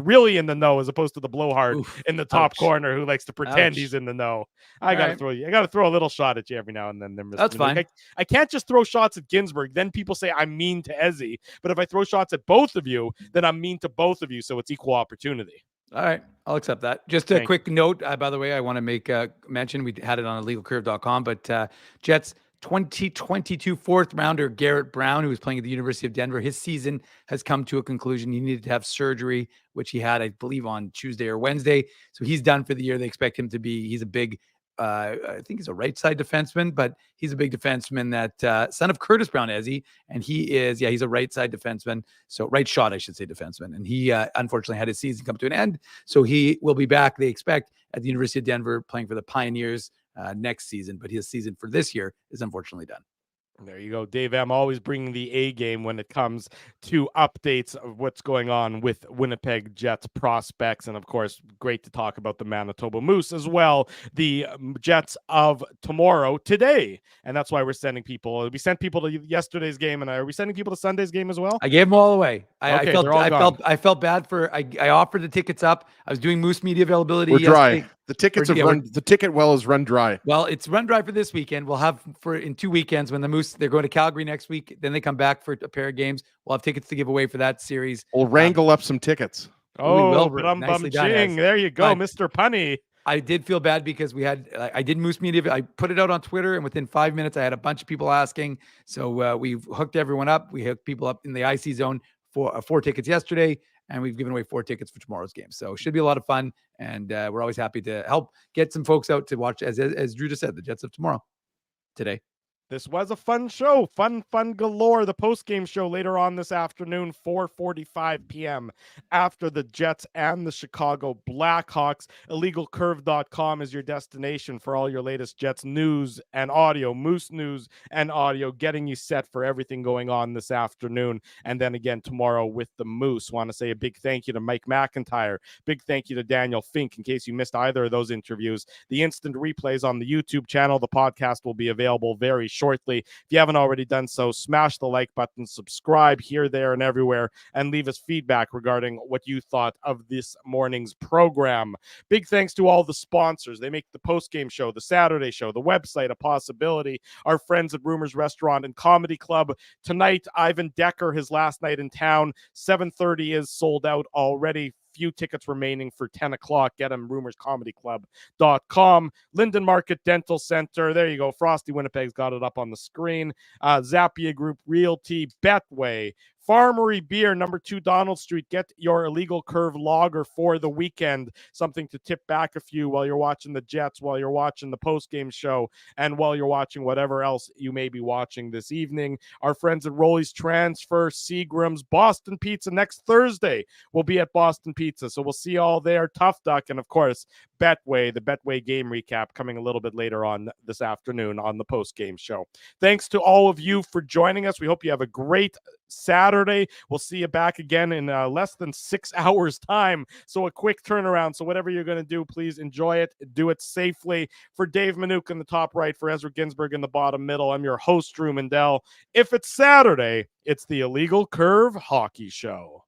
really in the know, as opposed to the blowhard in the top corner who likes to pretend he's in the know. I got to throw a little shot at you every now and then. That's fine. I can't just throw shots at Ginsburg. Then people say I'm mean to Ezzy. But if I throw shots at both of you, then I'm mean to both of you. So it's equal opportunity. All right, I'll accept that. Just a quick note, by the way, I want to make mention, we had it on illegalcurve.com, but Jets 2022 fourth rounder Garrett Brown, who was playing at the University of Denver, his season has come to a conclusion. He needed to have surgery, which he had, I believe, on Tuesday or Wednesday. So he's done for the year. They expect him to be, he's a big, I think he's a right side defenseman, but he's a big defenseman that son of Curtis Brown, Ezzy, and he is, he's a right side defenseman. So right shot, I should say, defenseman. And he unfortunately had his season come to an end. So he will be back, they expect, at the University of Denver playing for the Pioneers next season, but his season for this year is unfortunately done. There you go. Dave M always bringing the A game when it comes to updates of what's going on with Winnipeg Jets prospects. And of course, great to talk about the Manitoba Moose as well. The Jets of tomorrow, today. And that's why we're sending people. We sent people to yesterday's game. And are we sending people to Sunday's game as well? I gave them all away. Okay, I felt bad for, I offered the tickets up. I was doing Moose media availability. We're yesterday. dry. The tickets have run. The ticket well is run dry. Well, it's run dry for this weekend. We'll have in 2 weekends when the Moose, they're going to Calgary next week. Then they come back for a pair of games. We'll have tickets to give away for that series. We'll wrangle up some tickets. Oh, we will. there you go, Mr. Punny. I did feel bad because I did Moose Media. I put it out on Twitter, and within 5 minutes, I had a bunch of people asking. So we've hooked everyone up. We hooked people up in the IC zone for 4 tickets yesterday, and we've given away 4 tickets for tomorrow's game. So it should be a lot of fun, and we're always happy to help get some folks out to watch, as Drew just said, the Jets of tomorrow, today. This was a fun show. Fun galore. The post-game show later on this afternoon, 4:45 p.m. after the Jets and the Chicago Blackhawks. IllegalCurve.com is your destination for all your latest Jets news and audio, Moose news and audio, getting you set for everything going on this afternoon. And then again tomorrow with the Moose. Want to say a big thank you to Mike McIntyre. Big thank you to Daniel Fink. In case you missed either of those interviews, the instant replays on the YouTube channel. The podcast will be available very shortly. If you haven't already done so, smash the like button, subscribe here, there, and everywhere, and leave us feedback regarding what you thought of this morning's program. Big thanks to all the sponsors. They make the post-game show, the Saturday show, the website a possibility. Our friends at Rumors Restaurant and Comedy Club. Tonight, Ivan Decker, his last night in town. 7:30 is sold out already. Few tickets remaining for 10 o'clock. Get them, rumorscomedyclub.com. Linden Market Dental Center. There you go. Frosty Winnipeg's got it up on the screen. Zappia Group Realty, Betway, Farmery Beer, number 2 Donald Street. Get your Illegal Curve lager for the weekend. Something to tip back a few while you're watching the Jets, while you're watching the post-game show, and while you're watching whatever else you may be watching this evening. Our friends at Rolly's Transfer, Seagram's, Boston Pizza next Thursday. We'll be at Boston Pizza, so we'll see you all there. Tough Duck, and of course, Betway, the Betway game recap coming a little bit later on this afternoon on the post-game show. Thanks to all of you for joining us. We hope you have a great Saturday. We'll see you back again in less than 6 hours time. So a quick turnaround. So whatever you're going to do, please enjoy it. Do it safely. For Dave Minuk in the top right, for Ezra Ginsburg in the bottom middle, I'm your host, Drew Mandel. If it's Saturday, it's the Illegal Curve Hockey Show.